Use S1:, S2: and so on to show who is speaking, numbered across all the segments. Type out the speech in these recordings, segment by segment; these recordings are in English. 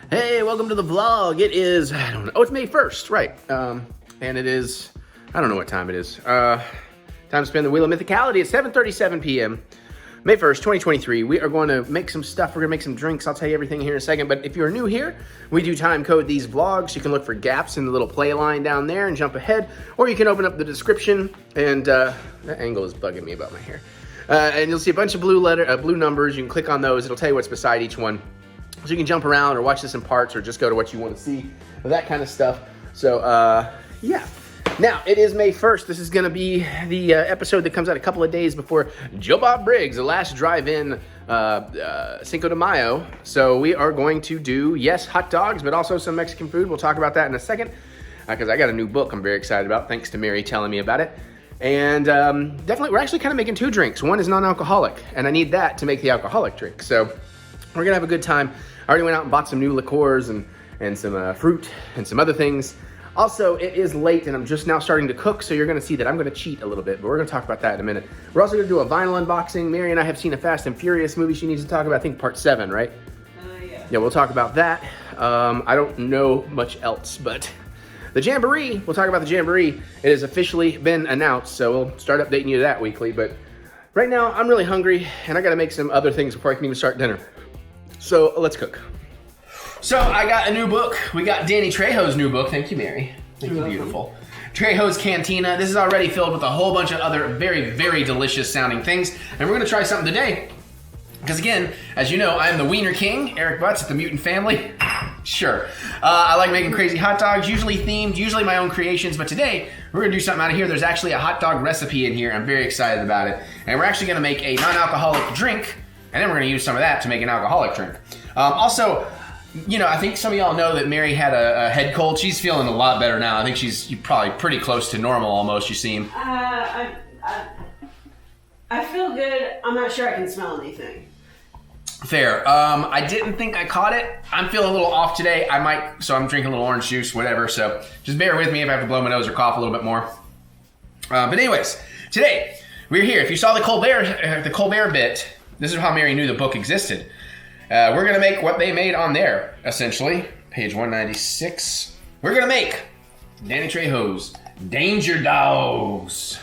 S1: Hey, welcome to the vlog. It is, I don't know, oh, it's May 1st, right. And it is, I don't know what time it is. Time to spin the Wheel of Mythicality at 7:37 p.m. May 1st, 2023. We are going to make some stuff. We're going to make some drinks. I'll tell you everything here in a second. But if you're new here, we do time code these vlogs. You can look for gaps in the little play line down there and jump ahead. Or you can open up the description. And that angle is bugging me about my hair. And you'll see a bunch of blue numbers. You can click on those. It'll tell you what's beside each one. So you can jump around or watch this in parts or just go to what you want to see. That kind of stuff. So, yeah. Now, it is May 1st. This is going to be the episode that comes out a couple of days before Joe Bob Briggs, the last drive-in Cinco de Mayo. So we are going to do, yes, hot dogs, but also some Mexican food. We'll talk about that in a second because I got a new book I'm very excited about, thanks to Mary telling me about it. And definitely, we're actually kind of making two drinks. One is non-alcoholic, and I need that to make the alcoholic drink. So we're going to have a good time. I already went out and bought some new liqueurs and some fruit and some other things. Also, it is late and I'm just now starting to cook, so you're gonna see that I'm gonna cheat a little bit, but we're gonna talk about that in a minute. We're also gonna do a vinyl unboxing. Mary and I have seen a Fast and Furious movie she needs to talk about, I think part 7, right?
S2: Yeah.
S1: Yeah, we'll talk about that. I don't know much else, but the Jamboree, we'll talk about the Jamboree. It has officially been announced, so we'll start updating you that weekly, but right now I'm really hungry and I gotta make some other things before I can even start dinner. So let's cook. So I got a new book. We got Danny Trejo's new book. Thank you, Mary. Thank you, beautiful. Trejo's Cantina. This is already filled with a whole bunch of other very, very delicious sounding things. And we're gonna try something today. Because again, as you know, I'm the Wiener King, TheEricButts at the Mutant Family. Sure. I like making crazy hot dogs, usually themed, usually my own creations. But today, we're gonna do something out of here. There's actually a hot dog recipe in here. I'm very excited about it. And we're actually gonna make a non-alcoholic drink. And then we're gonna use some of that to make an alcoholic drink. Also, you know, I think some of y'all know that Mary had a head cold. She's feeling a lot better now. I think she's probably pretty close to normal almost, you seem.
S2: I feel good. I'm not sure I can smell anything.
S1: Fair. I didn't think I caught it. I'm feeling a little off today. So I'm drinking a little orange juice, whatever. So just bear with me if I have to blow my nose or cough a little bit more. But anyways, today we're here. If you saw the Colbert bit, this is how Mary knew the book existed. We're gonna make what they made on there, essentially. Page 196. We're gonna make Danny Trejo's Danger Dogs.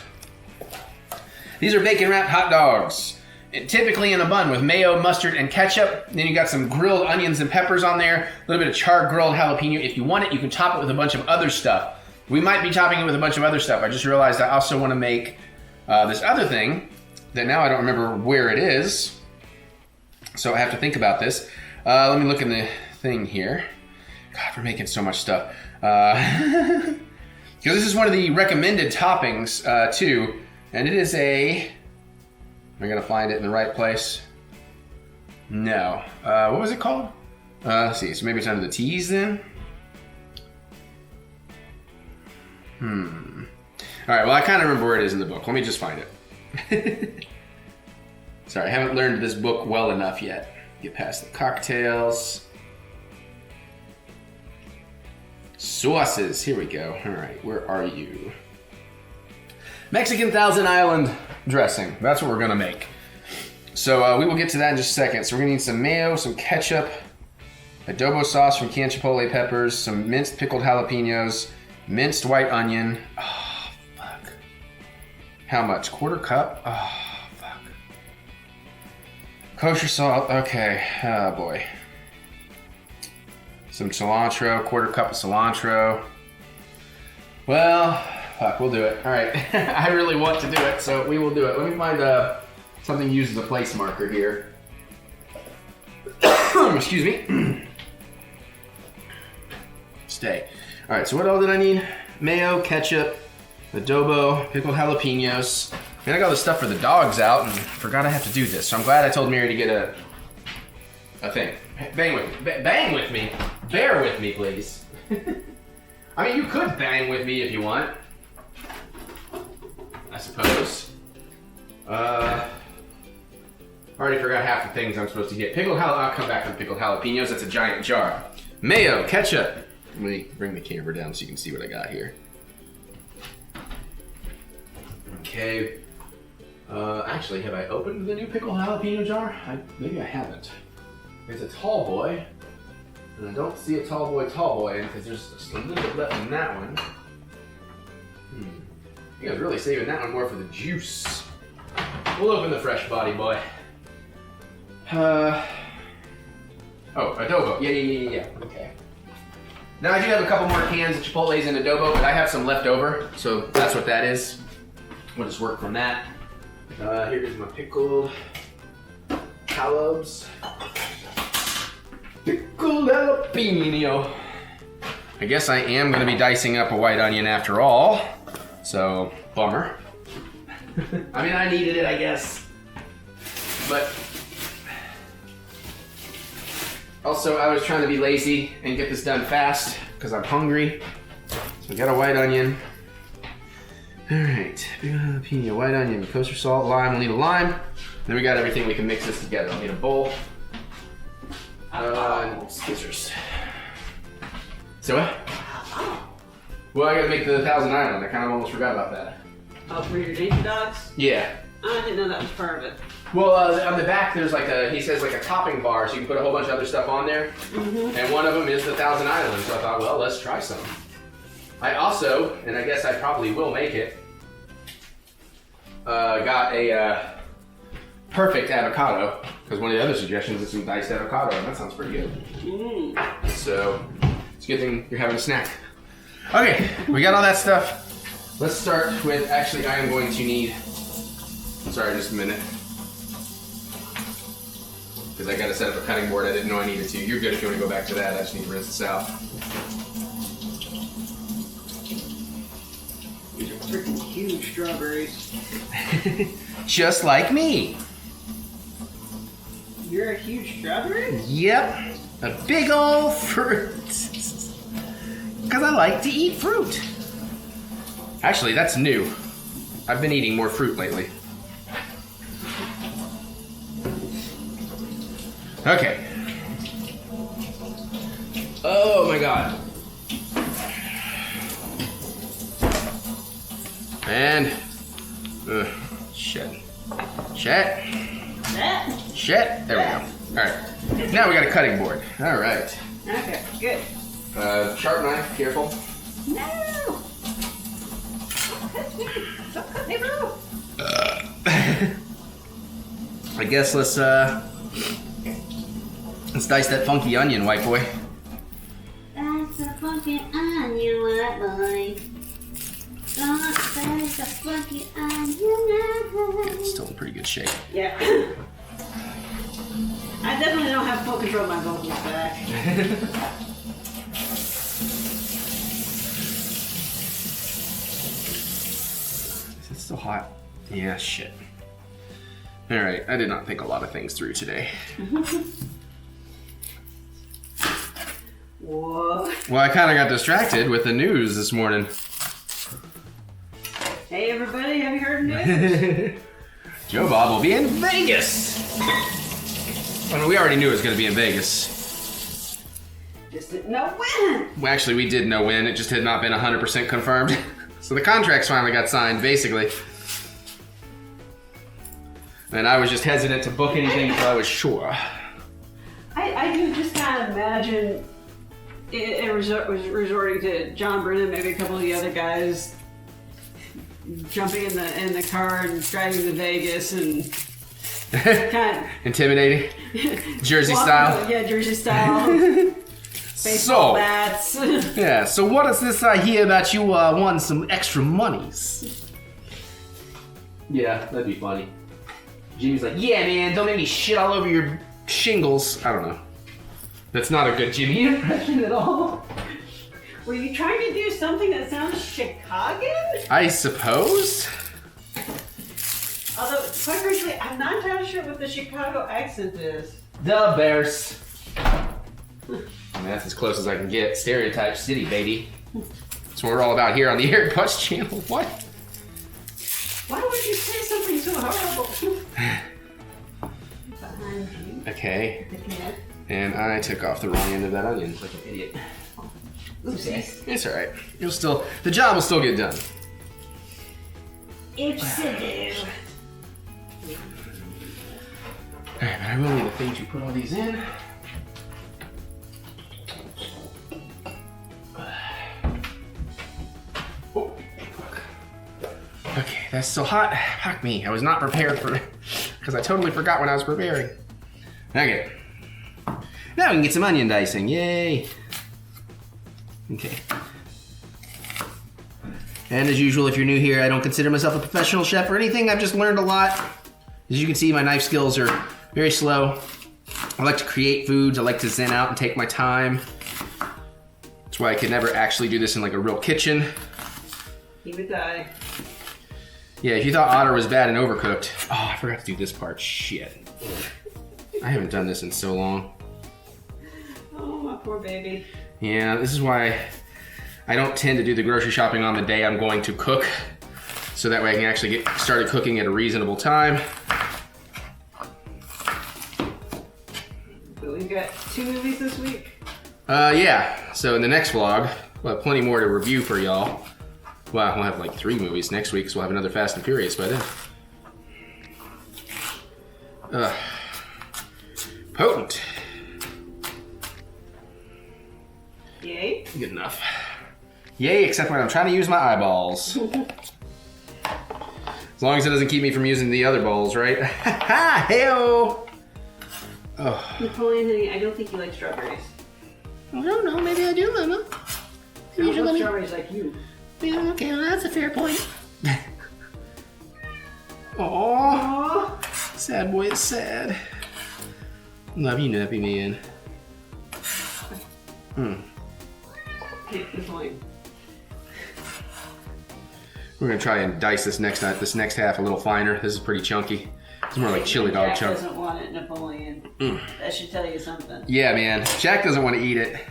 S1: These are bacon wrapped hot dogs, typically in a bun with mayo, mustard, and ketchup. Then you got some grilled onions and peppers on there, a little bit of charred grilled jalapeno. If you want it, you can top it with a bunch of other stuff. We might be topping it with a bunch of other stuff. I just realized I also want to make this other thing that now I don't remember where it is. So I have to think about this. Let me look in the thing here. God, we're making so much stuff. Because this is one of the recommended toppings too. And it is am I gonna find it in the right place? No. What was it called? Let's see, so maybe it's under the T's then? All right, well I kind of remember where it is in the book. Let me just find it. Sorry, I haven't learned this book well enough yet. Get past the cocktails. Sauces, here we go. All right, where are you? Mexican Thousand Island dressing. That's what we're gonna make. So we will get to that in just a second. So we're gonna need some mayo, some ketchup, adobo sauce from canned chipotle peppers, some minced pickled jalapenos, minced white onion. Oh, fuck. How much? Quarter cup? Oh. Kosher salt, okay, oh boy. Some cilantro, quarter cup of cilantro. Well, fuck, we'll do it. All right, I really want to do it, so we will do it. Let me find something used as a place marker here. Excuse me. Stay. All right, so what all did I need? Mayo, ketchup, adobo, pickled jalapenos. I got all the stuff for the dogs out and forgot I have to do this. So I'm glad I told Mary to get a thing. Bang with me. Bear with me, please. I mean, you could bang with me if you want. I suppose. I already forgot half the things I'm supposed to get. I'll come back on pickled jalapenos. That's a giant jar. Mayo, ketchup. Let me bring the camera down so you can see what I got here. Okay. Actually, have I opened the new pickled jalapeno jar? Maybe I haven't. It's a tall boy. And I don't see a tall boy in because there's just a little bit left in that one. You guys really saving that one more for the juice. We'll open the fresh body boy. Oh, adobo. Yeah. Okay. Now I do have a couple more cans of Chipotle's and adobo, but I have some left over, so that's what that is. We'll just work from that. Here's my pickled jalapenos. Pickled jalapeno. I guess I am going to be dicing up a white onion after all, so bummer. I mean, I needed it, I guess, but also I was trying to be lazy and get this done fast because I'm hungry. So we got a white onion. All right, big jalapeno, white onion, kosher salt, lime. We'll need a lime. Then we got everything. We can mix this together. I'll need a bowl. And scissors. So what? Well, I gotta make the 1,000 Island. I kind of almost forgot about that.
S2: Oh, for your Danger Dogs?
S1: Yeah.
S2: I didn't know that was part of it.
S1: Well, on the back there's like he says like a topping bar, so you can put a whole bunch of other stuff on there. And one of them is the 1,000 Island. So I thought, well, let's try some. I also, and I guess I probably will make it, got a perfect avocado, because one of the other suggestions is some diced avocado, and that sounds pretty good. So, it's a good thing you're having a snack. Okay, we got all that stuff. Let's start with, actually I am going to need, sorry, just a minute. Because I got to set up a cutting board, I didn't know I needed to. You're good if you want to go back to that, I just need to rinse this out.
S2: These are freaking huge strawberries.
S1: Just like me.
S2: You're a huge strawberry?
S1: Yep, a big old fruit. Because I like to eat fruit. Actually, that's new. I've been eating more fruit lately. Okay. Oh my god. And, shit. Shit. There we go. Alright. Now we got a cutting board. Alright.
S2: Okay, good.
S1: Sharp knife, careful.
S2: No! Don't cut me, bro!
S1: I guess let's dice that funky onion, white boy.
S2: That's a funky onion, white boy. Don't dice a funky onion.
S1: It's still in pretty good shape.
S2: Yeah. I definitely don't have full control of my vocals back.
S1: Is it still hot? Yeah, shit. Alright, I did not think a lot of things through today.
S2: Whoa.
S1: Well, I kind of got distracted with the news this morning.
S2: Hey everybody, have you heard of news?
S1: Joe Bob will be in Vegas! I mean, we already knew it was going to be in Vegas.
S2: Just didn't know when.
S1: Well, actually, we did know when. It just had not been 100% confirmed. So the contracts finally got signed, basically. And I was just hesitant to book anything until I was sure.
S2: I do just kind of imagine it resorting to John Brennan, maybe a couple of the other guys jumping in the car and driving to Vegas and kind of
S1: intimidating. Jersey style.
S2: Yeah, Jersey style. Baseball bats.
S1: Yeah, so what is this I hear that you won some extra monies? Yeah, that'd be funny. Jimmy's like, yeah man, don't make me shit all over your shingles. I don't know. That's not a good Jimmy impression at all.
S2: Were you trying to do something that sounds Chicago?
S1: I suppose.
S2: Although, quite frankly, I'm not entirely sure what the Chicago accent is.
S1: The Bears. I mean, that's as close as I can get. Stereotype City, baby. That's what we're all about here on the TheEricButts channel. What?
S2: Why would you say something so horrible? Behind you.
S1: Okay. And I took off the wrong end of that onion like an idiot.
S2: Oopsies.
S1: It's alright. The job will still get done.
S2: Oopsie.
S1: Alright, but I will need a thing to put all these in. That's so hot. Fuck me. I was not prepared for it because I totally forgot when I was preparing. Okay. Now we can get some onion dicing. Yay. Okay. And as usual, if you're new here, I don't consider myself a professional chef or anything. I've just learned a lot. As you can see, my knife skills are very slow. I like to create foods. I like to zen out and take my time. That's why I could never actually do this in like a real kitchen.
S2: He would die.
S1: Yeah, if you thought otter was bad and overcooked. Oh, I forgot to do this part. Shit. I haven't done this in so long.
S2: Oh, my poor baby.
S1: Yeah, this is why I don't tend to do the grocery shopping on the day I'm going to cook. So that way I can actually get started cooking at a reasonable time.
S2: So we've got 2 movies this week?
S1: Yeah. So in the next vlog, we'll have plenty more to review for y'all. Well, we'll have like 3 movies next week, so we'll have another Fast and Furious by then. Potent.
S2: Yay.
S1: Good enough. Yay, except when I'm trying to use my eyeballs. As long as it doesn't keep me from using the other balls, right? Ha! Hey-o! Oh.
S2: Napoleon, honey, I don't think you like strawberries.
S1: I don't know. Maybe I do, Mama.
S2: I don't love strawberries like you.
S1: Yeah, okay, well, that's a fair point. Aww.
S2: Aww.
S1: Sad boy is sad. Love you, Nappy Man.
S2: Okay, Napoleon.
S1: We're gonna try and dice this next half a little finer. This is pretty chunky. It's more like chili dog
S2: Jack
S1: chunks.
S2: doesn't want it, Napoleon. That should tell you something.
S1: Yeah, man. Jack doesn't want to eat it.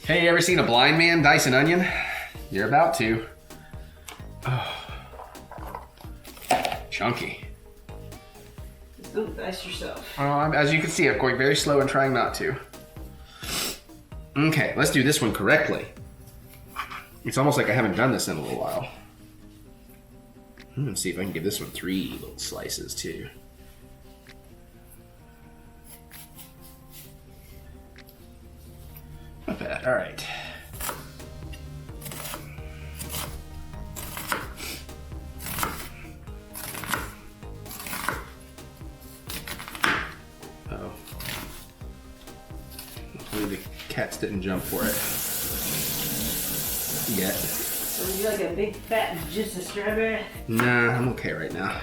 S1: Hey, you ever seen a blind man dice an onion? You're about to. Oh. Chunky.
S2: Just don't dice yourself.
S1: As you can see, I'm going very slow and trying not to. Okay, let's do this one correctly. It's almost like I haven't done this in a little while. Let's see if I can give this one 3 little slices too. Not bad, all right. Uh-oh. Hopefully the cats didn't jump for it yet.
S2: So would you like a big fat juice of strawberry?
S1: Nah, I'm okay right now.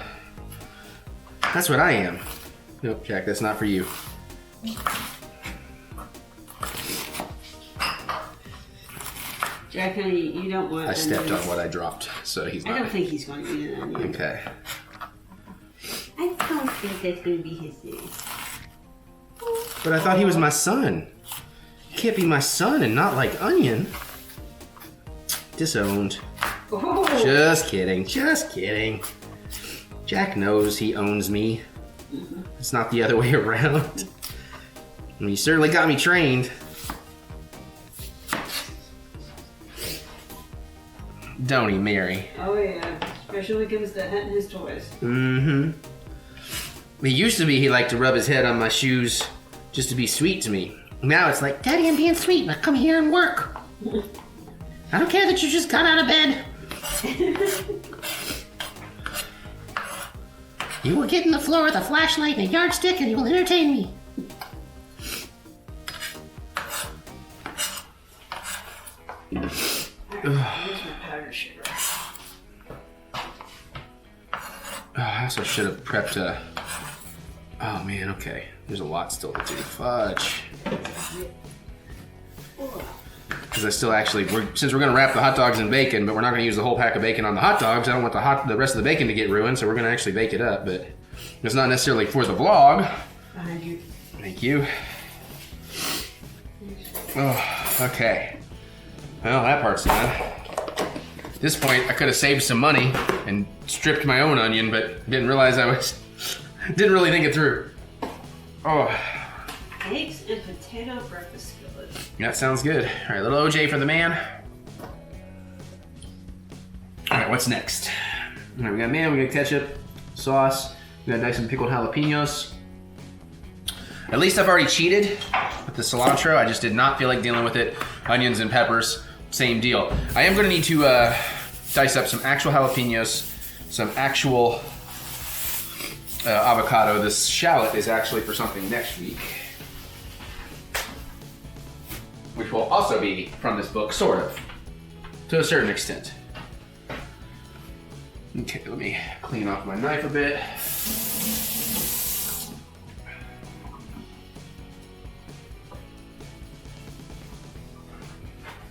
S1: That's what I am. Nope, Jack, that's not for you.
S2: Jack, honey, you don't want
S1: I stepped
S2: onions.
S1: on what I dropped, so he's not.
S2: I don't think he's going to eat an onion.
S1: Okay.
S2: I don't think that's going to be his thing.
S1: But I thought he was my son. You can't be my son and not like onion. Disowned.
S2: Oh.
S1: Just kidding. Just kidding. Jack knows he owns me. It's not the other way around. I mean, you certainly got me trained. Don't he, Mary?
S2: Oh yeah, especially when it comes to hunting his toys.
S1: Mm-hmm. It used to be he liked to rub his head on my shoes just to be sweet to me. Now it's like, Daddy, I'm being sweet. Now come here and work. I don't care that you just got out of bed. You will get on the floor with a flashlight and a yardstick and you will entertain me.
S2: Here's my powdered sugar.
S1: I also should have prepped a... Oh man, okay. There's a lot still to do. Fudge. Because I still actually, since we're going to wrap the hot dogs in bacon, but we're not going to use the whole pack of bacon on the hot dogs. I don't want the rest of the bacon to get ruined, so we're going to actually bake it up. But it's not necessarily for the vlog.
S2: Behind you.
S1: Thank you. Oh, okay. Well, that part's done. At this point, I could have saved some money and stripped my own onion, but didn't realize didn't really think it through. Oh.
S2: Eggs and potato breakfast skillet.
S1: That sounds good. All right, little OJ for the man. All right, what's next? All right, we got we got ketchup, sauce, we got nice and pickled jalapenos. At least I've already cheated with the cilantro. I just did not feel like dealing with it. Onions and peppers. same deal. I am gonna need to dice up some actual jalapenos, some actual avocado. This shallot is actually for something next week, which will also be from this book, sort of, to a certain extent. Okay, let me clean off my knife a bit.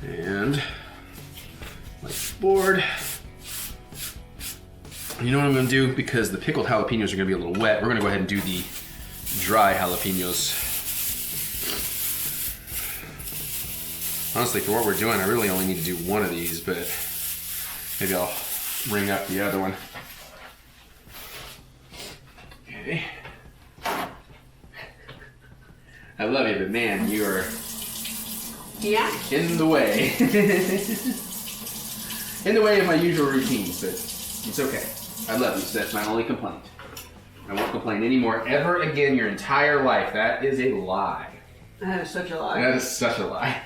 S1: And my board. You know what I'm gonna do? Because the pickled jalapenos are gonna be a little wet, we're gonna go ahead and do the dry jalapenos. Honestly, for what we're doing, I really only need to do one of these, but maybe I'll ring up the other one. Okay. I love you, but man, you are in the way. In the way of my usual routines, but it's okay. I love you, so that's my only complaint. I won't complain anymore ever again your entire life. That is a lie.
S2: That is such a lie.
S1: That is such a lie.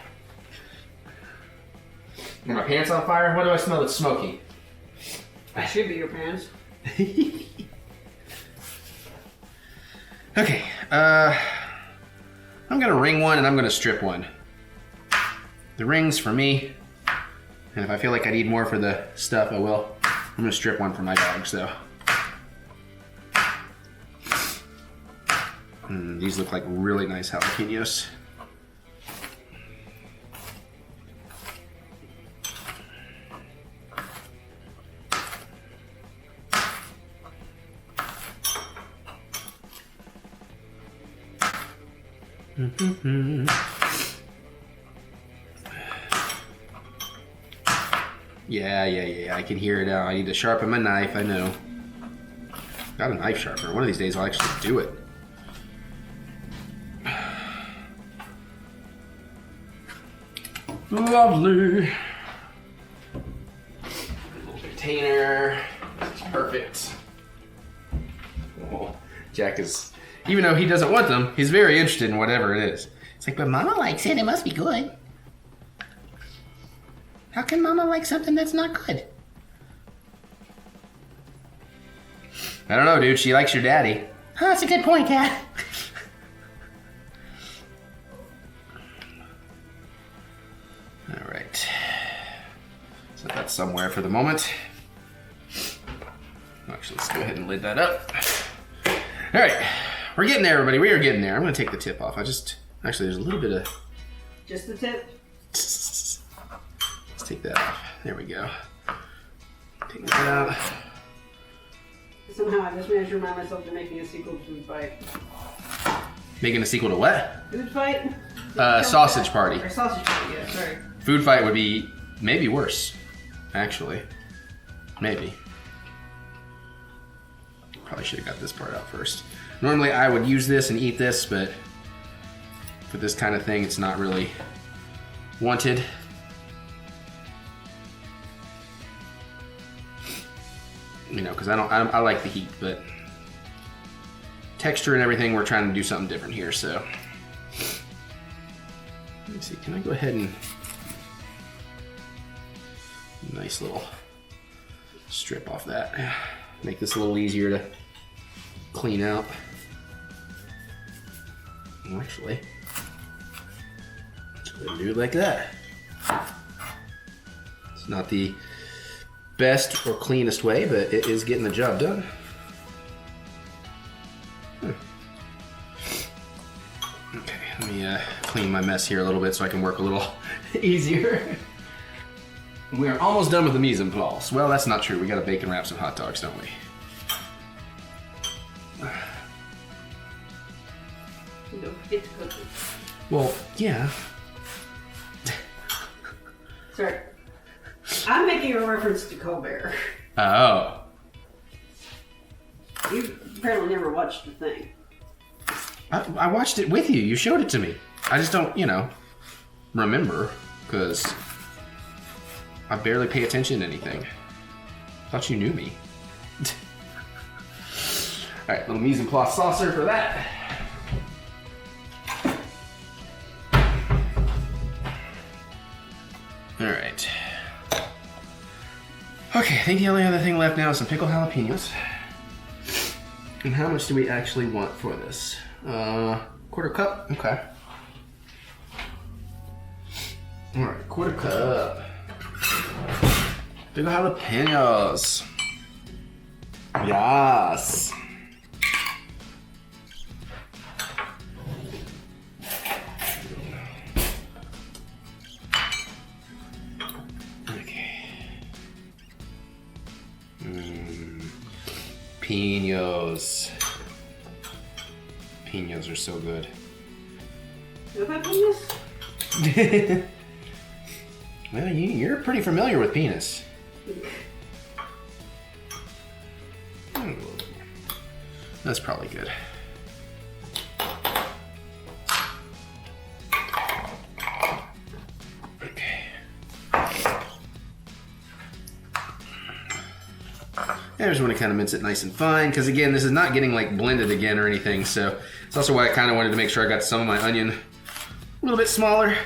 S1: Are my pants on fire? What do I smell that's smoky?
S2: That should be your pants.
S1: Okay, I'm gonna ring one and I'm gonna strip one. The ring's for me, and if I feel like I need more for the stuff, I will. I'm gonna strip one for my dogs, though. These look like really nice jalapenos. Yeah, I can hear it out. I need to sharpen my knife, I know. Got a knife sharpener. One of these days I'll actually do it. Lovely. Little container. It's perfect. Oh, Jack is, even though he doesn't want them, he's very interested in whatever it is. It's like, but Mama likes it, it must be good. How can Mama like something that's not good? I don't know, dude. She likes your daddy. Huh, that's a good point, Cat. All right. Set that somewhere for the moment. Actually, let's go ahead and lid that up. All right. We're getting there, everybody. We are getting there. I'm going to take the tip off. Actually, there's a little bit of...
S2: Just the tip?
S1: Let's take that off. There we go. Take that out.
S2: Somehow I just managed to remind myself to making a sequel to Food Fight.
S1: Making a sequel to what?
S2: Food Fight?
S1: Sausage Party.
S2: Or Sausage Party, yeah, sorry.
S1: Food Fight would be maybe worse, actually. Maybe. Probably should have got this part out first. Normally I would use this and eat this, but for this kind of thing, it's not really wanted. You know, because I like the heat, but texture and everything, we're trying to do something different here, so. Let me see, can I go ahead and, nice little strip off that. Make this a little easier to clean out. Actually, let's go ahead and do it like that. It's not the best or cleanest way, but it is getting the job done. Okay, let me clean my mess here a little bit so I can work a little easier. We are almost done with the mise en place. Well, that's not true. We got to bacon wrap some hot dogs, don't we?
S2: Don't forget to cook them.
S1: Well, yeah.
S2: Sorry. I'm making a reference to Colbert.
S1: Oh.
S2: You apparently never watched the thing.
S1: I watched it with you. You showed it to me. I just don't, remember, because I barely pay attention to anything. Thought you knew me. All right, little mise en place saucer for that. All right. Okay, I think the only other thing left now is some pickled jalapenos. And how much do we actually want for this? Quarter cup? Okay. All right, quarter cup. Pickled jalapenos. Yes. Pinos. Pinos are so good.
S2: You have pinos?
S1: Well, you're pretty familiar with penis. That's probably good. Okay. I just want to kind of mince it nice and fine, because again, this is not getting like blended again or anything, so it's also why I kind of wanted to make sure I got some of my onion a little bit smaller.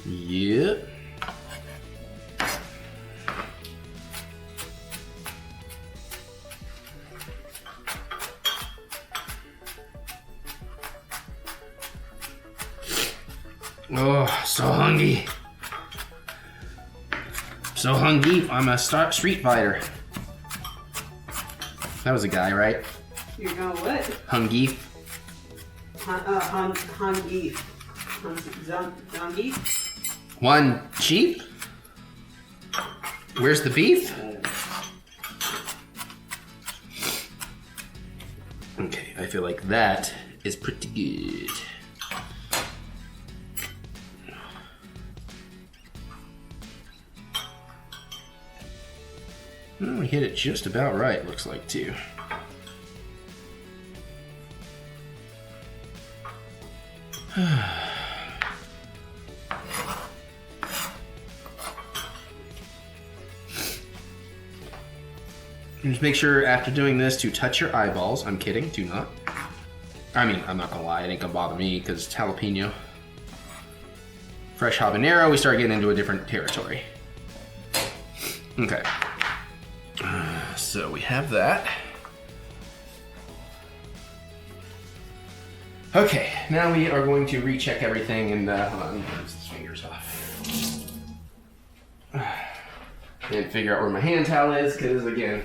S1: Yep. Oh, so hungry. So hungry. I'm a street fighter. That was a guy, right?
S2: You're going what?
S1: Hungry.
S2: Hungeef. Hungeef?
S1: One sheep? Where's the beef? Okay, I feel like that is pretty good. Well, we hit it just about right, looks like, too. Just make sure after doing this to touch your eyeballs. I'm kidding, do not. I mean, I'm not gonna lie, it ain't gonna bother me because it's jalapeno. Fresh habanero, we start getting into a different territory. Okay. So we have that. Okay, now we are going to recheck everything and hold on, let me get these fingers off. And figure out where my hand towel is, because again,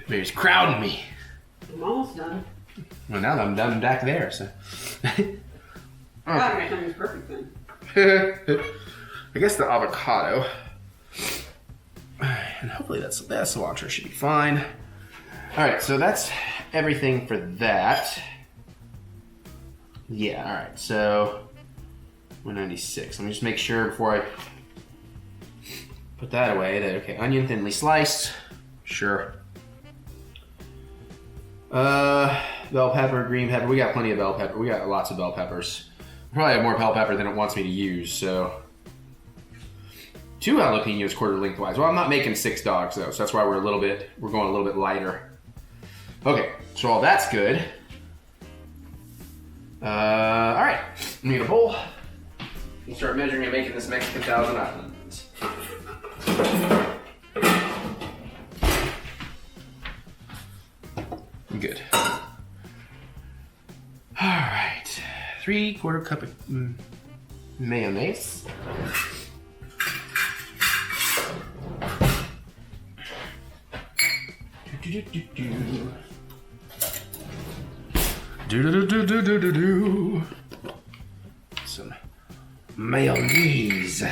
S1: Mary's crowding me.
S2: I'm almost done.
S1: Well, now that I'm done back there, so.
S2: God, my tongue is perfect then.
S1: I guess the avocado. And hopefully that cilantro should be fine. Alright, so that's everything for that. Yeah, alright, so 196. Let me just make sure before I put that away that, okay, onion thinly sliced. Sure. Bell pepper, green pepper. We got plenty of bell pepper. We got lots of bell peppers. Probably have more bell pepper than it wants me to use, so. 2 jalapenos quarter lengthwise. Well, I'm not making 6 dogs though, so that's why we're going a little bit lighter. Okay, so all that's good. All right, we need a bowl. We'll start measuring and making this Mexican Thousand Islands. Good. All right, 3/4 cup of mayonnaise. Some mayonnaise.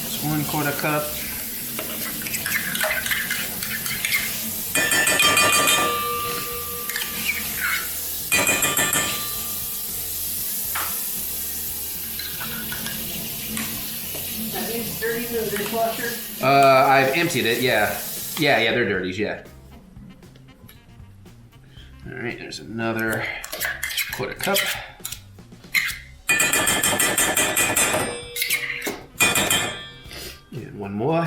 S1: Just 1/4 cup.
S2: these dirties in the dishwasher?
S1: I've emptied it, yeah. Yeah, they're dirties, yeah. All right, there's another quarter cup. And one more.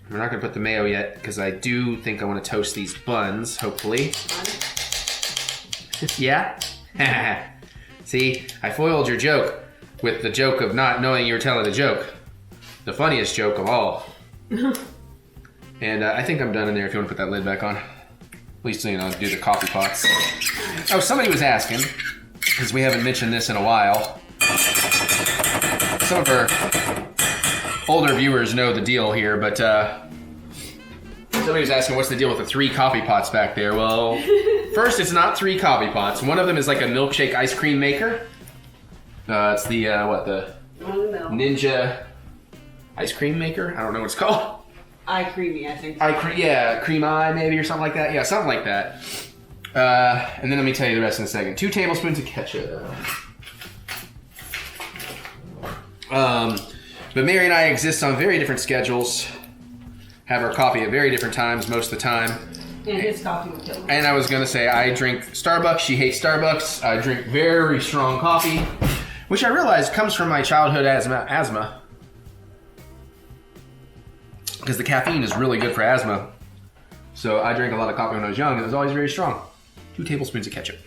S1: We're not gonna put the mayo yet because I do think I want to toast these buns, hopefully. Yeah? See, I foiled your joke with the joke of not knowing you were telling a joke. The funniest joke of all. And I think I'm done in there if you want to put that lid back on. At least, you know, do the coffee pots. Oh, somebody was asking, because we haven't mentioned this in a while. Some of our older viewers know the deal here, but somebody was asking what's the deal with the 3 coffee pots back there. Well, first, it's not 3 coffee pots. One of them is like a milkshake ice cream maker. It's the, the Ninja ice cream maker? I don't know what it's called.
S2: iCreamy, I think.
S1: Yeah, Cream Eye maybe or something like that. Yeah, something like that. And then let me tell you the rest in a second. 2 tablespoons of ketchup. But Mary and I exist on very different schedules. Have our coffee at very different times most of the time.
S2: And his coffee would kill me.
S1: And I was gonna say, I drink Starbucks. She hates Starbucks. I drink very strong coffee, which I realize comes from my childhood asthma. Because the caffeine is really good for asthma. So I drank a lot of coffee when I was young and it was always very strong. 2 tablespoons of ketchup.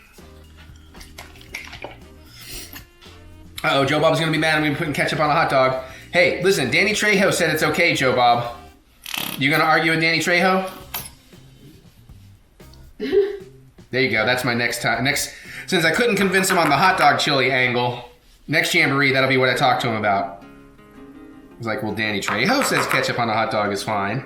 S1: Uh-oh, Joe Bob's gonna be mad at me putting ketchup on a hot dog. Hey, listen, Danny Trejo said it's okay, Joe Bob. You gonna argue with Danny Trejo? There you go, that's my next time. Since I couldn't convince him on the hot dog chili angle, next Jamboree, that'll be what I talk to him about. I was like, well, Danny Trejo says ketchup on a hot dog is fine.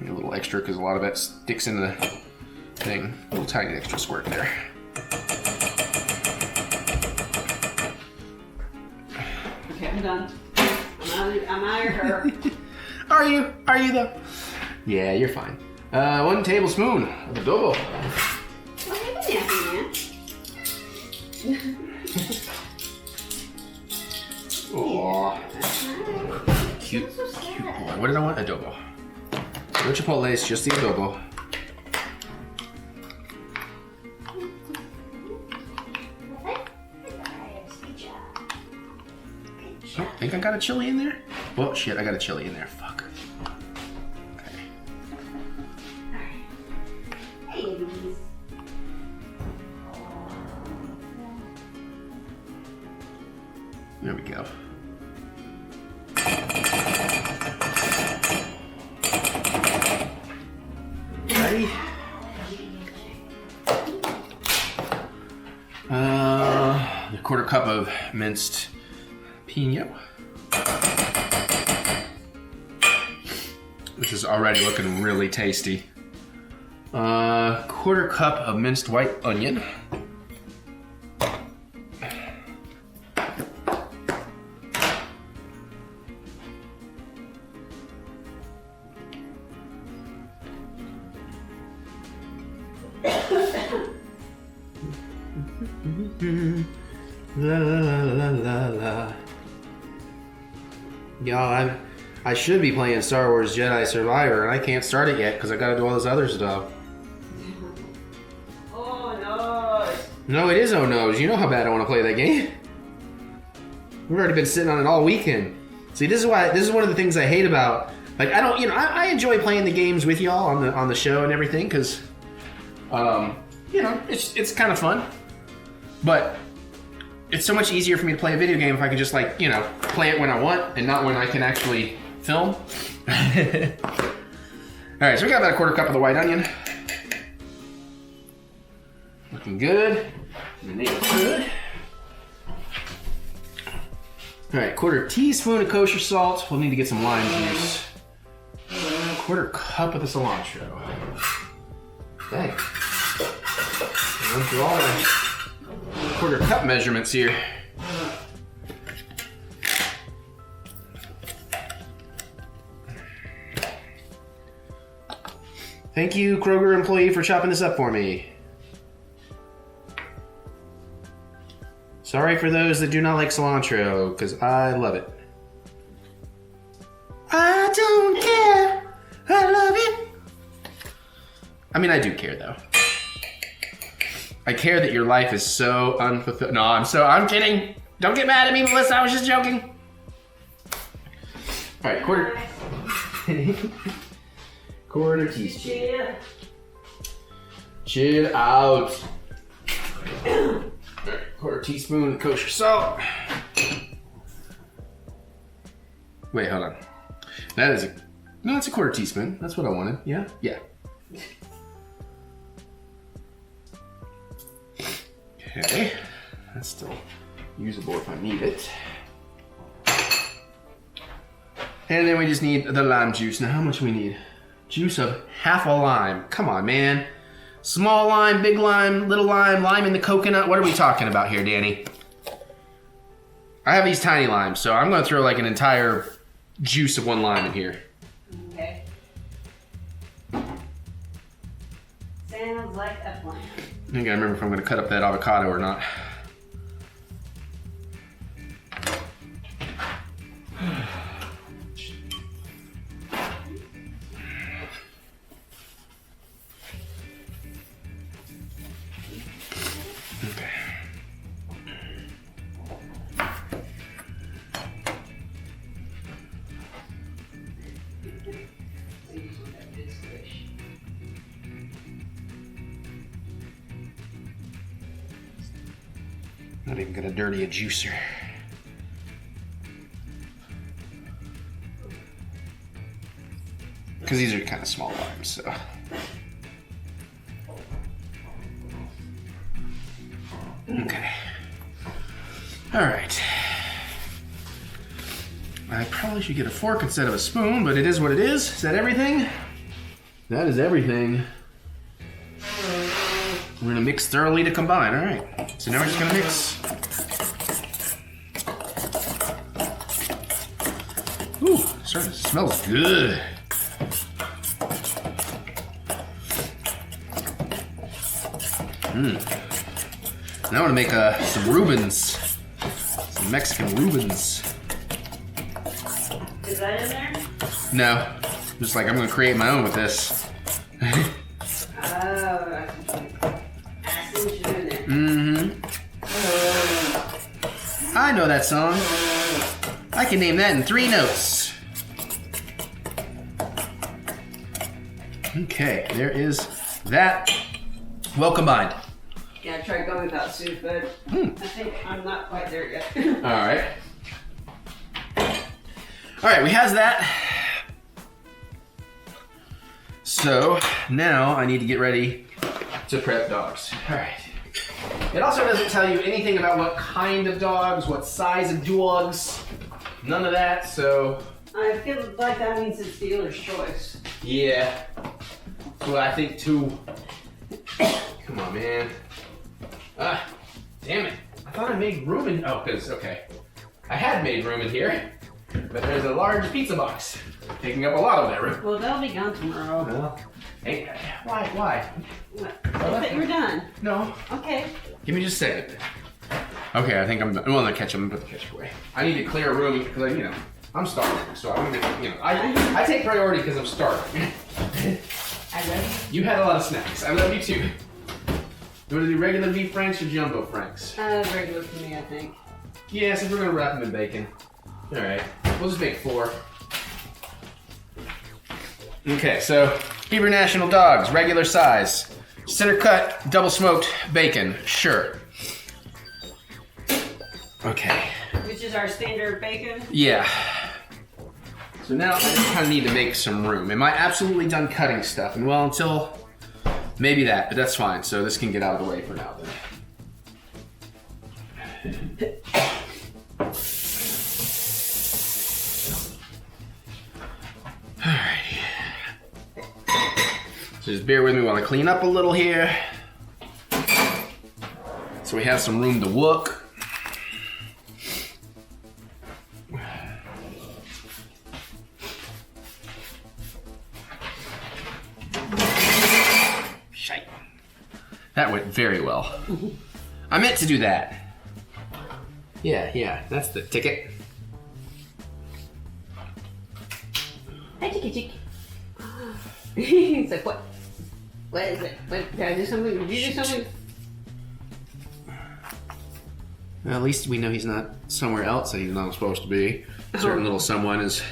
S1: A little extra because a lot of that sticks in the thing. A little tiny extra squirt there.
S2: Okay, I'm done. I'm out of her.
S1: Are you? Are you though? Yeah, you're fine. 1 tablespoon of adobo.
S2: What are you doing, man?
S1: Oh, cute boy. What did I want? Adobo. No chipotle, it's just the adobo. Oh, think I got a chili in there? Well, shit, I got a chili in there. Fuck. Okay. There we go. Ready? A 1/4 cup of minced pino. This is already looking really tasty. 1/4 cup of minced white onion. La la la la la. Y'all, I should be playing Star Wars Jedi Survivor, and I can't start it yet because I gotta do all this other stuff.
S2: Oh no!
S1: No, it is oh no's. You know how bad I want to play that game. We've already been sitting on it all weekend. See, this is one of the things I hate about. Like, I don't, I enjoy playing the games with y'all on the show and everything because, it's kind of fun. But it's so much easier for me to play a video game if I can just play it when I want and not when I can actually film. All right, so we got about a 1/4 cup of the white onion. Looking good. The nail's good. All right, 1/4 teaspoon of kosher salt. We'll need to get some lime juice. 1/4 cup of the cilantro. Okay. Run through all my 1/4 cup measurements here. Thank you, Kroger employee, for chopping this up for me. Sorry for those that do not like cilantro, because I love it. I don't care. I love it. I mean, I do care, though. I care that your life is so unfulfilled. No, I'm kidding. Don't get mad at me, Melissa. I was just joking. All right, quarter. Quarter teaspoon. Chill out. All right, quarter teaspoon kosher salt. Wait, hold on. That's a quarter teaspoon. That's what I wanted. Yeah? Yeah. Okay. That's still usable if I need it. And then we just need the lime juice. Now, how much we need? Juice of half a lime. Come on, man. Small lime, big lime, little lime, lime in the coconut. What are we talking about here, Danny? I have these tiny limes, so I'm going to throw like an entire juice of one lime in here.
S2: Okay. Sounds like a plan.
S1: I gotta remember if I'm gonna cut up that avocado or not. Okay. Not even gonna dirty a juicer. Because these are kind of small limes, so. Okay. All right. I probably should get a fork instead of a spoon, but it is what it is. Is that everything? That is everything. We're gonna mix thoroughly to combine. All right. So now we're just gonna mix. Ooh, smells good. Now I want to make some Reubens, some Mexican Reubens.
S2: Is that in there?
S1: No, just like I'm gonna create my own with this.
S2: Oh, I see what you're doing there.
S1: I know that song. I can name that in 3 notes. Okay, there is that. Well combined.
S2: Yeah, I tried going without soup, but I think I'm not quite there yet.
S1: All right. All right, we has that. So now I need to get ready to prep dogs. All right. It also doesn't tell you anything about what kind of dogs, what size of dogs, none of that, so.
S2: I feel like that means it's dealer's choice.
S1: Yeah. That's what I think too. Come on, man. Ah, damn it. I thought I made room in, okay. I had made room in here, but there's a large pizza box taking up a lot of that room.
S2: Well, they'll be gone tomorrow.
S1: Well, hey, why?
S2: What? I thought you were done.
S1: No.
S2: Okay.
S1: Give me just a second. Okay, I think I'm done. Well, the ketchup, I'm gonna put the ketchup away. I need to clear a room because, I'm starving. So I'm gonna, I take priority because I'm starving.
S2: I love
S1: You had a lot of snacks. I love you too. You want to do regular beef franks or jumbo franks?
S2: you. Regular for me, I think.
S1: Yeah, since we're gonna wrap them in bacon. All right, we'll just make 4. Okay, so Hebrew National Dogs, regular size, center cut, double smoked bacon. Sure. Okay.
S2: Which is our standard bacon.
S1: Yeah. So now I just kind of need to make some room. Am I absolutely done cutting stuff? And well, until maybe that, but that's fine. So this can get out of the way for now then. Alrighty. So just bear with me while I clean up a little here. So we have some room to work. That went very well. I meant to do that. Yeah, that's the ticket.
S2: Hey, chicky. He's like, what? What is it? What, did I do something? Did you do something?
S1: Well, at least we know he's not somewhere else that he's not supposed to be. A certain little someone is...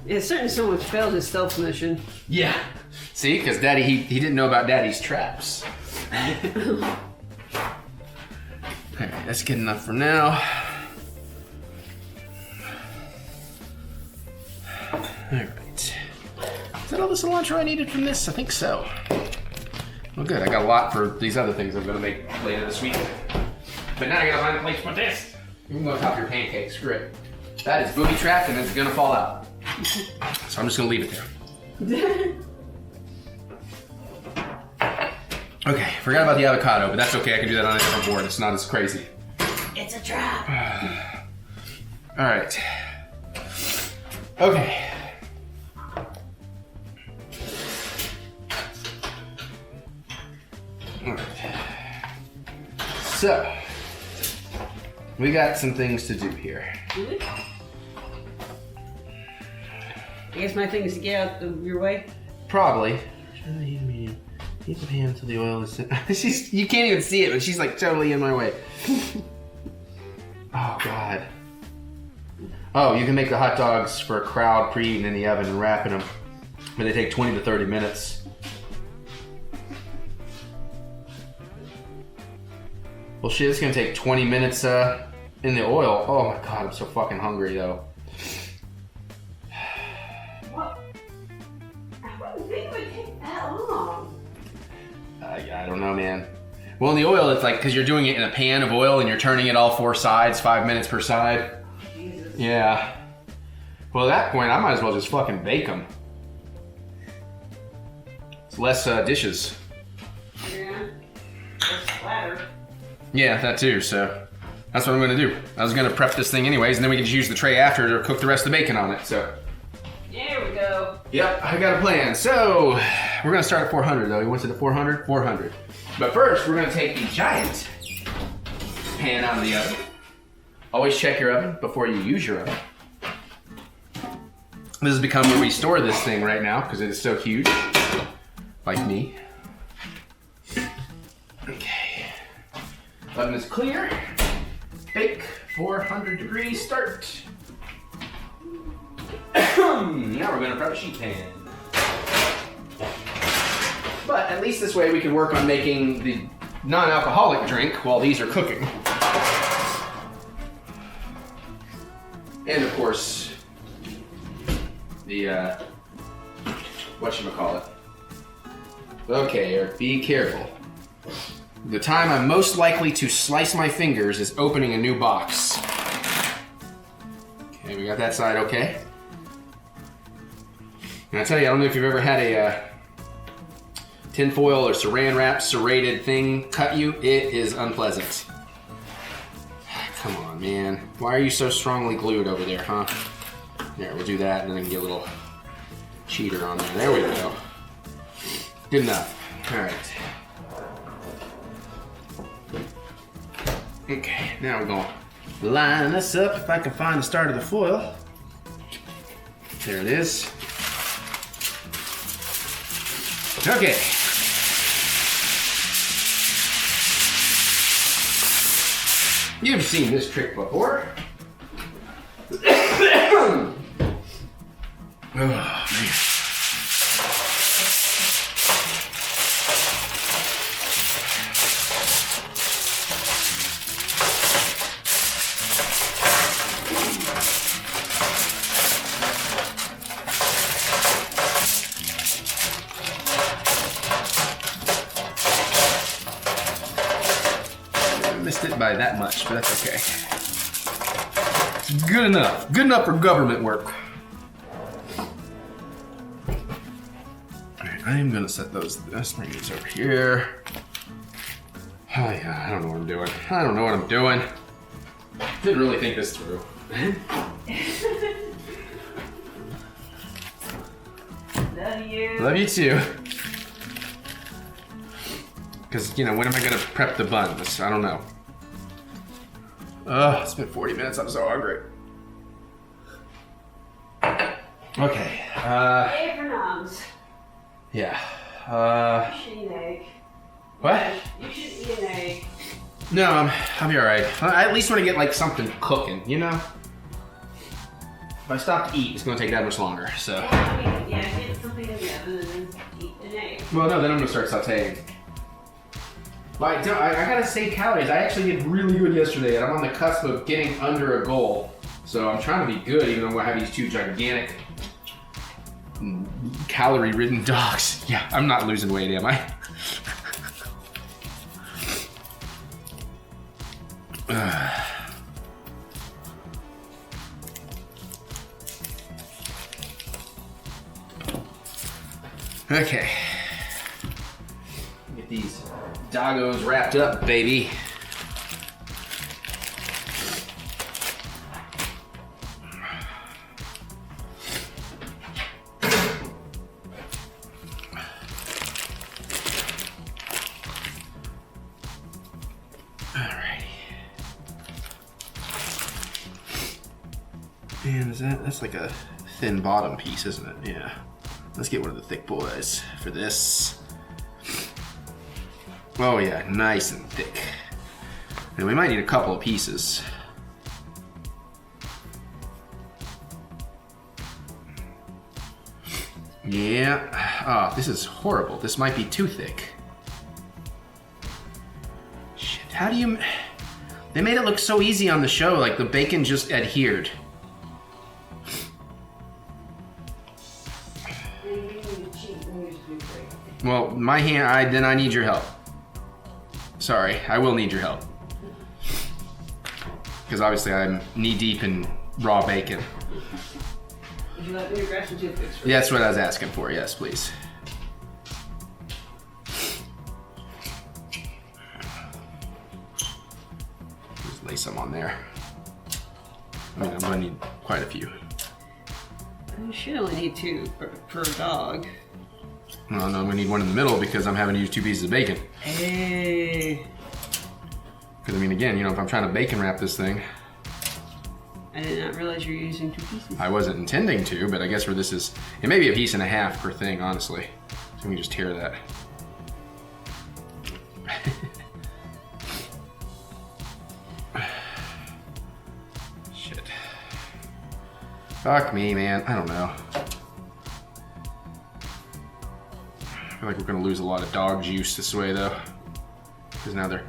S2: Yeah, certainly someone failed his stealth mission.
S1: Yeah. See, because Daddy, he didn't know about Daddy's traps. Alright, that's good enough for now. Alright. Is that all the cilantro I needed from this? I think so. Well, good. I got a lot for these other things I'm going to make later this week. But now I got to find a place to put this. You can go top your pancakes. Screw it. That is booby trapped and it's going to fall out. So I'm just going to leave it there. Okay, forgot about the avocado, but that's okay. I can do that on a different board. It's not as crazy.
S2: It's a trap.
S1: All right. Okay. All right. So, we got some things to do here.
S2: Really? I guess my thing is to get out of your way.
S1: Probably. Keep the pan until the oil is... you can't even see it, but she's like totally in my way. Oh, God. Oh, you can make the hot dogs for a crowd pre-eating in the oven and wrapping them. But they take 20 to 30 minutes. Well, shit, it's gonna take 20 minutes in the oil. Oh my God, I'm so fucking hungry though.
S2: What? I wouldn't think it would take that long.
S1: I don't know, man. Well, in the oil, it's like, because you're doing it in a pan of oil and you're turning it all 4 sides, 5 minutes per side.
S2: Jesus.
S1: Yeah. Well, at that point, I might as well just fucking bake them. It's less dishes.
S2: Yeah. That's flatter.
S1: Yeah, that too, so that's what I'm gonna do. I was gonna prep this thing anyways, and then we can just use the tray after to cook the rest of the bacon on it, so.
S2: There we go.
S1: Yep, I got a plan. So, we're gonna start at 400 though. He wants it at 400? 400. But first, we're gonna take the giant pan out of the oven. Always check your oven before you use your oven. This has become where we store this thing right now, because it is so huge. Like me. Okay. Oven is clear. Bake, 400 degrees, start. Now we're gonna prep a sheet pan. But at least this way we can work on making the non-alcoholic drink while these are cooking. And of course, the, whatchamacallit. Okay, Eric, be careful. The time I'm most likely to slice my fingers is opening a new box. Okay, we got that side okay. And I tell you, I don't know if you've ever had a tinfoil or saran wrap serrated thing cut you. It is unpleasant. Come on, man. Why are you so strongly glued over there, huh? There, we'll do that and then I can get a little cheater on there. There we go. Good enough. All right. Okay, now we're going to line this up if I can find the start of the foil. There it is. Okay. You've seen this trick before. Oh, man. Missed it by that much, but that's okay. It's good enough. Good enough for government work. Alright, I am gonna set those. Let's bring these over here. Oh yeah, I don't know what I'm doing. I don't know what I'm doing. Didn't really think this through.
S2: Love you.
S1: Love you too. Because, you know, when am I going to prep the buns? I don't know. Oh, it's been 40 minutes. I'm so hungry. Okay.
S2: Egg for noms.
S1: Yeah.
S2: You should eat an egg.
S1: What?
S2: You should eat an egg.
S1: No, I'll be alright. I at least want to get like something cooking, you know? If I stop to eat, it's going to take that much longer, so.
S2: Well, I mean, yeah, get something in the oven and then eat an egg.
S1: Well, no, then I'm going to start sauteing. But I gotta save calories. I actually did really good yesterday, and I'm on the cusp of getting under a goal. So I'm trying to be good, even though I have these two gigantic, calorie-ridden dogs. Yeah, I'm not losing weight, am I? Okay. Get these doggos wrapped up, baby. Alrighty. And that's like a thin bottom piece, isn't it? Yeah. Let's get one of the thick boys for this. Oh yeah, nice and thick. And we might need a couple of pieces. Yeah. Oh, this is horrible. This might be too thick. Shit, how do you... They made it look so easy on the show, like the bacon just adhered. Well, my hand, then I need your help. Sorry, I will need your help. Because obviously I'm knee deep in raw bacon.
S2: Would you like me to grab some toothpicks?
S1: Yeah, that's what I was asking for. Yes, please. Just lay some on there. I mean, I'm gonna need quite a few.
S2: You should only need two per dog.
S1: Well, no, I'm gonna need one in the middle because I'm having to use 2 pieces of bacon.
S2: Hey.
S1: Because I mean, again, you know, if I'm trying to bacon wrap this thing.
S2: I did not realize you were using 2 pieces.
S1: I wasn't intending to, but I guess where this is, it may be a piece and a half per thing, honestly. So we can just tear that. Shit. Fuck me, man. I don't know. I feel like we're gonna lose a lot of dog juice this way, though. Because now they're,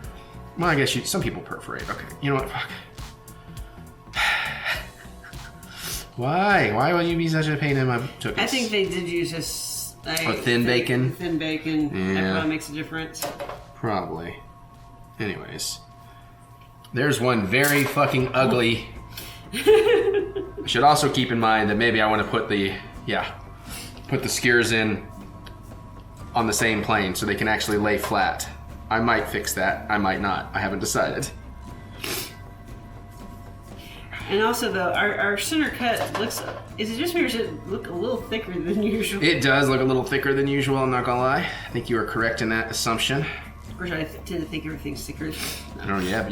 S1: well, I guess some people perforate. Okay, you know what? Fuck. Why? Why will you be such a pain in my tuchus?
S2: I think they did use this.
S1: Thin bacon?
S2: Thin bacon.
S1: Yeah.
S2: That probably makes a difference.
S1: Probably. Anyways. There's one very fucking ugly. I should also keep in mind that maybe I want to put the skewers in on the same plane so they can actually lay flat. I might fix that. I might not. I haven't decided.
S2: And also, though, our center cut looks... Is it just me or does it look a little thicker than usual?
S1: It does look a little thicker than usual, I'm not gonna lie. I think you are correct in that assumption.
S2: Of course, I tend to think everything's thicker.
S1: Oh, yeah.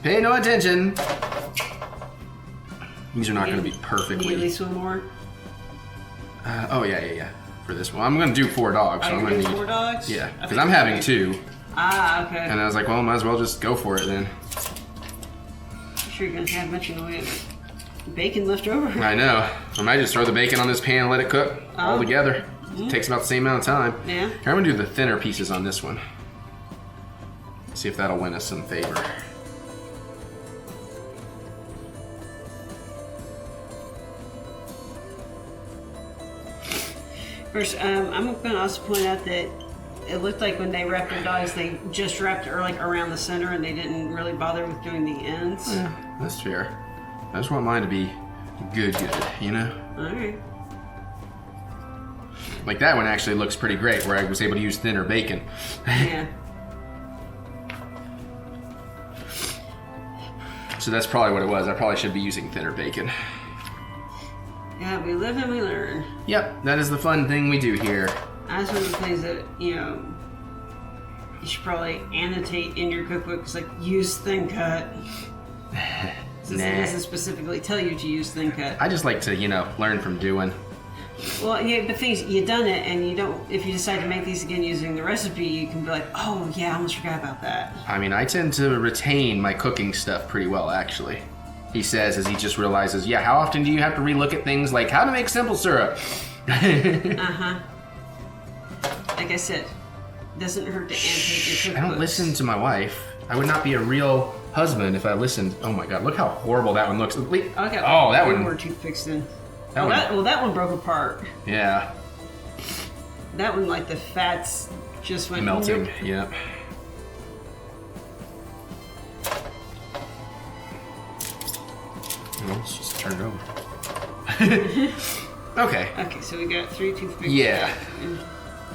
S1: Pay no attention. These are not gonna be perfectly...
S2: Need at least one more?
S1: Oh, yeah. For this one. I'm gonna do 4 dogs. So I'm gonna need
S2: 4 dogs?
S1: Yeah, because I'm having 2.
S2: Ah, okay.
S1: And I was like, well, might as well just go for it then.
S2: I'm sure you're gonna have much in the way of bacon left over.
S1: I know. I might just throw the bacon on this pan and let it cook all together. It takes about the same amount of time.
S2: Yeah.
S1: Here, I'm gonna do the thinner pieces on this one. See if that'll win us some favor.
S2: First, I'm gonna also point out that it looked like when they wrapped their dogs, they just wrapped it like around the center and they didn't really bother with doing the ends.
S1: Yeah, that's fair. I just want mine to be good, you know?
S2: Alright.
S1: Like that one actually looks pretty great, where I was able to use thinner bacon.
S2: Yeah.
S1: So that's probably what it was. I probably should be using thinner bacon.
S2: Yeah, we live and we learn.
S1: Yep, that is the fun thing we do here.
S2: That's one of the things that, you should probably annotate in your cookbook. It's like, use thin cut. Since it doesn't specifically tell you to use thin cut.
S1: I just like to, learn from doing.
S2: Well, yeah, the thing is, you've done it, and you don't. If you decide to make these again using the recipe, you can be like, oh yeah, I almost forgot about that.
S1: I mean, I tend to retain my cooking stuff pretty well, actually. He says as he just realizes, yeah, how often do you have to relook at things like how to make simple syrup?
S2: Uh-huh. Like I said, doesn't hurt to annotate your cookbooks.
S1: I don't listen to my wife. I would not be a real husband if I listened. Oh my god, look how horrible that one looks.
S2: Okay.
S1: Oh, that one.
S2: More toothpicks in.
S1: That
S2: one broke apart.
S1: Yeah.
S2: That one, like the fats just went
S1: melting.
S2: Nope.
S1: Yep. Well, let's just turn it over. Okay.
S2: Okay, so we got 3 toothpicks.
S1: Yeah.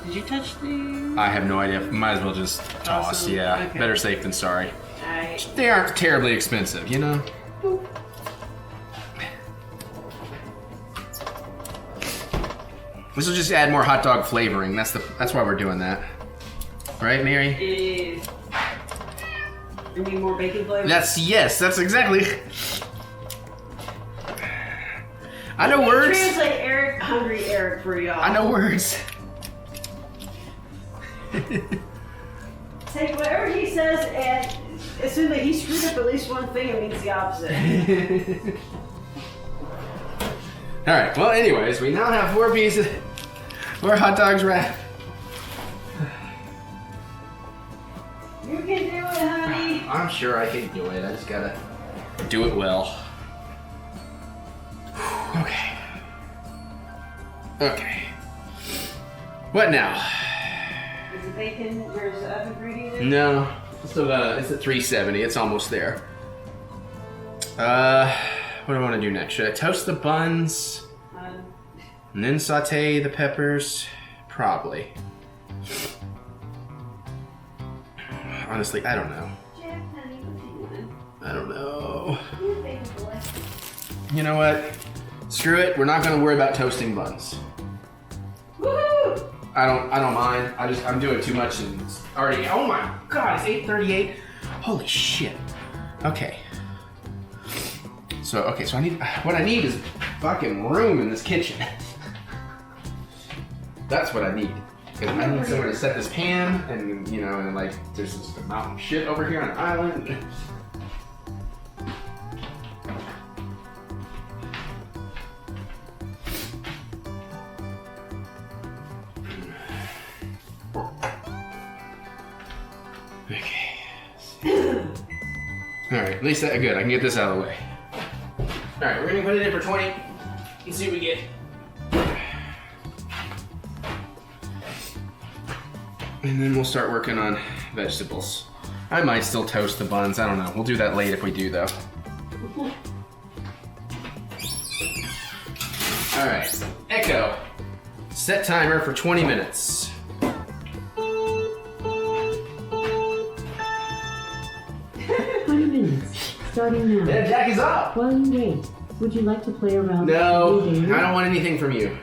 S2: Did you touch the?
S1: I have no idea. Might as well just toss.
S2: Awesome.
S1: Yeah.
S2: Okay.
S1: Better safe than sorry.
S2: Alright.
S1: They aren't terribly expensive,
S2: Boop.
S1: This will just add more hot dog flavoring. That's why we're doing that. Right, Mary?
S2: You need more bacon flavor?
S1: That's exactly. I know words.
S2: Translate Eric, hungry Eric for y'all.
S1: I know words.
S2: Take whatever he says and assume that he screwed up at least one thing, it means the opposite.
S1: All right. Well, anyways, we now have 4 hot dogs wrapped.
S2: You can do it, honey.
S1: I'm sure I can do it. I just gotta do it well. Okay. Okay. What now?
S2: Is the bacon, there's the oven ingredient?
S1: No. Still got it's at 370. It's almost there. What do I want to do next? Should I toast the buns? And then saute the peppers? Probably. Honestly, I don't know. I don't know. You know what? Screw it. We're not going to worry about toasting buns.
S2: Woohoo!
S1: I don't mind. I'm doing too much and it's already. Oh my god! It's 8:38. Holy shit. Okay. So what I need is fucking room in this kitchen. That's what I need. Because I need somewhere to set this pan, and and like there's just a mountain of shit over here on the island. Okay. All right, at least that good. I can get this out of the way. All right, we're gonna put it in for 20 and see what we get. And then we'll start working on vegetables. I might still toast the buns. I don't know. We'll do that late if we do, though. All right, Echo. Set timer for 20 minutes.
S3: 20 minutes, starting now.
S1: Yeah, Jack is up.
S3: While you wait, would you like to play around?
S1: No,
S3: with your game?
S1: I don't want anything from you.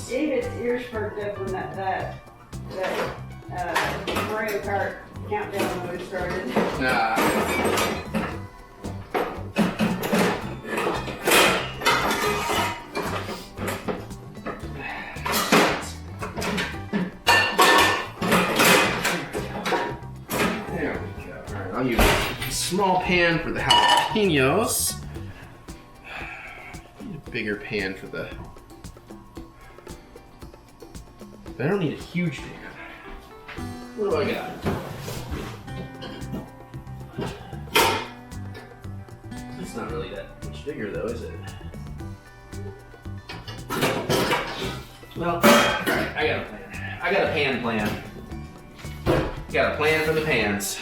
S2: David's ears perked up when that Mario Kart countdown mode started.
S1: Nah. There we go. All right, I'll use a small pan for the jalapeños. Need a bigger pan for the. But I don't need a huge pan. What do I got? It's not really that much bigger though, is it? Well, alright, I got a plan. I got a pan plan. Got a plan for the pans.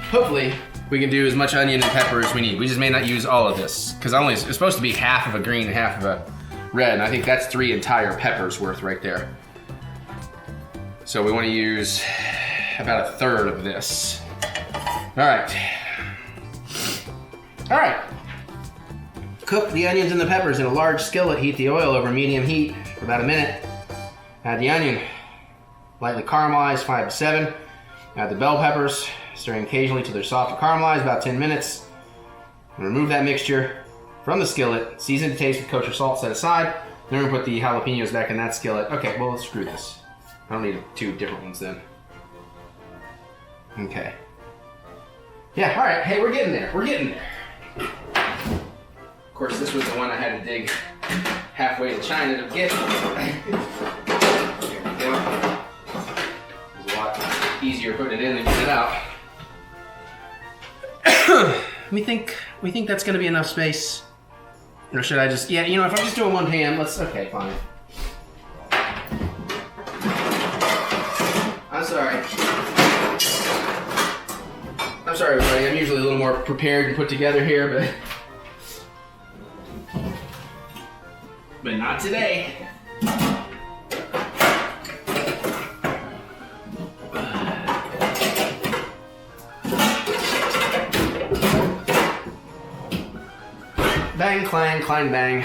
S1: Hopefully, we can do as much onion and pepper as we need. We just may not use all of this, because it's supposed to be half of a green and half of a red, and I think that's 3 entire peppers worth right there. So we want to use about 1/3 of this. All right. All right. Cook the onions and the peppers in a large skillet. Heat the oil over medium heat for about a minute. Add the onion. Lightly caramelize, 5 to 7. Add the bell peppers, stirring occasionally till they're soft and caramelized, about 10 minutes. And remove that mixture from the skillet. Season to taste with kosher salt, set aside. Then we're going to put the jalapenos back in that skillet. Okay, well, let's screw this. I don't need 2 different ones then. Okay. Yeah, all right. Hey, we're getting there. We're getting there. Of course, this was the one I had to dig halfway to China to get. There we go. It was a lot easier putting it in than getting it out. we think that's going to be enough space, or should I just? Yeah, you know, if I'm just doing one pan, let's. Okay, fine. I'm sorry. I'm sorry, everybody. I'm usually a little more prepared and put together here, but not today. Bang, clang, clang, bang.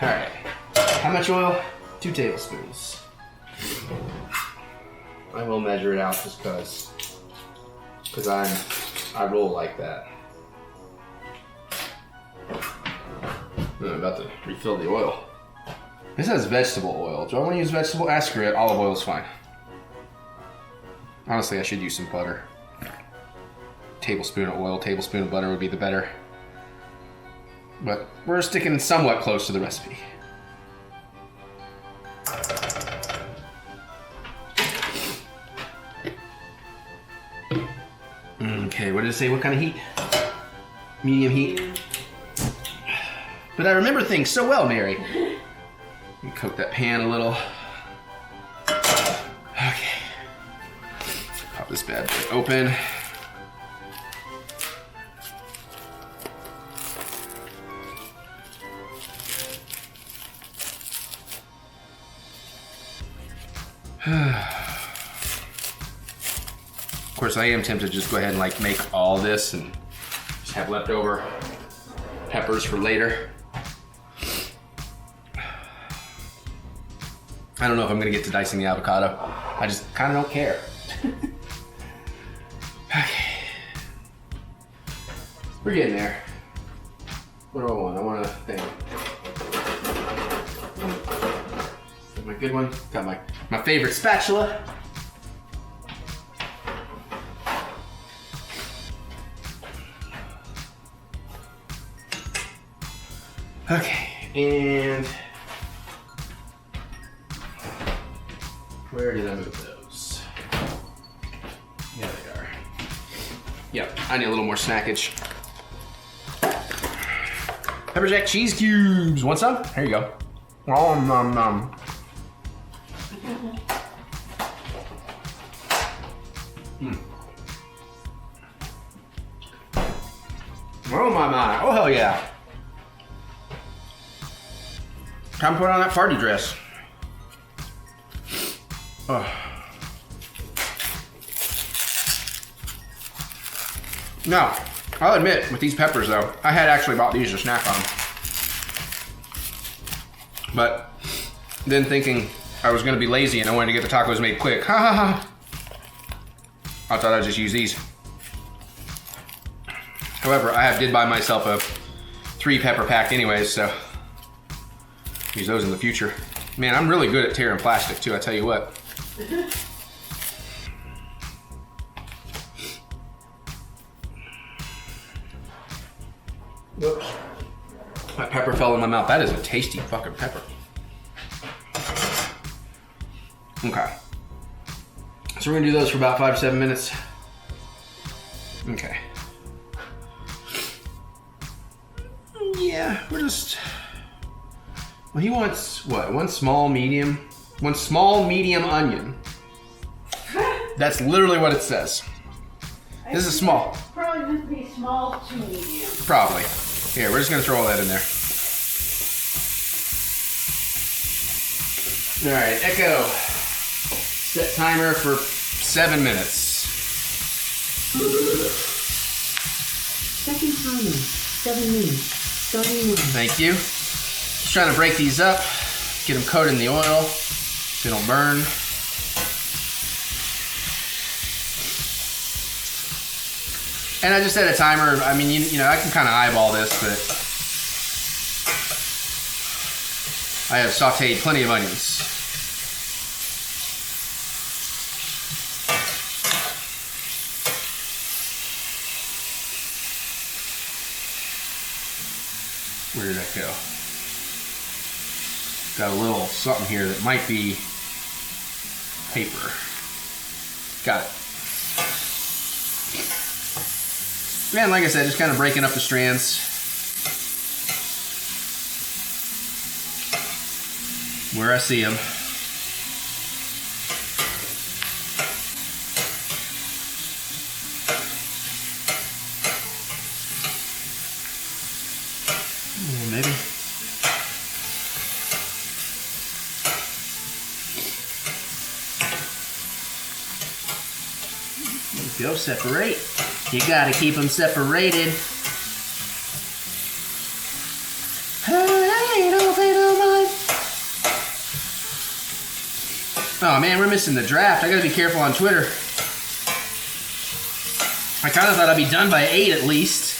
S1: All right. How much oil? 2 tablespoons. I will measure it out just because I roll like that. I'm about to refill the oil. This has vegetable oil. Do I want to use vegetable? Screw it. Olive oil is fine. Honestly, I should use some butter. Tablespoon of oil, tablespoon of butter would be the better. But we're sticking somewhat close to the recipe. Okay, what did it say? What kind of heat? Medium heat. But I remember things so well, Mary. Let me coat that pan a little. Okay. Pop this bad boy open. Of course, I am tempted to just go ahead and like make all this and just have leftover peppers for later. I don't know if I'm gonna get to dicing the avocado. I just kind of don't care. Okay. We're getting there. What do I want? I want a thing. Is that my good one? Got my favorite spatula. Okay, and where did I move those? Yeah, they are. Yep, I need a little more snackage. Pepper jack cheese cubes. Want some? Here you go. Nom nom. Oh my. Oh hell yeah. Time to put on that party dress. Oh. Now, I'll admit, with these peppers though, I had actually bought these to snack on. But then thinking I was gonna be lazy and I wanted to get the tacos made quick, I thought I'd just use these. However, I did buy myself a 3 pepper pack anyways, so use those in the future. Man, I'm really good at tearing plastic too, I tell you what. Whoops. That pepper fell in my mouth. That is a tasty fucking pepper. Okay. So we're gonna do those for about 5 to 7 minutes. Okay. Yeah, we're just... Well, he wants, what, one small medium onion. That's literally what it says. This is small.
S2: Probably meant to be small to medium.
S1: Probably. Here, we're just gonna throw all that in there. All right, Echo. Set timer for 7 minutes.
S3: Second timer, 7 minutes. Starting now.
S1: Thank you. Just trying to break these up, get them coated in the oil so they don't burn. And I just set a timer. I mean, you know, I can kind of eyeball this, but I have sauteed plenty of onions. Where did that go? Got a little something here that might be paper. Got it. Man, like I said, just kind of breaking up the strands where I see them. Maybe. There you go, separate. You gotta keep them separated. Hey, don't say no more. Oh man, we're missing the draft. I gotta be careful on Twitter. I kind of thought I'd be done by 8 at least.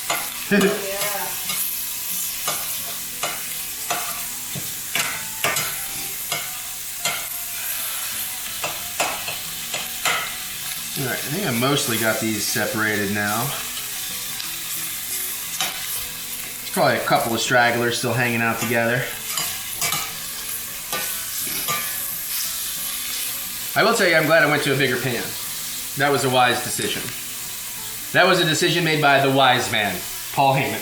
S1: Alright, I think I mostly got these separated now. There's probably a couple of stragglers still hanging out together. I will tell you, I'm glad I went to a bigger pan. That was a wise decision. That was a decision made by the wise man, Paul Heyman.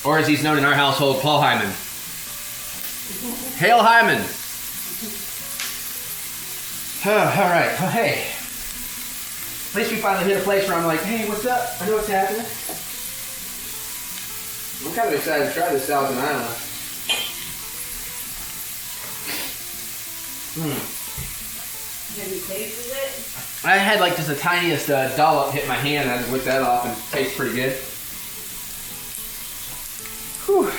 S1: Or as he's known in our household, Paul Hyman. Hail Hyman! Alright, well, hey. At least we finally hit a place where I'm like, hey, what's up? I know what's happening. I'm kind of excited to try this Thousand Island.
S2: Have you tasted it?
S1: I had like just the tiniest dollop hit my hand, and I just licked that off, and it tastes pretty good. Whew.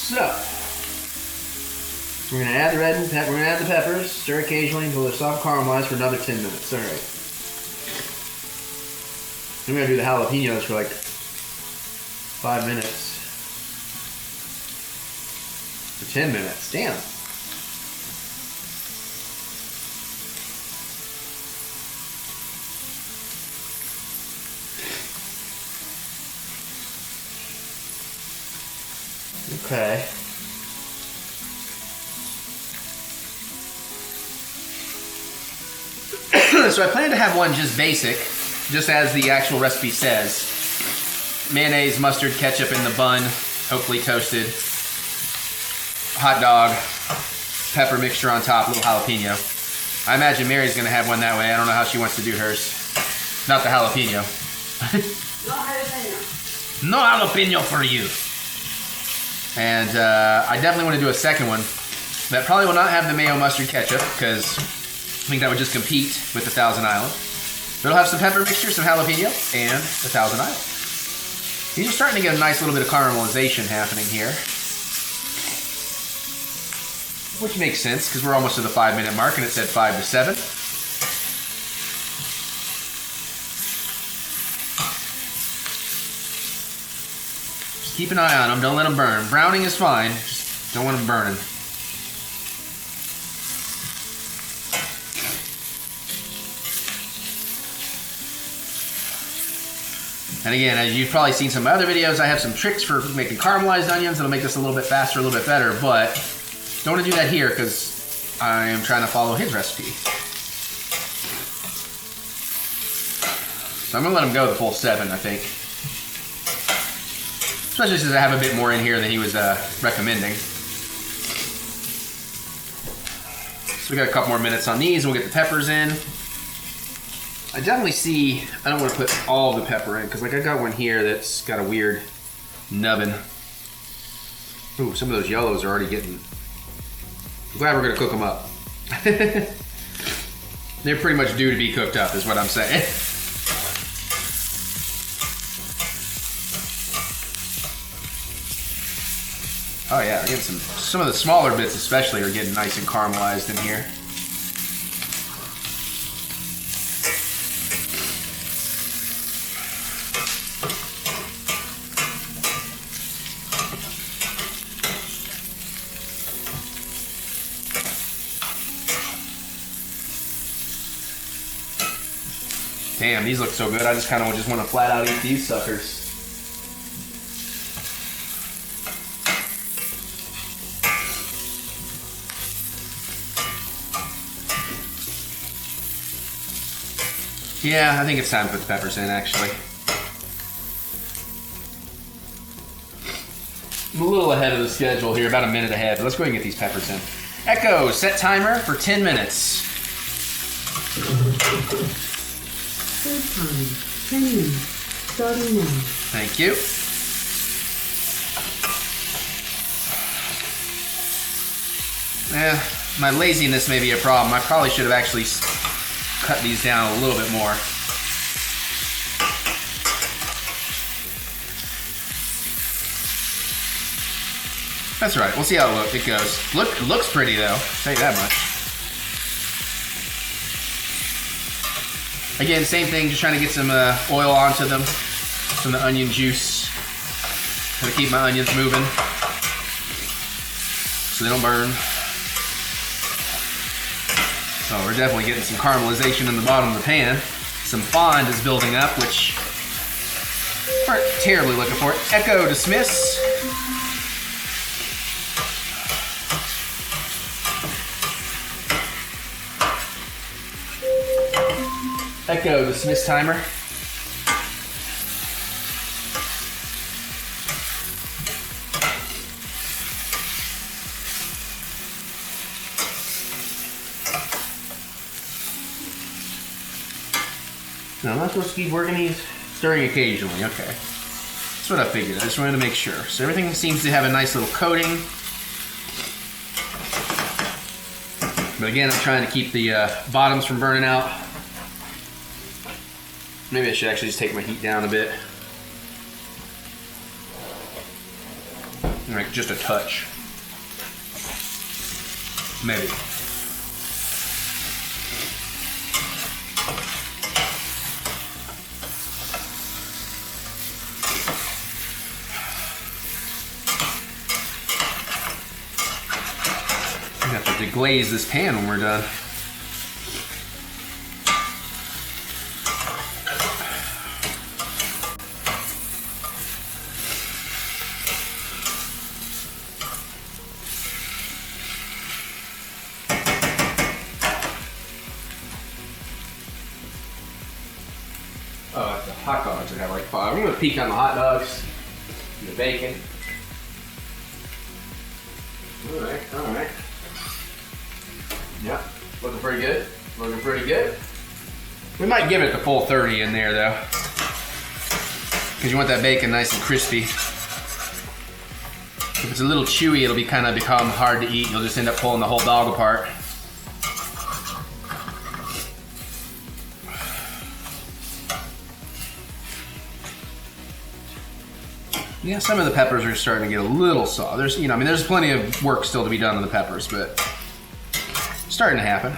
S1: So, we're going to add the red and we're going to add the peppers, stir occasionally until they're soft caramelized for another 10 minutes. All right. I'm going to do the jalapenos for like 5 minutes. For 10 minutes. Damn. Okay. So I plan to have one just basic, just as the actual recipe says. Mayonnaise, mustard, ketchup in the bun, hopefully toasted. Hot dog, pepper mixture on top, little jalapeno. I imagine Mary's going to have one that way. I don't know how she wants to do hers. Not the jalapeno.
S2: No jalapeno.
S1: No jalapeno for you. And I definitely want to do a second one that probably will not have the mayo, mustard, ketchup, because I think that would just compete with the Thousand Island. But it'll have some pepper mixture, some jalapeno, and the Thousand Island. You're starting to get a nice little bit of caramelization happening here. Which makes sense, because we're almost to the 5-minute mark, and it said 5 to 7. Just keep an eye on them. Don't let them burn. Browning is fine. Just don't want them burning. And again, as you've probably seen some other videos, I have some tricks for making caramelized onions that'll make this a little bit faster, a little bit better, but don't want to do that here because I am trying to follow his recipe. So I'm going to let him go the full 7, I think. especially since I have a bit more in here than he was recommending. So we got a couple more minutes on these, and we'll get the peppers in. I definitely see, I don't want to put all the pepper in, because like I got one here that's got a weird nubbin. Ooh, some of those yellows are already getting, I'm glad we're gonna cook them up. They're pretty much due to be cooked up, is what I'm saying. Oh yeah, we're getting some of the smaller bits especially are getting nice and caramelized in here. Damn, these look so good. I just kind of just want to flat out eat these suckers. Yeah, I think it's time to put the peppers in, actually. I'm a little ahead of the schedule here, about a minute ahead. Let's go ahead and get these peppers in. Echo, set timer for 10 minutes.
S3: Food time. 10 minutes. Starting now.
S1: Thank you. My laziness may be a problem. I probably should have actually cut these down a little bit more. That's right. We'll see how it goes. It looks pretty though. I'll tell you that much. Again, same thing. Just trying to get some oil onto them, some of the onion juice. Gotta keep my onions moving so they don't burn. So we're definitely getting some caramelization in the bottom of the pan. Some fond is building up, which we aren't terribly looking for. Echo dismiss. Echo dismiss timer. No, I'm not supposed to keep working these? Stirring occasionally, okay. That's what I figured. I just wanted to make sure. So everything seems to have a nice little coating. But again, I'm trying to keep the bottoms from burning out. Maybe I should actually just take my heat down a bit. Like just a touch. Maybe. I have to deglaze this pan when we're done. Oh, the hot dogs that have like 5. I'm gonna peek on the hot dogs and the bacon. All right. Yep, looking pretty good. Looking pretty good. We might give it the full 30 in there though, because you want that bacon nice and crispy. If it's a little chewy, it'll become hard to eat. You'll just end up pulling the whole dog apart. Yeah, some of the peppers are starting to get a little soft. There's plenty of work still to be done on the peppers, but it's starting to happen. I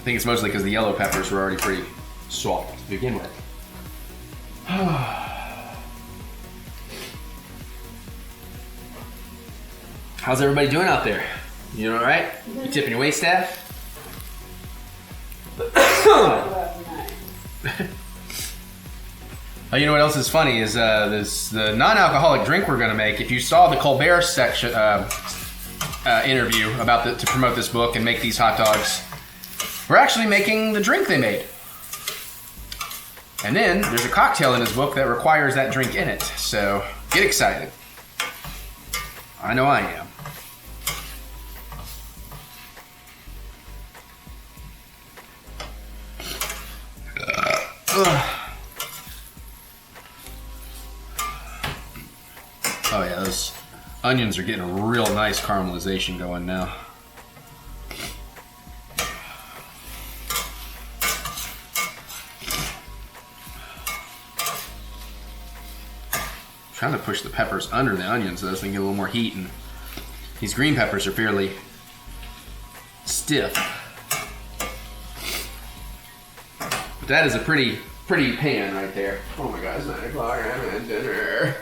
S1: think it's mostly because the yellow peppers were already pretty soft to begin with. How's everybody doing out there? You doing all right? You tipping your waitstaff? Oh, you know what else is funny is the non-alcoholic drink we're gonna make. If you saw the Colbert section interview about to promote this book and make these hot dogs, we're actually making the drink they made. And then there's a cocktail in his book that requires that drink in it. So get excited. I know I am. Oh yeah, those onions are getting a real nice caramelization going now. Trying to push the peppers under the onions so those can get a little more heat, and these green peppers are fairly stiff. But that is a pretty pan right there. Oh my God, it's 9 o'clock, I'm having dinner.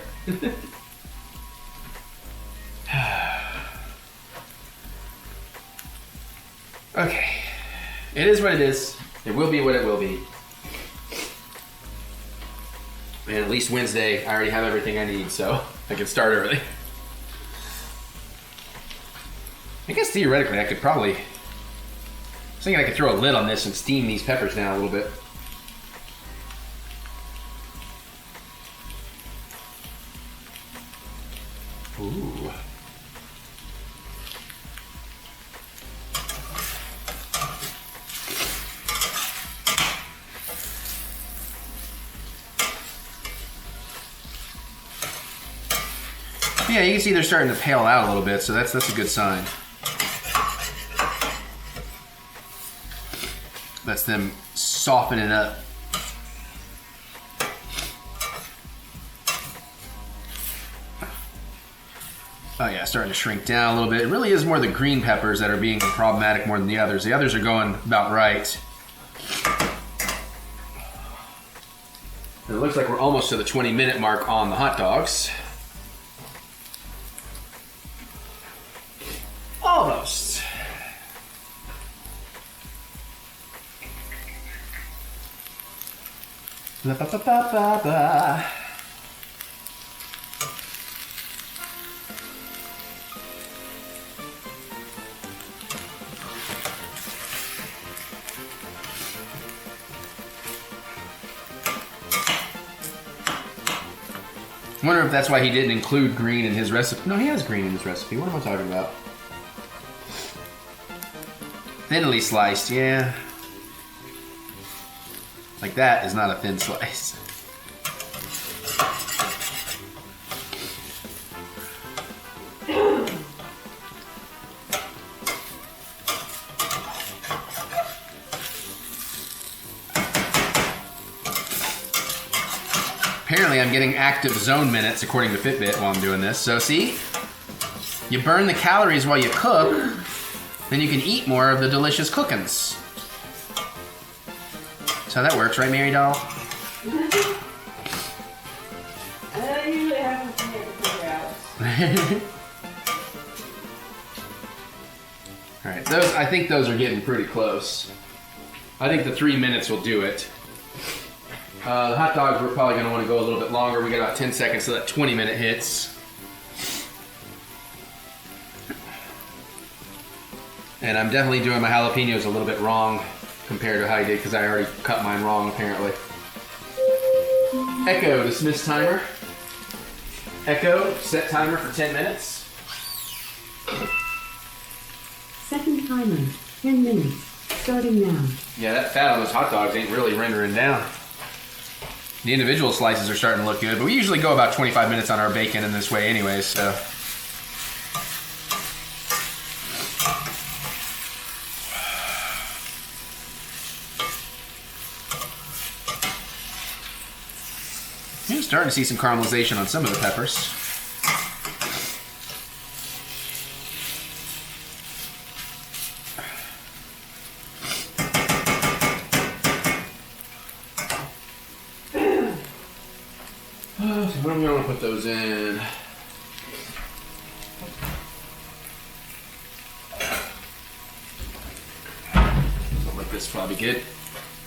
S1: Okay, it is what it is. It will be what it will be. And at least Wednesday, I already have everything I need, so I can start early. I guess theoretically I could probably... I was thinking I could throw a lid on this and steam these peppers down a little bit. Ooh. Yeah, you can see they're starting to pale out a little bit, so that's a good sign. That's them softening up. Oh yeah, starting to shrink down a little bit. It really is more the green peppers that are being problematic more than the others. The others are going about right. And it looks like we're almost to the 20-minute mark on the hot dogs. Almost. La ba ba ba ba ba. I wonder if that's why he didn't include green in his recipe. No, he has green in his recipe. What am I talking about? Thinly sliced, yeah. Like that is not a thin slice. Apparently I'm getting active zone minutes according to Fitbit while I'm doing this. So see, you burn the calories while you cook, then you can eat more of the delicious cookins. That's how that works, right, Mary Doll?
S2: I usually have to figure out.
S1: All right, those, I think those are getting pretty close. I think the 3 minutes will do it. The hot dogs, we're probably gonna wanna go a little bit longer. We got about 10 seconds so that 20-minute hits. And I'm definitely doing my jalapenos a little bit wrong compared to how I did, because I already cut mine wrong apparently. Echo, dismiss timer. Echo, set timer for 10 minutes.
S3: Second timer, 10 minutes. Starting now.
S1: Yeah, that fat on those hot dogs ain't really rendering down. The individual slices are starting to look good, but we usually go about 25 minutes on our bacon in this way anyways, so. I'm starting to see some caramelization on some of the peppers. So what am I going to put those in? Something like this is probably good.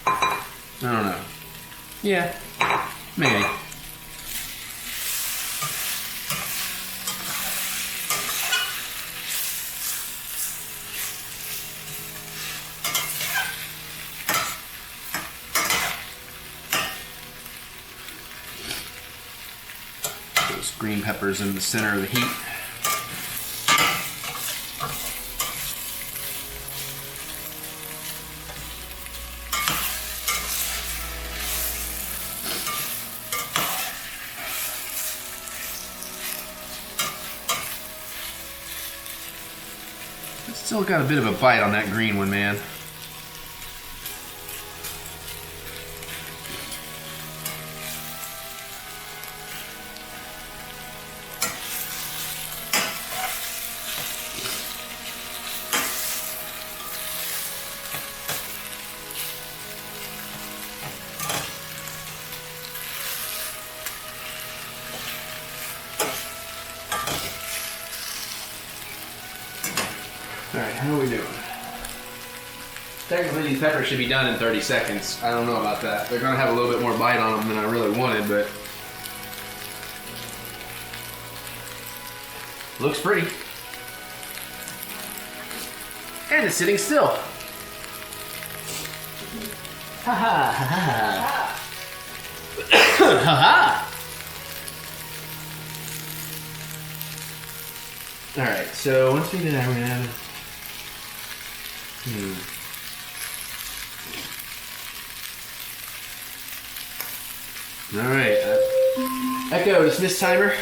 S1: I don't know. Yeah, maybe. green peppers in the center of the heat. It's still got a bit of a bite on that green one, man. Alright, how are we doing? Technically, these peppers should be done in 30 seconds. I don't know about that. They're going to have a little bit more bite on them than I really wanted, but... looks pretty. And it's sitting still. Ha ha ha ha. Ha ha. Alright, so once we do that, we're going to have... Alright, Echo, dismiss timer.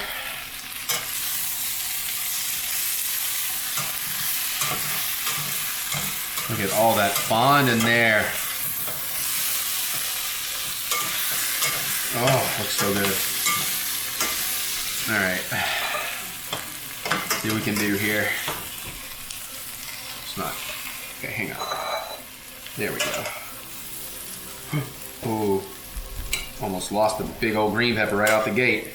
S1: Look at all that fond in there. Oh, looks so good. Alright. See what we can do here. It's not. Okay, hang on. There we go. Oh, almost lost the big old green pepper right out the gate.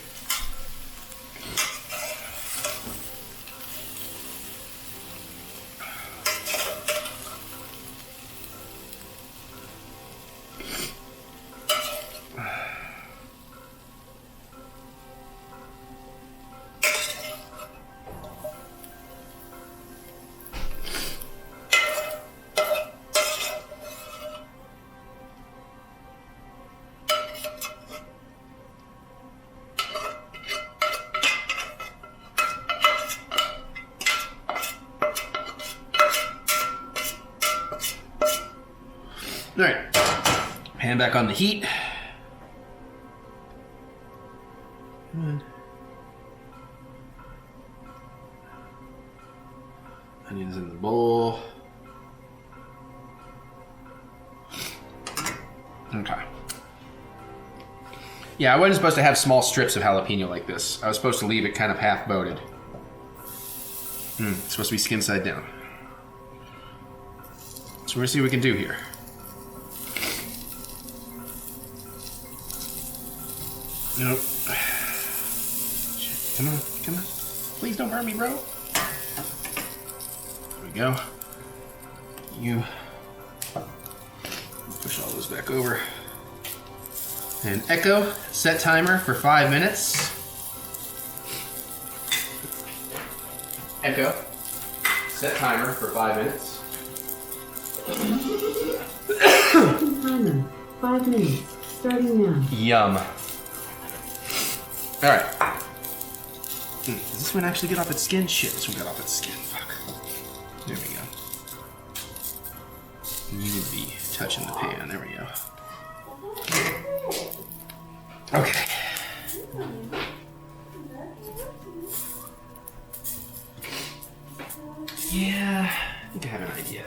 S1: All right, pan back on the heat. Come on. Onions in the bowl. Okay. Yeah, I wasn't supposed to have small strips of jalapeno like this. I was supposed to leave it kind of half-boated. It's supposed to be skin side down. So we're gonna see what we can do here. Nope. Shit. Come on, come on. Please don't burn me, bro. There we go. You push all those back over. And Echo, set timer for 5 minutes. Echo, set timer for 5 minutes.
S3: Timer, 5 minutes, starting now.
S1: Yum. Alright. Does this one actually get off its skin? Shit, this one got off its skin. Fuck. There we go. You need to be touching the pan. There we go. Okay. Yeah, I think I have an idea.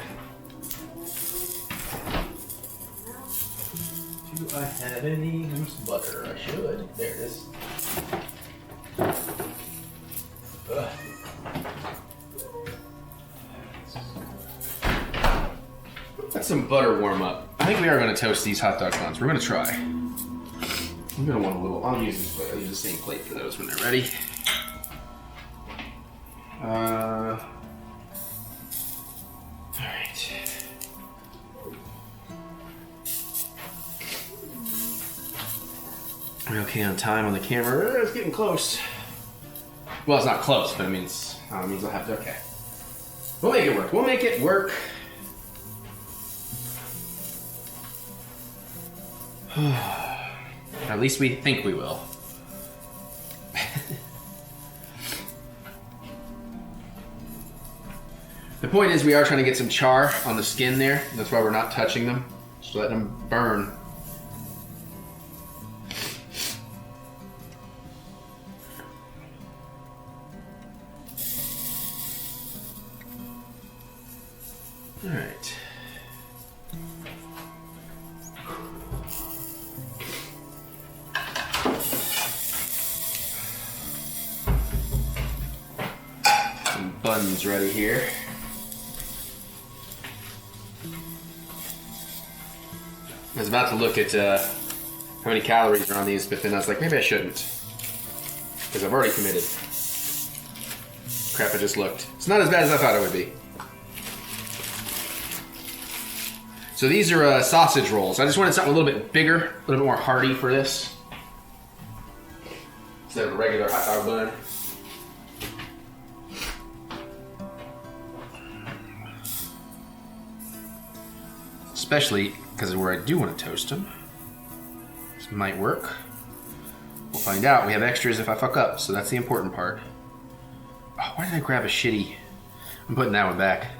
S1: Do I have any loose butter? I should. There it is. Ugh. Let some butter warm up. I think we are going to toast these hot dog buns. We're going to try. I'm going to want a little. I'll use this plate. I'll use the same plate for those when they're ready. All right. We're okay on time on the camera. It's getting close. Well, it's not close, but it means I'll have to. Okay. We'll make it work. We'll make it work. At least we think we will. point is we are trying to get some char on the skin there. That's why we're not touching them. Just letting them burn. All right. Some buns ready here. I was about to look at how many calories are on these, but then I was like, maybe I shouldn't. Because I've already committed. Crap, I just looked. It's not as bad as I thought it would be. So these are sausage rolls. I just wanted something a little bit bigger, a little bit more hearty for this. Instead of a regular hot dog bun. Especially because of where I do want to toast them. This might work. We'll find out. We have extras if I fuck up, so that's the important part. Oh, why did I grab a shitty? I'm putting that one back.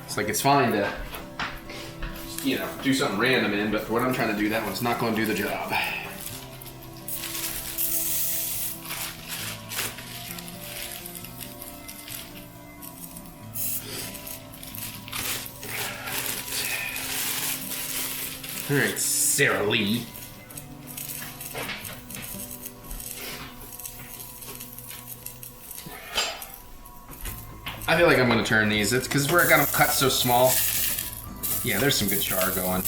S1: It's like it's fine to, you know, do something random in, but for what I'm trying to do, that one's not going to do the job. All right, Sarah Lee. I feel like I'm going to turn these. It's because where I got them cut so small. Yeah, there's some good char going.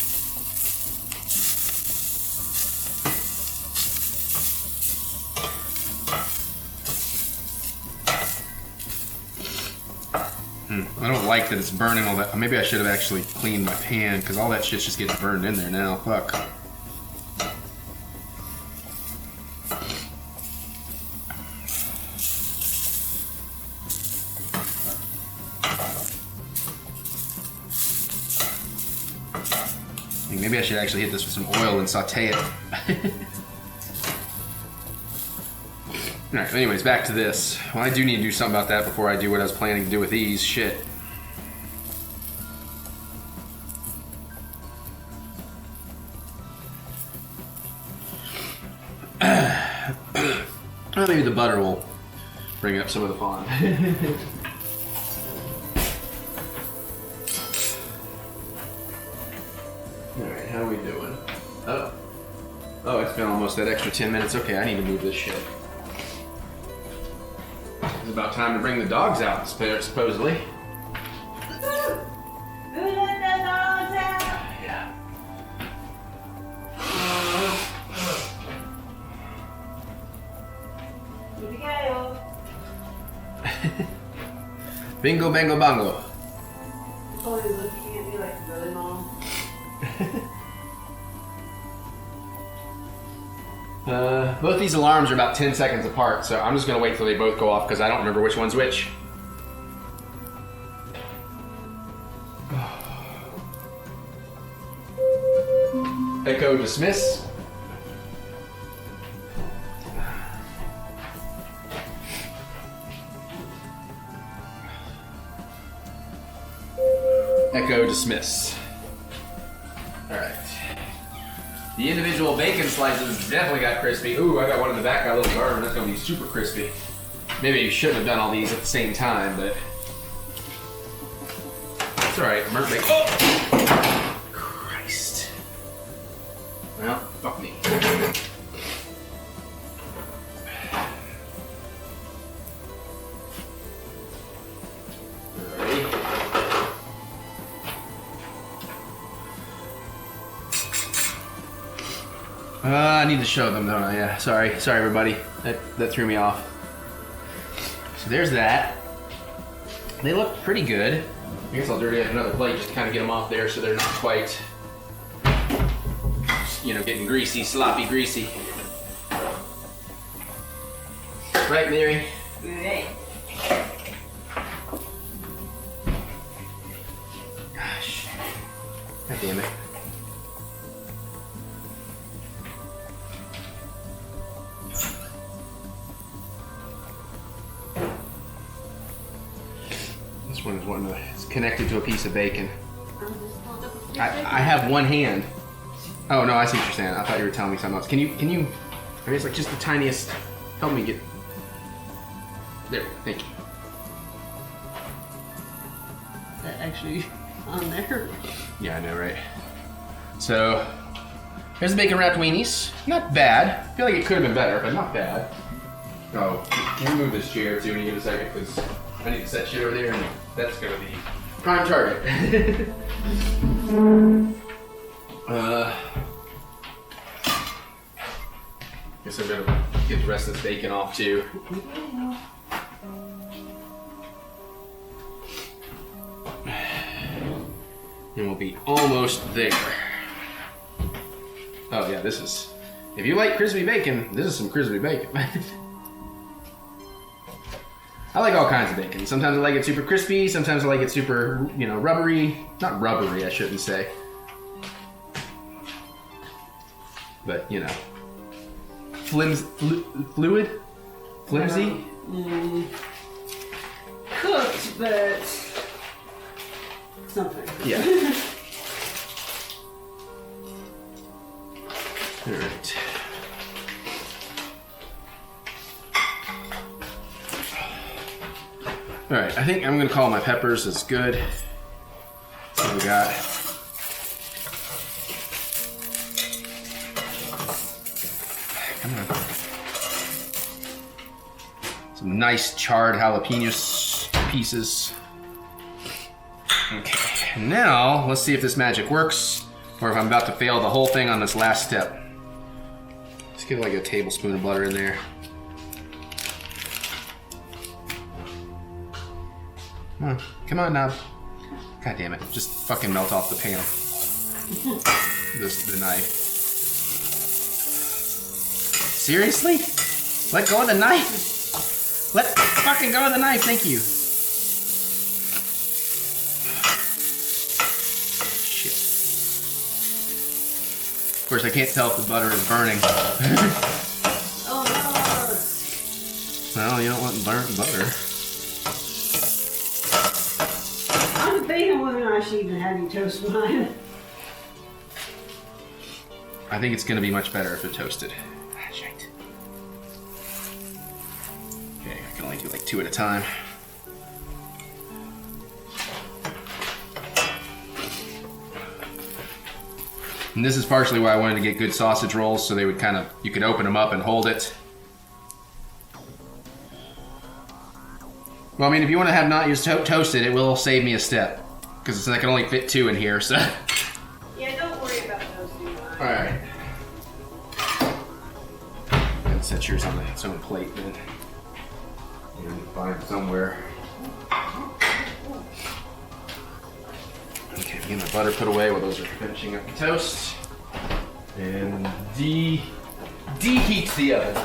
S1: I don't like that it's burning all that. Maybe I should have actually cleaned my pan because all that shit's just getting burned in there now. Fuck. Maybe I should actually hit this with some oil and saute it. Alright, anyways, back to this. Well, I do need to do something about that before I do what I was planning to do with these. Shit. Well, maybe the butter will bring up some of the fun. Alright, how are we doing? Oh, it's been almost that extra 10 minutes. Okay, I need to move this shit. It's about time to bring the dogs out, supposedly.
S2: Who let the dogs out?
S1: Yeah.
S2: Here we go.
S1: Bingo, bango, bongo.
S2: Oh, he's looking at me like, really, Mom?
S1: Both these alarms are about 10 seconds apart, so I'm just gonna wait till they both go off because I don't remember which one's which. Echo dismiss. Echo dismiss. Alright. The individual bacon slices definitely got crispy. Ooh, I got one in the back, got a little garden. That's gonna be super crispy. Maybe you shouldn't have done all these at the same time, but it's alright. Oh! Christ. Well, fuck me. I need to show them, don't I? Yeah, sorry everybody. That threw me off. So there's that. They look pretty good. I guess I'll dirty up another plate just to kind of get them off there so they're not quite, you know, getting greasy, sloppy, greasy. Right, Mary?
S2: Right.
S1: Gosh. God damn it. connected to a piece of bacon. I have one hand. Oh no, I see what you're saying. I thought you were telling me something else. Can you, I guess like just the tiniest, help me get, there, thank you.
S2: That actually on there.
S1: Yeah, I know, right? So, here's the bacon wrapped weenies. Not bad. I feel like it could have been better, but not bad. Oh, can you move this chair too when you get a second? Because I need to set shit over there and that's going to be prime target. Guess I'm going to get the rest of this bacon off too. And we'll be almost there. Oh yeah, this is, if you like crispy bacon, this is some crispy bacon. I like all kinds of bacon. Sometimes I like it super crispy, sometimes I like it super, you know, rubbery. Not rubbery, I shouldn't say. But, you know, fluid? Flimsy?
S2: Cooked, but something.
S1: Yeah. All right. All right, I think I'm gonna call my peppers as good. That's what we got. Come on. Some nice charred jalapenos pieces. Okay, now let's see if this magic works or if I'm about to fail the whole thing on this last step. Let's get like a tablespoon of butter in there. Come on now. God damn it, just fucking melt off the pan. The knife. Seriously? Let go of the knife. Let fucking go of the knife, thank you. Shit. Of course, I can't tell if the butter is burning.
S2: Oh no!
S1: Well, you don't want burnt butter.
S2: I'm debating whether or not I should even have you toast mine.
S1: I think it's gonna be much better if they're toasted. Ah, shit. Okay, I can only do like 2 at a time. And this is partially why I wanted to get good sausage rolls, so they would kind of, you could open them up and hold it. Well, I mean, if you want to have not used toasted, it will save me a step. Because I can only fit 2 in here, so.
S2: Yeah, don't worry about toasting mine.
S1: Alright. Let's set yours on its own plate then. You need to find it somewhere. Okay, get my butter put away while those are finishing up the toast. And deheat the oven.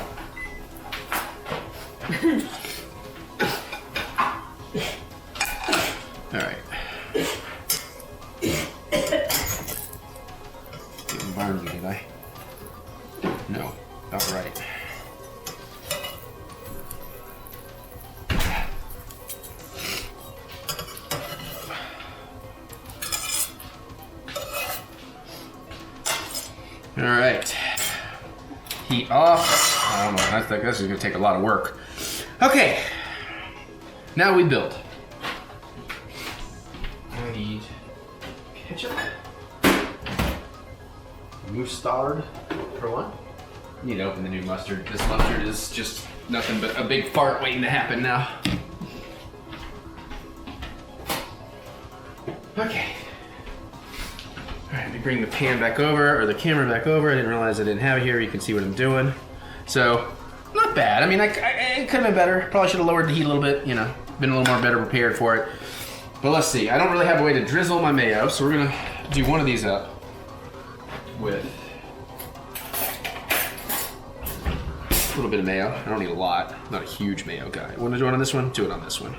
S1: Alright. Didn't burn me, did I? No, not right. Alright. Heat off. I don't know, this is gonna take a lot of work. Okay. Now we build. I need ketchup. Mustard for one. I need to open the new mustard. This mustard is just nothing but a big fart waiting to happen now. Okay. Alright, let me bring the pan back over, or the camera back over. I didn't realize I didn't have it here. You can see what I'm doing. So, not bad. I mean, it could have been better. Probably should have lowered the heat a little bit, you know, been a little more better prepared for it. But let's see. I don't really have a way to drizzle my mayo, so we're going to do one of these up with a little bit of mayo. I don't need a lot. I'm not a huge mayo guy. Want to do it on this one? Do it on this one.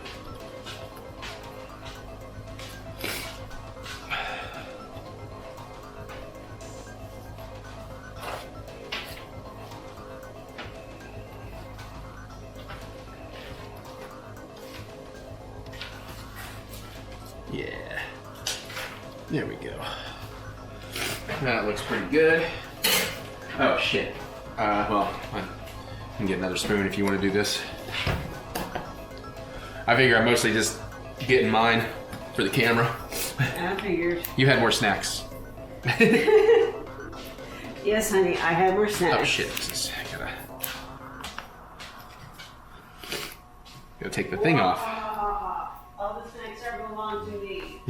S1: Yeah. There we go. That looks pretty good. Oh shit. Well, I can get another spoon if you want to do this. I figure I'm mostly just getting mine for the camera.
S2: I figured.
S1: You had more snacks.
S2: Yes, honey, I have more snacks.
S1: Oh shit. Gotta take the thing off.
S2: All the snacks are belong to me.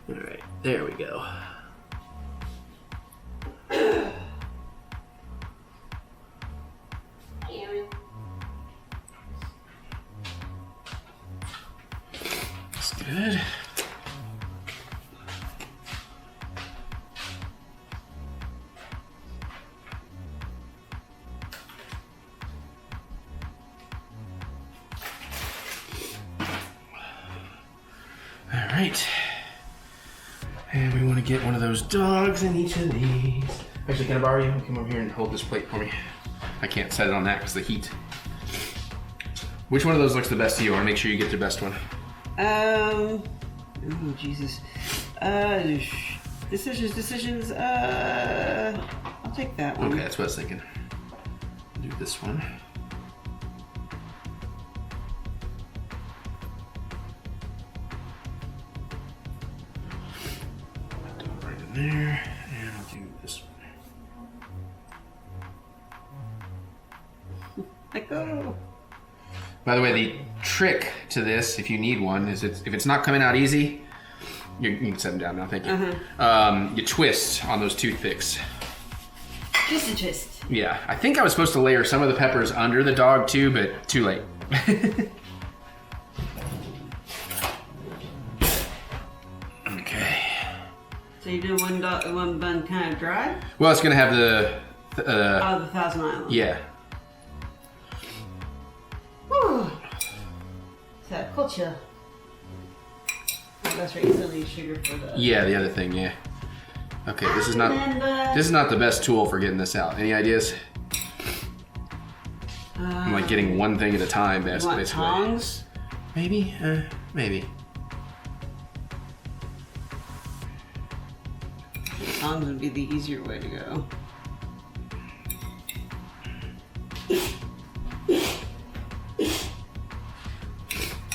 S1: All right, there we go. That's good. All right. And we want to get one of those dogs in each of these. Actually, can I borrow you? Come over here and hold this plate for me. I can't set it on that because of the heat. Which one of those looks the best to you? I want to make sure you get the best one.
S2: Oh, Jesus. Decisions. I'll take that one.
S1: Okay, that's what I was thinking. Do this one. Right in there, and I'll do this one.
S2: Let go.
S1: By the way, the trick to this, if you need one, is if it's not coming out easy, you can set them down now, thank you. You twist on those toothpicks.
S2: Just a twist.
S1: Yeah, I think I was supposed to layer some of the peppers under the dog too, but too late. Okay.
S2: So you do one bun kind of dry?
S1: Well, it's gonna have the...
S2: The 1,000 Island.
S1: Yeah.
S2: Whew. So, culture. Oh, that's right, you still need sugar for the...
S1: Yeah, the other thing, yeah. Okay, this is not the best tool for getting this out. Any ideas? I'm like getting one thing at a time, basically.
S2: Tongs?
S1: Maybe? Maybe.
S2: Tongs would be the easier way to go.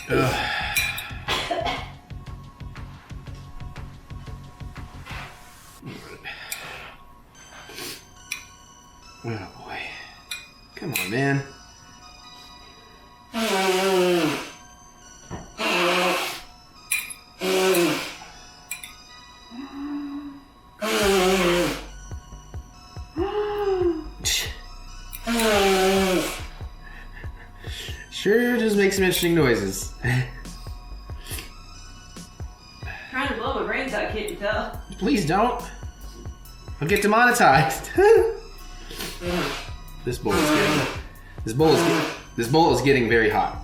S1: Ugh. Oh boy. Come on, man. Sure does make some interesting noises.
S2: Trying to blow my brains out, can't you tell?
S1: Please don't. I'll get demonetized. This bowl is getting very hot.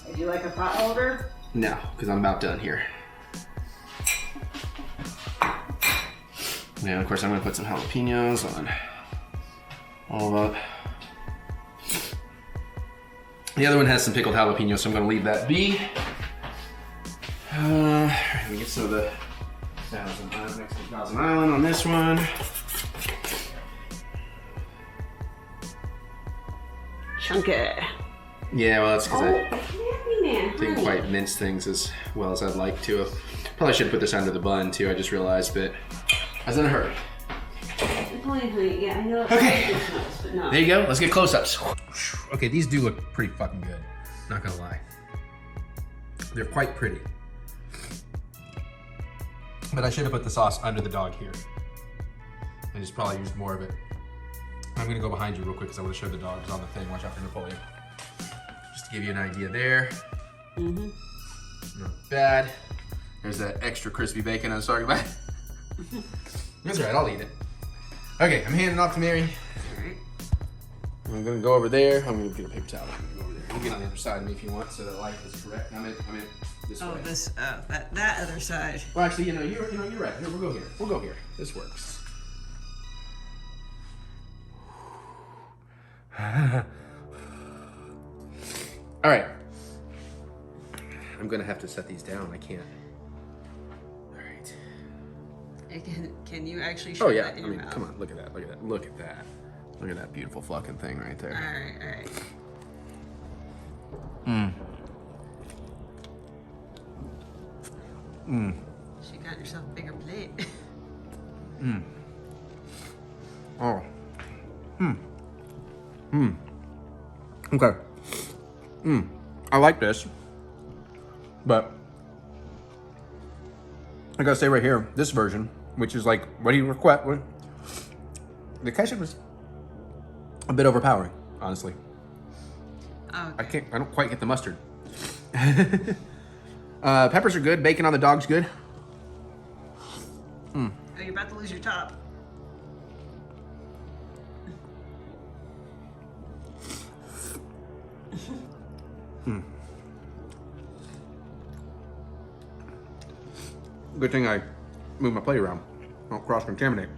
S2: Would you like a pot holder?
S1: No, because I'm about done here. Yeah, of course I'm gonna put some jalapenos on all of that. The other one has some pickled jalapenos, so I'm gonna leave that be. Let me get some of the Thousand Island on this one.
S2: Chunky.
S1: Yeah, well, that's because I
S2: man,
S1: didn't quite mince things as well as I'd like to. Probably should put this under the bun too. I just realized, but I was in a hurry.
S2: Yeah, I know.
S1: Okay.
S2: But no.
S1: There you go. Let's get close-ups. Okay, these do look pretty fucking good. Not gonna lie. They're quite pretty. But I should have put the sauce under the dog here. I just probably used more of it. I'm gonna go behind you real quick because I want to show the dogs on the thing. Watch out for Napoleon. Just to give you an idea there.
S2: Mm-hmm.
S1: Not bad. There's that extra crispy bacon I was talking about. That's right, I'll eat it. Okay, I'm handing off to Mary.
S2: Alright.
S1: I'm gonna go over there. I'm gonna get a paper towel. I'm gonna go over there. You can get on the other side of me if you want, so the light is correct. I'm in this way.
S2: Oh, this, that other side.
S1: Well, actually, you're right. Here, we'll go here. This works. All right. I'm gonna have to set these down. I can't. All right.
S2: Can you actually show
S1: Oh yeah.
S2: that in your mouth?
S1: Come on. Look at that. Look at that. Look at that. Look at that beautiful fucking thing right there.
S2: All right. She got yourself a bigger plate.
S1: Oh. Okay. I like this, but I gotta say right here, this version, which is like what he request, the ketchup was a bit overpowering, honestly.
S2: Okay.
S1: I don't quite get the mustard. Peppers are good. Bacon on the dog's good.
S2: Oh, you're about to lose your top.
S1: Good thing I moved my plate around. I don't cross-contaminate.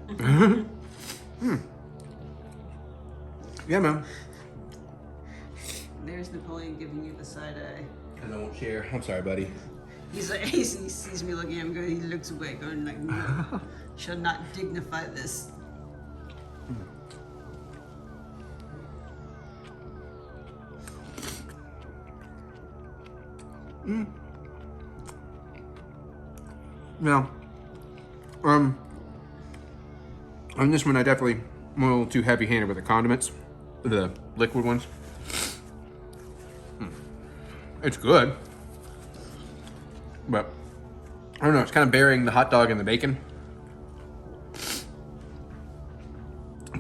S1: Yeah, man.
S2: There's Napoleon giving you the side eye.
S1: And I won't share. I'm sorry, buddy.
S2: He's like, he sees me looking at him, going, he looks away, going like, no, shall not dignify this.
S1: Now, on this one, I definitely am a little too heavy-handed with the condiments, the liquid ones. It's good, but I don't know. It's kind of burying the hot dog in the bacon.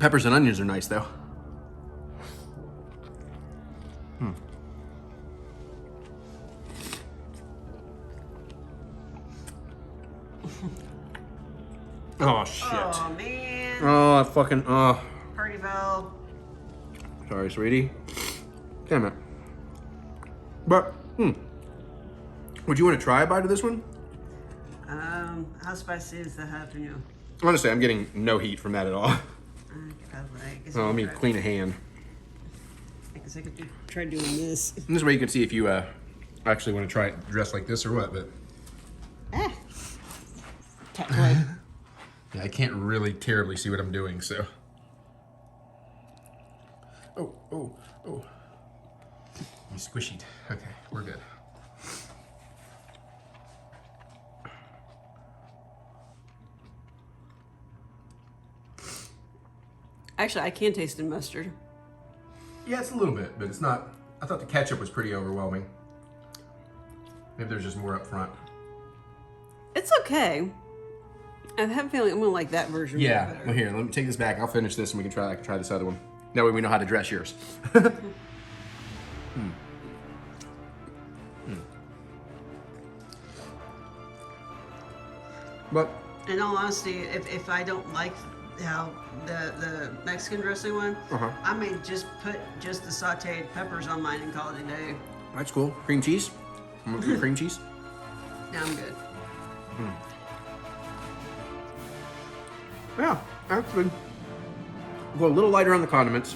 S1: Peppers and onions are nice, though. Oh shit.
S2: Oh man.
S1: Oh, fucking, oh.
S2: Party foul.
S1: Sorry, sweetie. Damn it. But, would you want to try a bite of this one?
S2: How spicy is the jalapeno?
S1: Honestly, I'm getting no heat from that at all.
S2: I guess
S1: Oh, let me clean a hand.
S2: I guess I could try doing this.
S1: And this way you can see if you actually want to try it dressed like this or what, but...
S2: Cat toy.
S1: Yeah, I can't really terribly see what I'm doing, so... Oh. You squishied. Okay, we're good.
S2: Actually, I can taste the mustard.
S1: Yeah, it's a little bit, but it's not... I thought the ketchup was pretty overwhelming. Maybe there's just more up front.
S2: It's okay. I have a feeling I'm gonna like that version
S1: Yeah,
S2: better.
S1: well here, let me take this back. I'll finish this and I can try this other one. That way we know how to dress yours. But
S2: In all honesty, if I don't like how the Mexican dressing one, I may just put just the sauteed peppers on mine and call it a day.
S1: that's cool. Cream cheese? I'm gonna do cream cheese.
S2: Now I'm good.
S1: Yeah, actually. Go a little lighter on the condiments.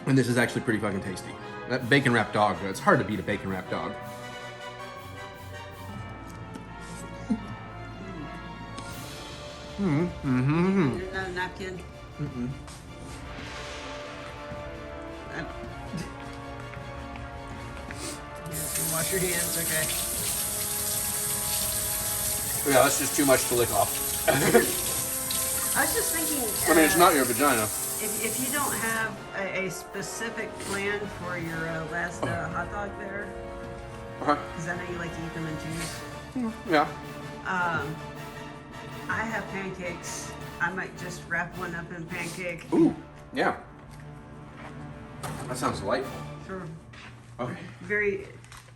S1: And this is actually pretty fucking tasty. That bacon wrapped dog, though, it's hard to beat a bacon wrapped dog.
S2: There's not a napkin. Yeah, wash your hands, okay.
S1: Yeah, that's just too much to lick off.
S2: I was just thinking.
S1: I mean, it's not your vagina.
S2: If you don't have a specific plan for your last hot dog there, because I know you like to eat them in twos.
S1: Yeah.
S2: I have pancakes. I might just wrap one up in pancake.
S1: Ooh, yeah. That sounds delightful.
S2: For
S1: Okay.
S2: very.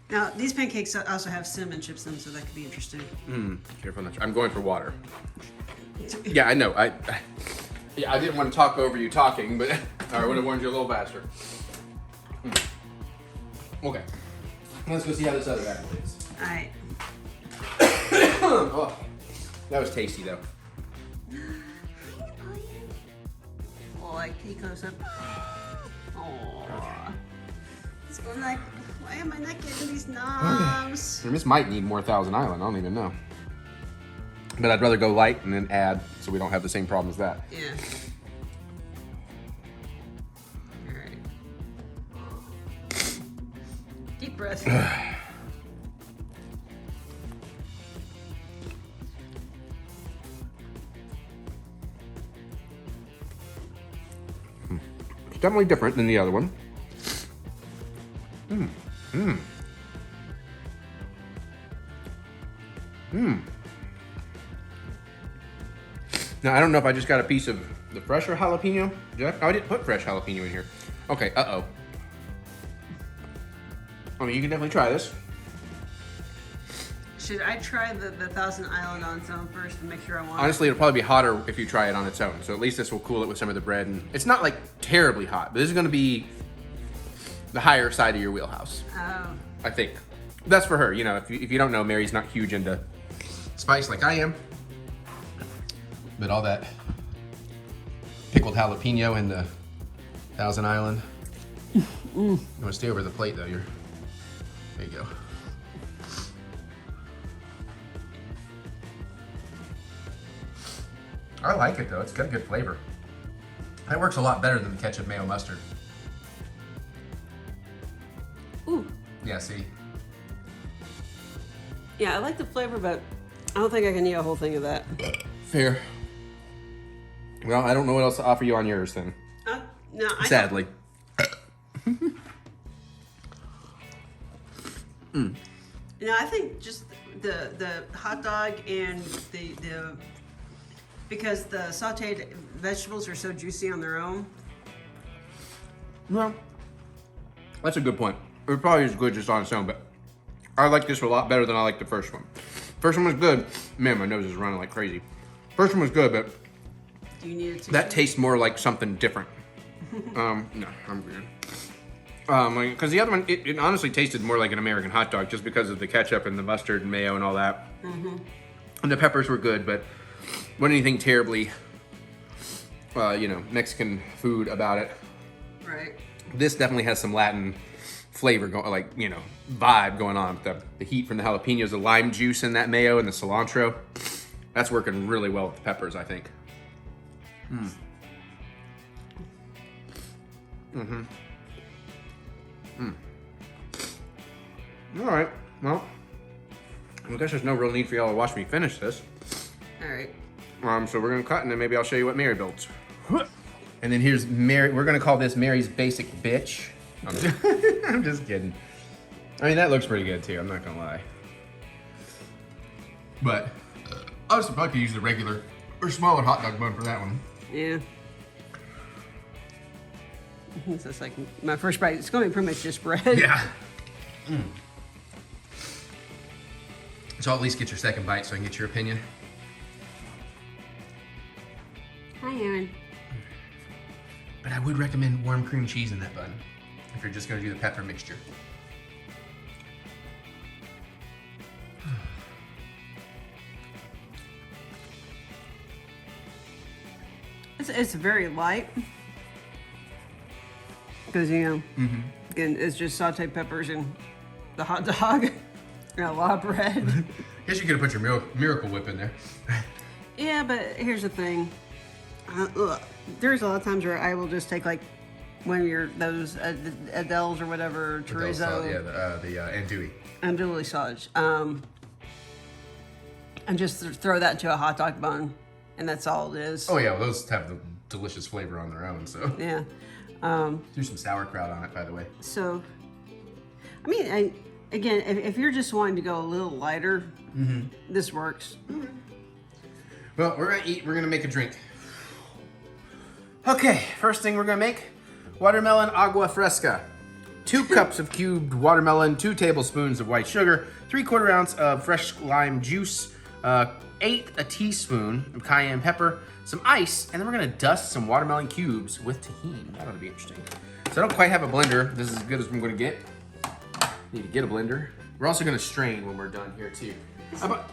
S2: Now these pancakes also have cinnamon chips in them, so that could be interesting.
S1: Careful not. I'm going for water. Yeah, I know. I didn't want to talk over you talking, but I would have warned you a little faster. Okay. Let's go see how this other apple is.
S2: All right.
S1: Oh, that was tasty though.
S2: Boy. like he goes up. Oh, it's going like, why am I not getting these knobs?
S1: This might need more Thousand Island. I don't even know. But I'd rather go light and then add, so we don't have the same problem as that.
S2: Yeah. All right. Deep breath.
S1: It's definitely different than the other one. Now, I don't know if I just got a piece of the fresher jalapeno. I didn't put fresh jalapeno in here. Okay, uh-oh. I mean, you can definitely try this.
S2: Should I try the Thousand Island on its own first to make sure I want
S1: Honestly, it'll probably be hotter if you try it on its own. So at least this will cool it with some of the bread. And it's not like terribly hot, but this is going to be the higher side of your wheelhouse.
S2: Oh.
S1: I think. That's for her. You know, if you don't know, Mary's not huge into spice like I am. But all that pickled jalapeno and the Thousand Island. You want to stay over the plate though. There you go. I like it though. It's got a good flavor. That works a lot better than the ketchup, mayo, mustard.
S2: Ooh.
S1: Yeah, see?
S2: Yeah, I like the flavor, but I don't think I can eat a whole thing of that.
S1: Fair. Well, I don't know what else to offer you on yours then.
S2: No,
S1: Sadly.
S2: No, I think just the hot dog and the because the sautéed vegetables are so juicy on their own.
S1: Well, that's a good point. It probably is good just on its own, but I like this a lot better than I like the first one. First one was good. Man, my nose is running like crazy. First one was good, but
S2: Do you need a tissue?
S1: that tastes more like something different. No, I'm good. Because the other one, it honestly tasted more like an American hot dog just because of the ketchup and the mustard and mayo and all that. Mm-hmm. And the peppers were good, but wasn't anything terribly, Mexican food about it.
S2: Right.
S1: This definitely has some Latin flavor, vibe going on. The heat from the jalapenos, the lime juice in that mayo and the cilantro. That's working really well with the peppers, I think. All right, well, I guess there's no real need for y'all to watch me finish this.
S2: All right.
S1: So we're gonna cut and then maybe I'll show you what Mary builds. And then here's Mary, we're gonna call this Mary's Basic Bitch. I'm just kidding. I mean, that looks pretty good too, I'm not gonna lie. But, obviously probably could use the regular or smaller hot dog bun for that one.
S2: Yeah. So it's like my first bite. It's going to be pretty much just bread.
S1: Yeah. So I'll at least get your second bite so I can get your opinion.
S2: Hi, Aaron.
S1: But I would recommend warm cream cheese in that bun if you're just gonna do the pepper mixture.
S2: It's very light. Because, again, it's just sauteed peppers and the hot dog and a lot of bread.
S1: Guess you could have put your Miracle Whip in there.
S2: Yeah, but here's the thing. There's a lot of times where I will just take like one of those Adele's or whatever, chorizo.
S1: Yeah, the andouille.
S2: Andouille sausage. And just throw that into a hot dog bun, and that's all it is.
S1: Oh yeah, well, those have the delicious flavor on their own, so.
S2: Yeah.
S1: Do some sauerkraut on it, by the way.
S2: So, I mean, again, if you're just wanting to go a little lighter, this works.
S1: Well, we're gonna eat, we're gonna make a drink. Okay, first thing we're gonna make, watermelon agua fresca. 2 cups of cubed watermelon, 2 tablespoons of white sugar, 3/4 ounce of fresh lime juice, a teaspoon of cayenne pepper, some ice, and then we're gonna dust some watermelon cubes with tahini. That ought to be interesting. So I don't quite have a blender. This is as good as I'm gonna get. Need to get a blender. We're also gonna strain when we're done here too. How about,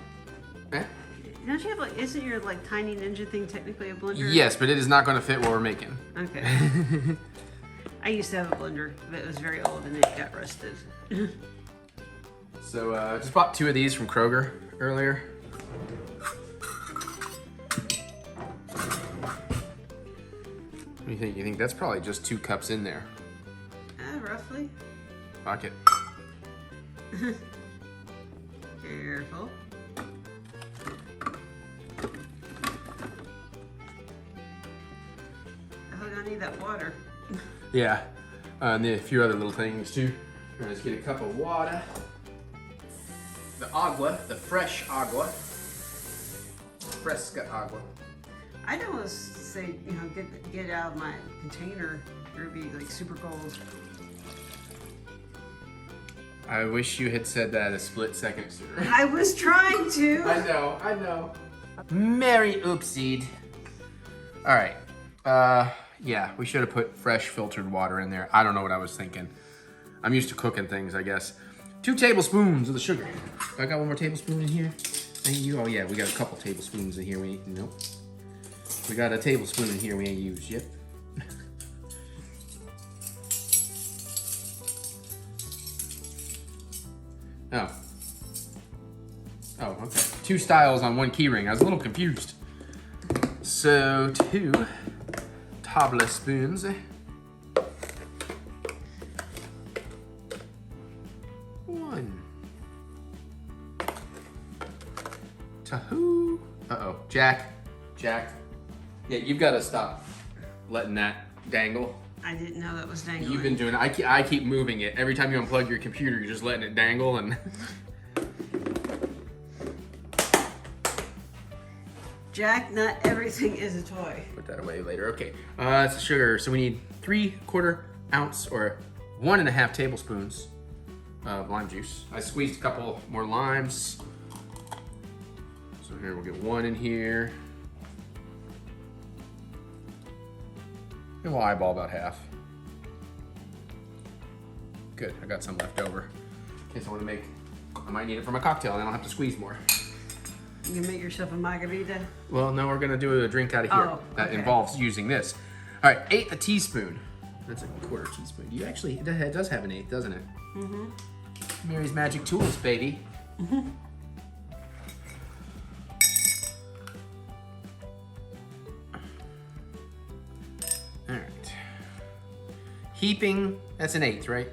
S2: Don't you have like? Isn't your like tiny ninja thing technically a blender?
S1: Yes, but it is not going to fit what we're making.
S2: Okay. I used to have a blender, but it was very old and it got rusted.
S1: So just bought 2 of these from Kroger earlier. What do you think? You think that's probably just 2 cups in there?
S2: Roughly.
S1: Fuck it.
S2: Careful. I need that water.
S1: Yeah, and then a few other little things too. Let's get a cup of water. The Agua, the fresh Agua. Fresca Agua.
S2: I don't want to say, you know, get out of my container. It would be like super cold.
S1: I wish you had said that a split second sooner.
S2: I was trying to.
S1: I know. Merry oopsied. All right. Yeah, we should have put fresh filtered water in there. I don't know what I was thinking. I'm used to cooking things, I guess. 2 tablespoons of the sugar. I got 1 more tablespoon in here. Thank you. Oh yeah, we got a couple tablespoons in here. Nope. We got a tablespoon in here we ain't used yet. Oh, okay. 2 styles on 1 key ring. I was a little confused. So 2 tablespoons. 1. Tahoo. Uh-oh. Jack. Yeah, you've got to stop letting that dangle.
S2: I didn't know that was dangling.
S1: You've been doing it. I keep moving it. Every time you unplug your computer, you're just letting it dangle and...
S2: Jack, not everything is a toy.
S1: Put that away later. Okay, it's sugar. So we need 3/4 ounce or 1.5 tablespoons of lime juice. I squeezed a couple more limes. So here we'll get 1 in here. And we'll eyeball about half. Good, I got some left over. In case I might need it for my cocktail and I don't have to squeeze more.
S2: You can make yourself a margarita?
S1: Well, no, we're gonna do a drink out of here that involves using this. All right, 1/8 teaspoon. That's a 1/4 teaspoon. You actually, it does have an 1/8, doesn't it? Mm-hmm. Mary's Magic Tools, baby. Mm-hmm. All right. Heaping, that's an 1/8, right?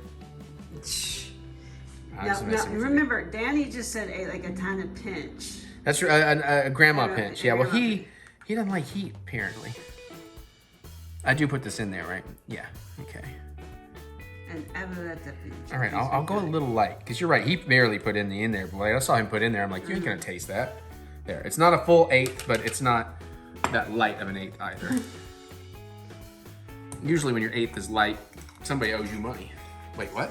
S2: Now, remember, Danny just said like a tiny pinch.
S1: That's a grandma pinch. Yeah, well, he doesn't like heat, apparently. I do put this in there, right? Yeah, okay.
S2: And
S1: all right, I'll go a little light, because you're right, he barely put in there, boy. I saw him put in there, I'm like, you ain't gonna taste that. There, it's not a full 1/8, but it's not that light of an 1/8 either. Usually when your 1/8 is light, somebody owes you money. Wait, what?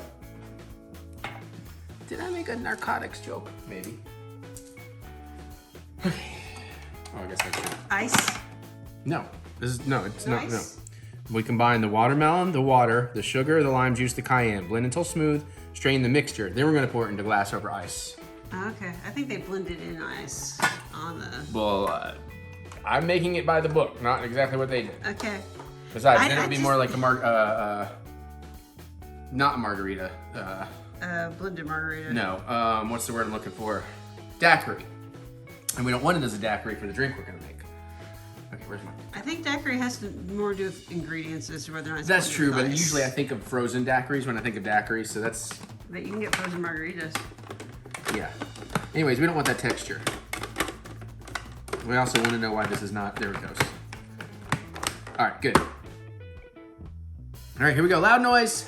S1: Did I make a narcotics joke? Maybe. Okay. Oh, I guess that's true.
S2: Ice?
S1: No. It's
S2: Ice?
S1: not. No. We combine the watermelon, the water, the sugar, the lime juice, the cayenne. Blend until smooth. Strain the mixture. Then we're gonna pour it into glass over ice.
S2: Okay. I think they blended in ice on the.
S1: Well, I'm making it by the book, not exactly what they did.
S2: Okay.
S1: Besides, then it would be more like a not a margarita.
S2: Blended margarita.
S1: No. What's the word I'm looking for? Daiquiri. And we don't want it as a daiquiri for the drink we're gonna make. Okay, where's my?
S2: I think daiquiri has more to do with ingredients as to whether or not it's
S1: That's true, but
S2: ice.
S1: usually I think of frozen daiquiris when I think of daiquiris, so that's.
S2: But you can get frozen margaritas.
S1: Yeah. Anyways, we don't want that texture. We also want to know why this is not. There it goes. All right, good. All right, here we go. Loud noise.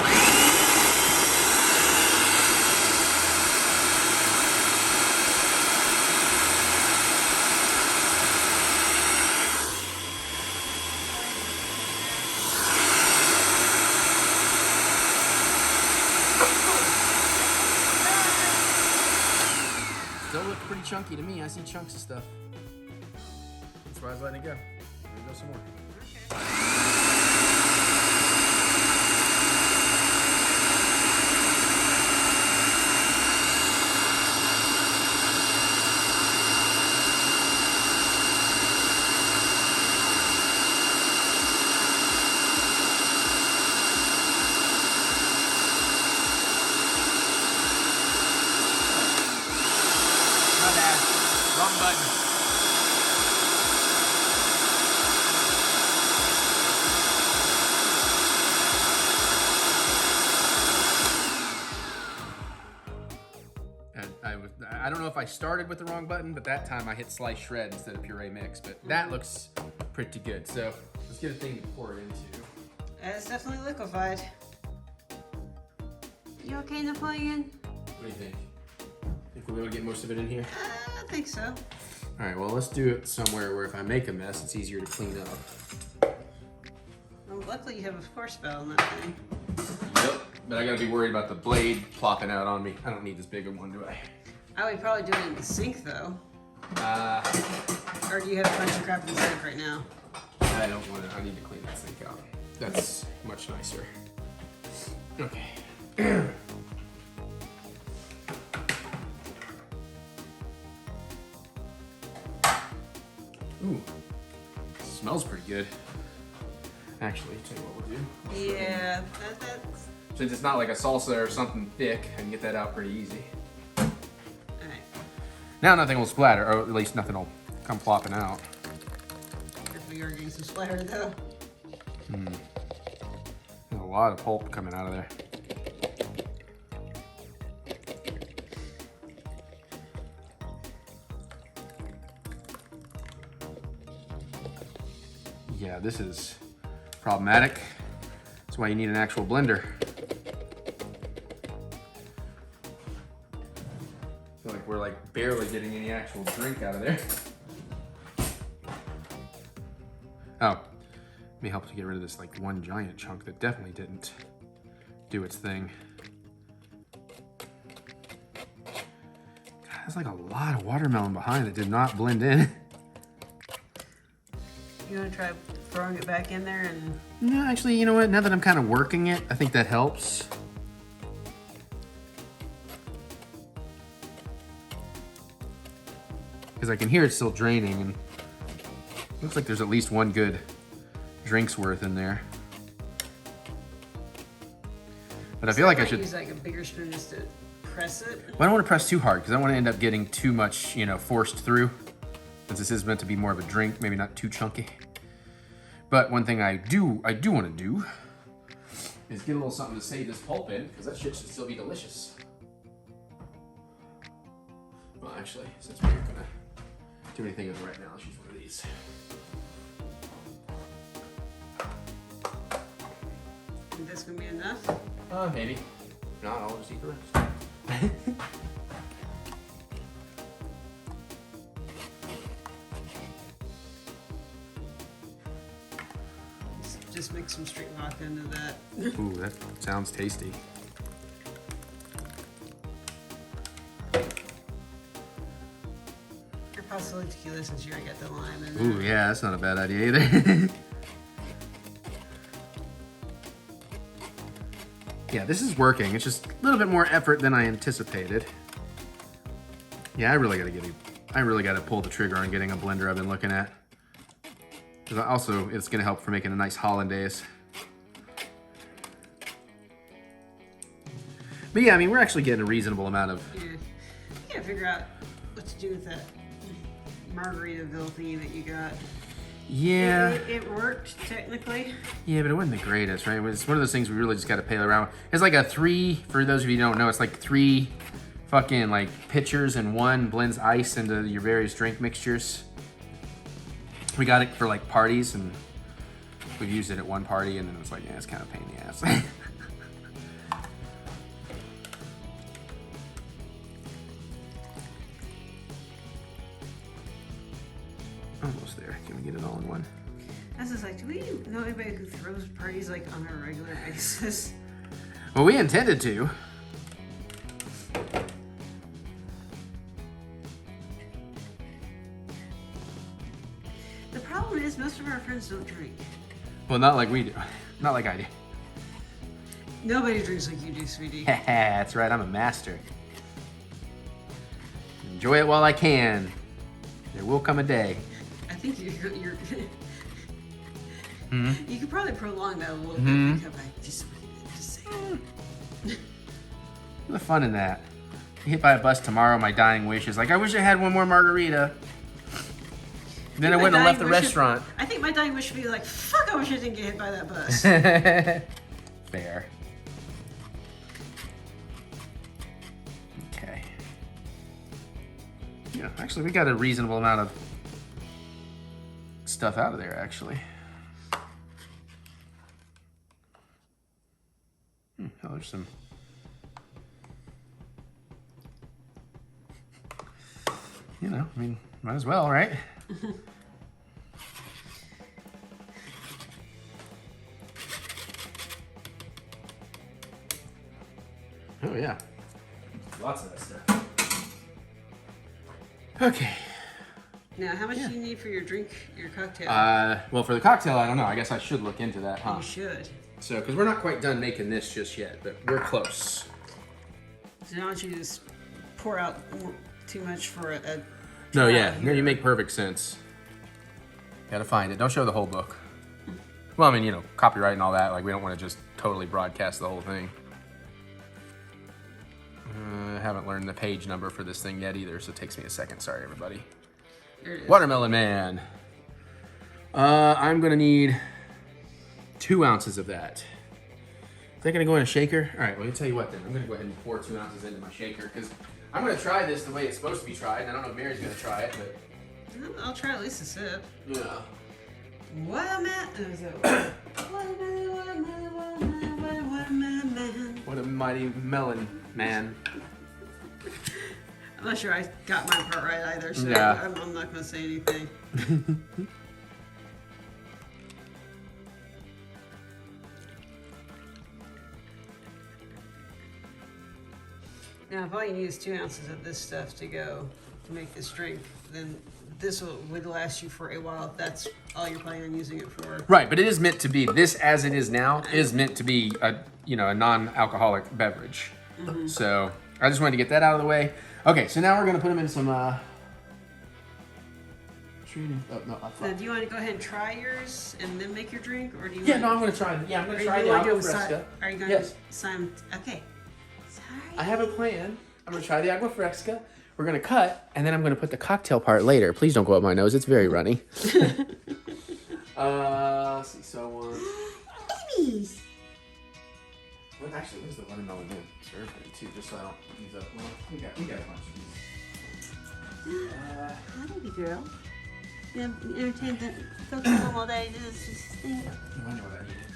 S1: Still look pretty chunky to me. I see chunks of stuff. That's why I was letting it go. Let me go some more. I started with the wrong button, but that time I hit slice shred instead of puree mix. But that looks pretty good. So let's get a thing to pour it into.
S2: It's definitely liquefied. You okay, Napoleon?
S1: What do you think? Think we'll be able to get most of it in here?
S2: I think so.
S1: All right, well, let's do it somewhere where if I make a mess, it's easier to clean up.
S2: Well, luckily you have a force bell on that thing.
S1: Yep, but I gotta be worried about the blade plopping out on me. I don't need this big of one, do I?
S2: I would probably do it in the sink, though. Or do you have a bunch of crap in the sink right now?
S1: I don't want to. I need to clean that sink out. That's much nicer. Okay. Ooh, smells pretty good. Actually, tell you what we'll do.
S2: Yeah, that's...
S1: Since it's not like a salsa or something thick, I can get that out pretty easy.
S2: Alright.
S1: Now nothing will splatter, or at least nothing will come plopping out.
S2: If we are getting some splatter, though.
S1: There's a lot of pulp coming out of there. Yeah, this is problematic. That's why you need an actual blender. I feel like we're like barely getting any actual drink out of there. Oh, let me help to get rid of this like one giant chunk that definitely didn't do its thing. God, there's like a lot of watermelon behind that did not blend in.
S2: You want to try throwing it back in there and...
S1: No, actually, you know what? Now that I'm kind of working it, I think that helps. Because I can hear it still draining, and looks like there's at least one good drink's worth in there. But I feel like I should
S2: use like a bigger spoon just to press it.
S1: Well, I don't want to press too hard because I don't want to end up getting too much, you know, forced through. Since this is meant to be more of a drink, maybe not too chunky. But one thing I do want to do is get a little something to save this pulp in, because that shit should still be delicious. Well, actually, since we're not gonna do anything with it right now, let's use one of these.
S2: Think that's gonna be enough?
S1: Maybe. If not, I'll just eat the rest.
S2: Just mix some straight vodka into that.
S1: Ooh, that sounds tasty.
S2: Or possibly tequila since you already got the lime in there.
S1: Ooh, yeah, that's not a bad idea either. Yeah, this is working. It's just a little bit more effort than I anticipated. Yeah, I really gotta pull the trigger on getting a blender I've been looking at. Because also, it's gonna help for making a nice hollandaise. But yeah, I mean, we're actually getting a reasonable amount of...
S2: Yeah. You gotta figure out what to do with that Margaritaville thingy that you got.
S1: Yeah.
S2: It worked, technically.
S1: Yeah, but it wasn't the greatest, right? It's one of those things we really just gotta play around with. It's like a 3, for those of you who don't know, it's like 3 fucking like pitchers in one, blends ice into your various drink mixtures. We got it for like parties, and we used it at one party, and then it was like, yeah, it's kind of a pain in the ass. Almost there. Can we get it all in one?
S2: I was just like, do we know anybody who throws parties like on a regular basis?
S1: Well, we intended to.
S2: The problem is most of our friends don't drink.
S1: Well, not like we do. Not like I do.
S2: Nobody drinks like you do, sweetie.
S1: That's right, I'm a master. Enjoy it while I can. There will come a day.
S2: I think you're
S1: Hmm?
S2: you could probably prolong that a little
S1: Mhm.
S2: bit. Just say it.
S1: What's the fun in that? Get hit by a bus tomorrow, my dying wish is like, I wish I had one more margarita. Then I wouldn't have left the restaurant.
S2: I think my dying wish would be like, fuck, I wish I didn't get hit by that bus.
S1: Fair. Okay. Yeah, actually, we got a reasonable amount of stuff out of there, actually. Oh, there's some. You know, I mean, might as well, right? Oh, yeah. Lots of that stuff. Okay.
S2: Now, how much do you need for your drink, your cocktail?
S1: Well, for the cocktail, I don't know. I guess I should look into that, huh?
S2: You should.
S1: So, because we're not quite done making this just yet, but we're close.
S2: So now don't you just pour out too much for a
S1: No,
S2: trial
S1: yeah. No,
S2: here.
S1: you make perfect sense. Gotta find it. Don't show the whole book. Well, I mean, you know, copyright and all that. Like, we don't want to just totally broadcast the whole thing. I haven't learned the page number for this thing yet either, so it takes me a second. Sorry, everybody.
S2: There it is.
S1: Watermelon Man. I'm gonna need 2 ounces of that. Is that gonna go in a shaker? All right, well, let me tell you what then. I'm gonna go ahead and pour 2 ounces into my shaker because I'm gonna try this the way it's supposed to be tried. And I don't know if Mary's gonna try it, but
S2: I'll try at least a sip.
S1: yeah.
S2: Watermelon.
S1: What a mighty melon man.
S2: I'm not sure I got my part right either, so
S1: Yeah.
S2: I'm not going to say anything. Now, if all you need is 2 ounces of this stuff to make this drink, then this would last you for a while if that's all you're planning on using it for.
S1: Right, but it is meant to be. This, as it is now, is meant to be a non-alcoholic beverage. So I just wanted to get that out of the way. Okay, so now we're gonna put them in some. Oh no, that's
S2: Now,
S1: fine.
S2: do you want to go ahead and try yours and then make your drink, or do you?
S1: Yeah,
S2: want,
S1: no, I'm gonna try. Yeah, I'm gonna
S2: or
S1: try
S2: you
S1: the
S2: want to
S1: Agua
S2: do a
S1: Fresca.
S2: Are you going
S1: Yes.
S2: to Simon? Okay. Sorry.
S1: I have a plan. I'm gonna try the Agua Fresca. We're gonna cut, and then I'm gonna put the cocktail part later. Please don't go up my nose. It's very runny. Let's see. So I want.
S2: Babies.
S1: Well, actually, where's the watermelon in? Serve it too, just so I don't use up. Well, we got a bunch of these.
S2: Hi, baby girl. You have entertained the folks home all day. This is just thing.
S1: I know what I needed.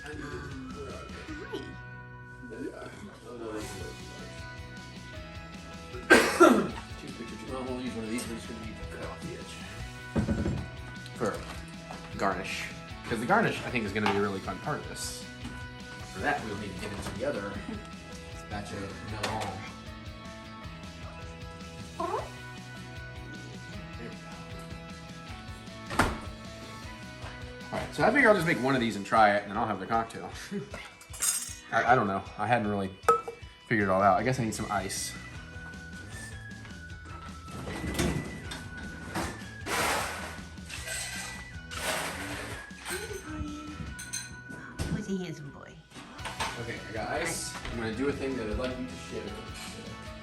S1: Well, we'll use one of these. We're just going to cut off the edge for garnish. Because the garnish, I think, is going to be a really fun part of this. For that, we'll need to get into the other batch of melon. There we go. Alright, so I figure I'll just make one of these and try it, and then I'll have the cocktail. I don't know. I hadn't really figured it all out. I guess I need some ice.
S2: Who's a handsome boy?
S1: Okay, I got ice. I'm gonna do a thing that I'd like you to share.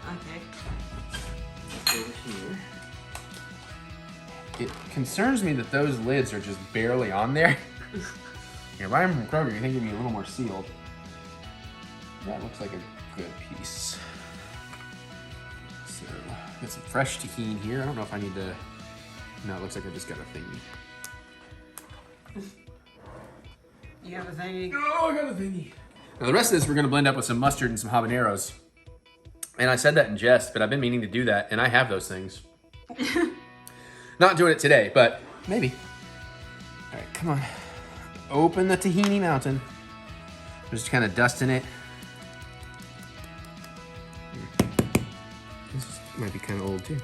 S2: Okay.
S1: So, over here. It concerns me that those lids are just barely on there. Here, if I'm from Kroger, you think it'd be a little more sealed. That looks like a good piece. So, got some fresh tahini here. I don't know if I need to. No, it looks like I just got a thingy.
S2: You have a thing.
S1: Oh, I got a thingy. Now the rest of this we're gonna blend up with some mustard and some habaneros. And I said that in jest, but I've been meaning to do that, and I have those things. Not doing it today, but maybe. All right, come on. Open the tahini mountain. I'm just kind of dusting it. This might be kind of old too.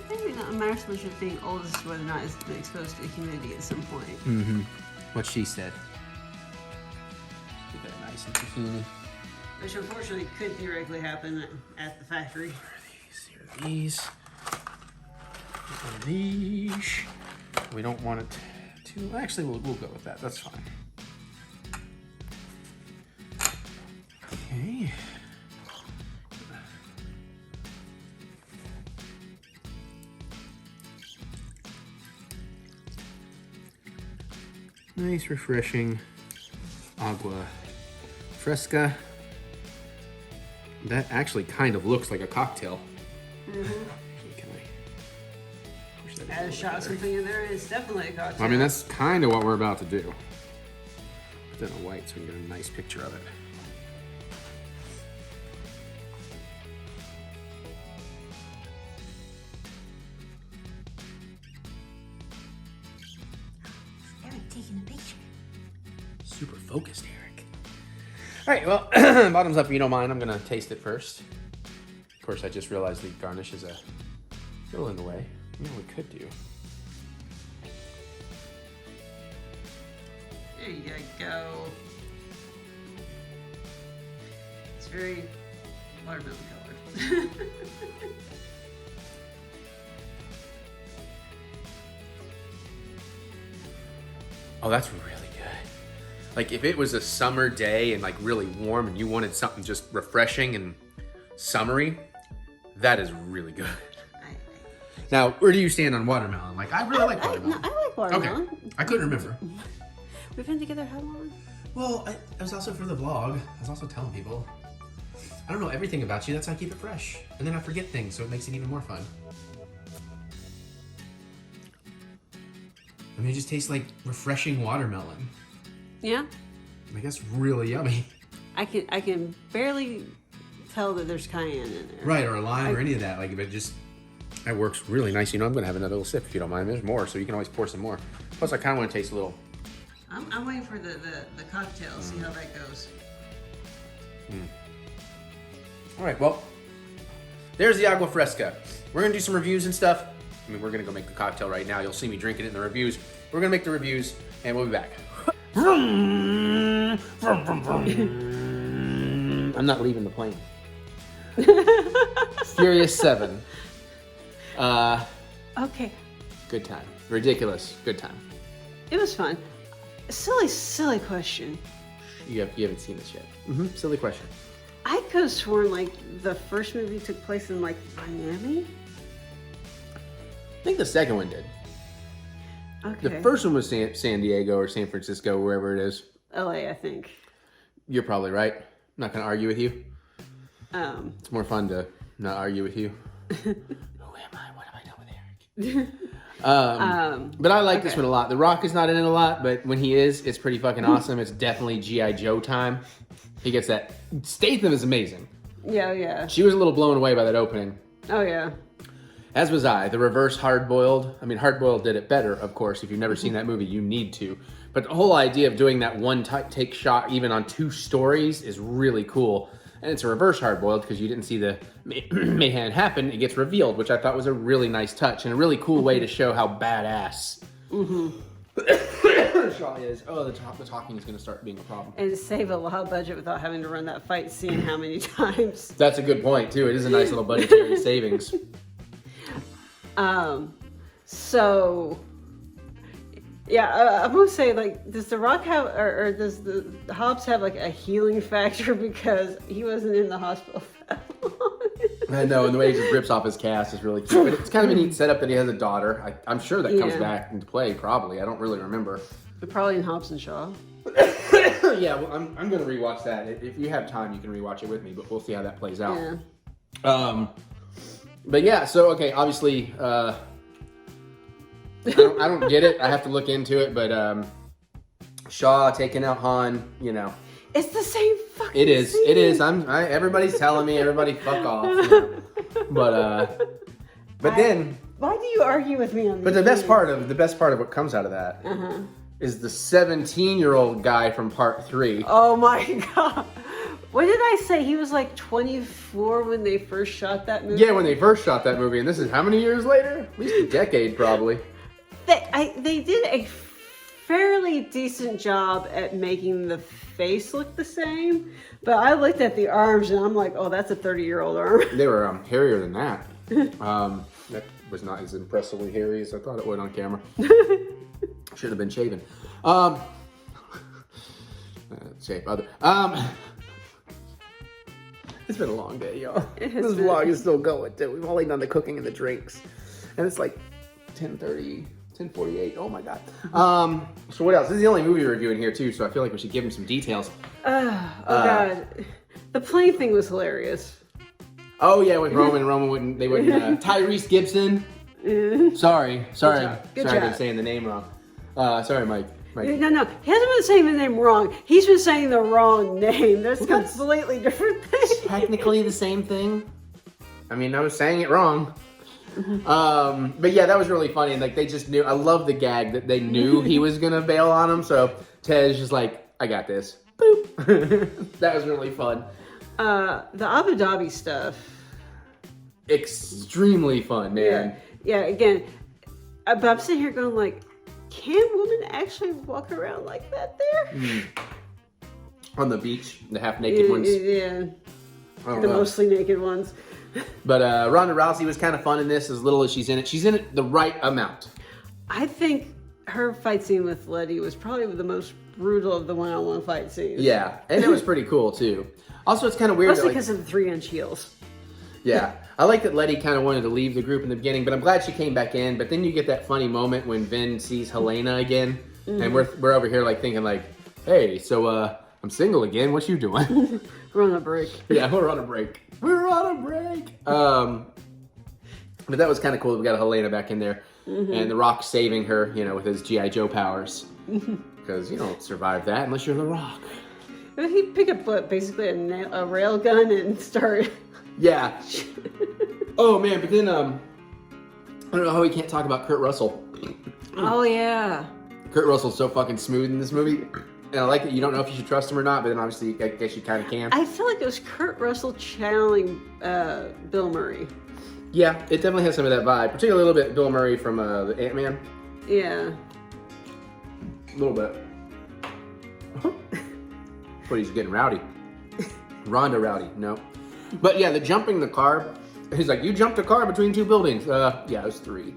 S2: Maybe not. My resolution of being old is whether or not it's been exposed to the humidity at some point.
S1: Mm-hmm. What she said. Get that nice and tahini.
S2: Which unfortunately could theoretically happen at the factory.
S1: Here are these. One of these. We don't want it to. Actually, we'll go with that. That's fine. Okay. Nice, refreshing Agua Fresca. That actually kind of looks like a cocktail. Can I push that
S2: Add a shot of something in there, it's definitely a cocktail.
S1: I mean, that's kind of what we're about to do. Put that in white so we can get a nice picture of it.
S3: Eric taking a picture.
S1: Super focused, Eric. All right, well, bottoms up if you don't mind. I'm gonna taste it first. Of course, I just realized the garnish is a little in the way. You know what we could do?
S2: There you go. It's very watermelon colored.
S1: Oh, that's really good. Like if it was a summer day and like really warm and you wanted something just refreshing and summery, that is really good. Now, where do you stand on watermelon? Like, I really like watermelon.
S2: I like watermelon.
S1: Okay, I couldn't remember.
S2: We've been together how long?
S1: Well, I was also for the vlog. I was also telling people. I don't know everything about you. That's how I keep it fresh. And then I forget things, so it makes it even more fun. I mean, it just tastes like refreshing watermelon.
S2: Yeah.
S1: Like, that's really yummy.
S2: I can barely tell that there's cayenne in there.
S1: Right, or a lime or any of that. Like, if it just... That works really nice. You know, I'm going to have another little sip if you don't mind. There's more, so you can always pour some more. Plus, I kind of want to taste a little...
S2: I'm waiting for the cocktail, see how that goes.
S1: All right, well, there's the Agua Fresca. We're going to do some reviews and stuff. I mean, we're going to go make the cocktail right now. You'll see me drinking it in the reviews. We're going to make the reviews, and we'll be back. I'm not leaving the plane. Furious 7.
S2: Okay.
S1: Good time. Ridiculous. Good time.
S2: It was fun. Silly question.
S1: You haven't seen this yet. Silly question.
S2: I could have sworn like the first movie took place in like Miami.
S1: I think the second one did.
S2: Okay.
S1: The first one was San Diego or San Francisco, wherever it is.
S2: LA, I think.
S1: You're probably right. I'm not going to argue with you. It's more fun to not argue with you. Who am I? What have I done with Eric? But I like this one a lot. The Rock is not in it a lot, but when he is, it's pretty fucking awesome. It's definitely G.I. Joe time. He gets that. Statham is amazing.
S2: Yeah.
S1: She was a little blown away by that opening.
S2: Oh, yeah.
S1: As was I. The reverse hard-boiled. I mean, hard-boiled did it better, of course. If you've never seen that movie, you need to. But the whole idea of doing that one take shot, even on 2 stories, is really cool. And it's a reverse hard-boiled because you didn't see the mayhem happen. It gets revealed, which I thought was a really nice touch and a really cool way to show how badass Shaw is. Oh, the talking is going to start being a problem.
S2: And save a lot of budget without having to run that fight scene how many times.
S1: That's a good point, too. It is a nice little budgetary savings.
S2: So... Yeah, I'm gonna say, like, does The Rock have, or does the Hobbs have, like, a healing factor because he wasn't in the hospital that long?
S1: I know, and the way he just rips off his cast is really cute. But it's kind of a neat setup that he has a daughter. I'm sure that comes back into play, probably. I don't really remember.
S2: But probably in Hobbs and Shaw.
S1: Yeah, well, I'm going to rewatch that. If you have time, you can rewatch it with me, but we'll see how that plays out.
S2: Yeah.
S1: But yeah, so, okay, obviously... I don't get it. I have to look into it, but Shaw taking out Han, you know.
S2: It's the same fucking
S1: It is.
S2: scene.
S1: It is. Everybody's telling me. Everybody fuck off. You know? But then.
S2: Why do you argue with me on this?
S1: But the best part of what comes out of that is the 17-year-old guy from Part 3.
S2: Oh my god. What did I say? He was like 24 when they first shot that movie?
S1: Yeah, when they first shot that movie, and this is how many years later? At least a decade, probably.
S2: They did a fairly decent job at making the face look the same, but I looked at the arms and I'm like, oh, that's a 30-year-old arm.
S1: They were hairier than that. That was not as impressively hairy as I thought it would on camera. Should have been shaven. Shape other. It's been a long day, y'all. This vlog is still going, too. We've only done the cooking and the drinks. And it's like 10:30, 10:48. Oh, my God. So what else? This is the only movie we're reviewing here, too, so I feel like we should give him some details.
S2: God. The plane thing was hilarious.
S1: Oh yeah, with Roman. Roman wouldn't. They wouldn't. Tyrese Gibson. Sorry.
S2: Good
S1: Sorry,
S2: job.
S1: I've been saying the name wrong. Sorry, Mike.
S2: No, he hasn't been saying the name wrong. He's been saying the wrong name. There's completely different things.
S1: Technically the same thing. I mean, I was saying it wrong. But yeah, that was really funny. And like they just knew. I love the gag that they knew he was gonna bail on him. So Ted's just like, I got this. Boop. That was really fun.
S2: The Abu Dhabi stuff.
S1: Extremely fun, man.
S2: Yeah. Again, but I'm sitting here going like, can women actually walk around like that there?
S1: On the beach, the half naked ones.
S2: Yeah. The mostly naked ones.
S1: But Ronda Rousey was kind of fun in this, as little as she's in it. She's in it the right amount.
S2: I think her fight scene with Letty was probably the most brutal of the one-on-one fight scenes.
S1: Yeah, and it was pretty cool too. Also, it's kind of weird.
S2: Mostly because of the 3-inch heels.
S1: Yeah, I like that Letty kind of wanted to leave the group in the beginning, but I'm glad she came back in. But then you get that funny moment when Vin sees Helena again, and we're over here like thinking like, hey, so I'm single again. What you doing?
S2: We're on a break.
S1: Yeah, we're on a break. But that was kind of cool that we got Helena back in there, and The Rock saving her, with his G.I. Joe powers, because you don't survive that unless you're The Rock.
S2: But he pick up basically a rail gun and start.
S1: Yeah. Oh man, but then I don't know how we can't talk about Kurt Russell.
S2: Oh yeah.
S1: Kurt Russell's so fucking smooth in this movie. And I like that you don't know if you should trust him or not, but then obviously I guess you kind of can.
S2: I feel like it was Kurt Russell channeling Bill Murray.
S1: Yeah, it definitely has some of that vibe. Particularly a little bit Bill Murray from the Ant-Man.
S2: Yeah.
S1: A little bit. But he's getting rowdy. Ronda rowdy, no. But yeah, the jumping the car. He's like, you jumped a car between two buildings. Yeah, it was 3.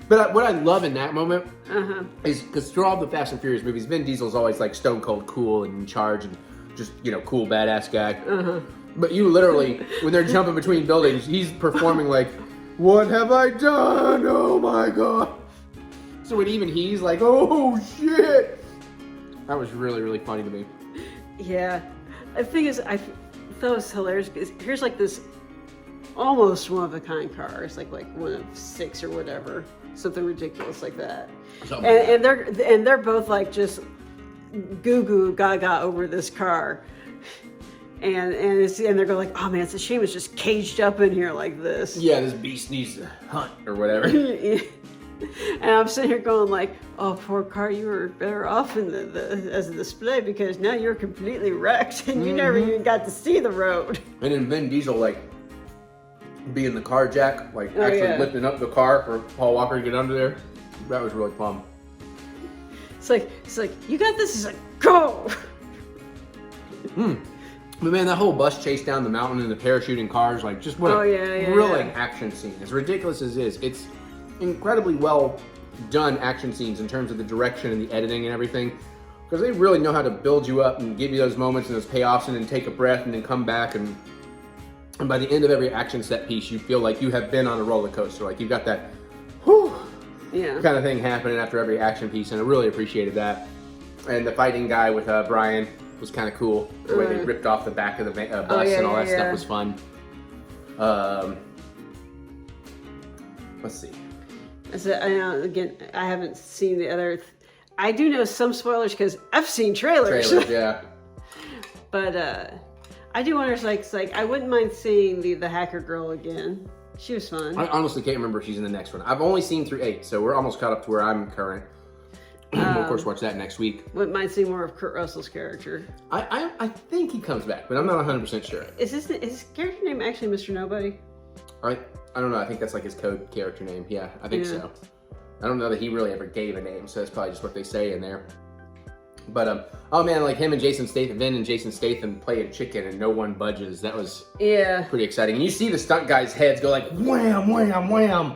S1: But what I love in that moment is because through all the Fast and Furious movies, Vin Diesel's always like stone cold cool and in charge and just, cool badass guy. But you literally, when they're jumping between buildings, he's performing like, what have I done? Oh my God. So when even he's like, oh shit. That was really, really funny to me.
S2: Yeah. The thing is, I thought it was hilarious because here's like this almost one-of-a-kind car. It's like one of 6 or whatever. Something ridiculous like that. And they're both like just goo gaga over this car. And they're going like, oh man, it's a shame it's just caged up in here like this.
S1: Yeah, this beast needs to hunt or whatever.
S2: And I'm sitting here going like, oh, poor car, you were better off in as a display because now you're completely wrecked and you never even got to see the road. And
S1: then Vin Diesel being the car jack, lifting up the car for Paul Walker to get under there. That was really fun.
S2: It's like you got this. It's like, go.
S1: But man, that whole bus chase down the mountain and the parachuting cars, just what a thrilling action scene. As ridiculous as it is, it's incredibly well done action scenes in terms of the direction and the editing and everything, because they really know how to build you up and give you those moments and those payoffs and then take a breath and then come back and by the end of every action set piece you feel like you have been on a roller coaster, like you've got that kind of thing happening after every action piece, and I really appreciated that. And the fighting guy with Brian was kind of cool. The way they ripped off the back of the bus and all that stuff was fun. Let's see.
S2: I know, again, I haven't seen the other. I do know some spoilers because I've seen trailers.
S1: Yeah.
S2: But I do wonder, it's like I wouldn't mind seeing the hacker girl again. She was fun.
S1: I honestly can't remember if she's in the next one. I've only seen through 8, so we're almost caught up to where I'm current. We'll of course watch that next week.
S2: Wouldn't mind seeing more of Kurt Russell's character.
S1: I think he comes back, but I'm not 100% sure.
S2: Is his character name actually Mr. Nobody?
S1: I don't know. I think that's like his code character name. Yeah, I think so. I don't know that he really ever gave a name, so that's probably just what they say in there. But oh man, like him and Jason Statham, Vin and Jason Statham playing chicken and no one budges. That was pretty exciting. And you see the stunt guys' heads go like wham, wham, wham,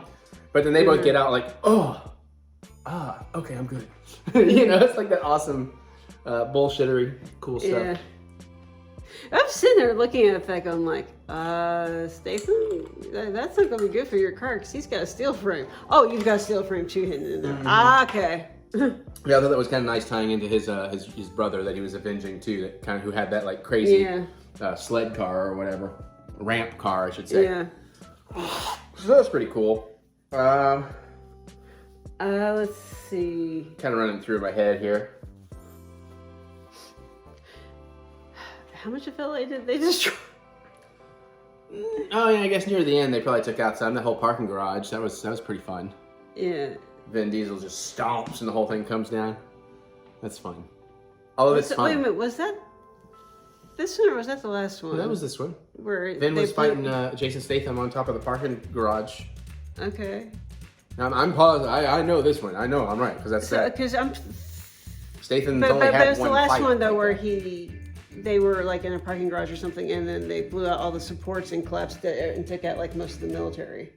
S1: but then they both get out like okay, I'm good. It's like that awesome bullshittery cool stuff.
S2: Yeah. I'm sitting there looking at that going like, Statham, that's not going to be good for your car because he's got a steel frame. Oh, you've got a steel frame too hidden in there. Okay.
S1: Yeah, I thought that was kind of nice tying into his brother that he was avenging too, that kind of who had that like crazy sled car or whatever. Ramp car, I should say.
S2: Yeah.
S1: So that's pretty cool.
S2: Let's see.
S1: Kind of running through my head here.
S2: How much of LA did they destroy?
S1: Oh yeah, I guess near the end they probably took out some. The whole parking garage. That was pretty fun.
S2: Yeah.
S1: Vin Diesel just stomps and the whole thing comes down. That's fun. All of it's fun.
S2: Wait a minute, was that this one or was that the last one?
S1: That was this one.
S2: Where
S1: Vin was fighting Jason Statham on top of the parking garage.
S2: Okay.
S1: I'm positive. I know this one. I know I'm right because that's that.
S2: Because I'm.
S1: Statham's
S2: But
S1: only
S2: it
S1: had
S2: was the
S1: one
S2: last
S1: fight
S2: one though,
S1: like
S2: where
S1: that.
S2: they were like in a parking garage or something, and then they blew out all the supports and collapsed it and took out like most of the military.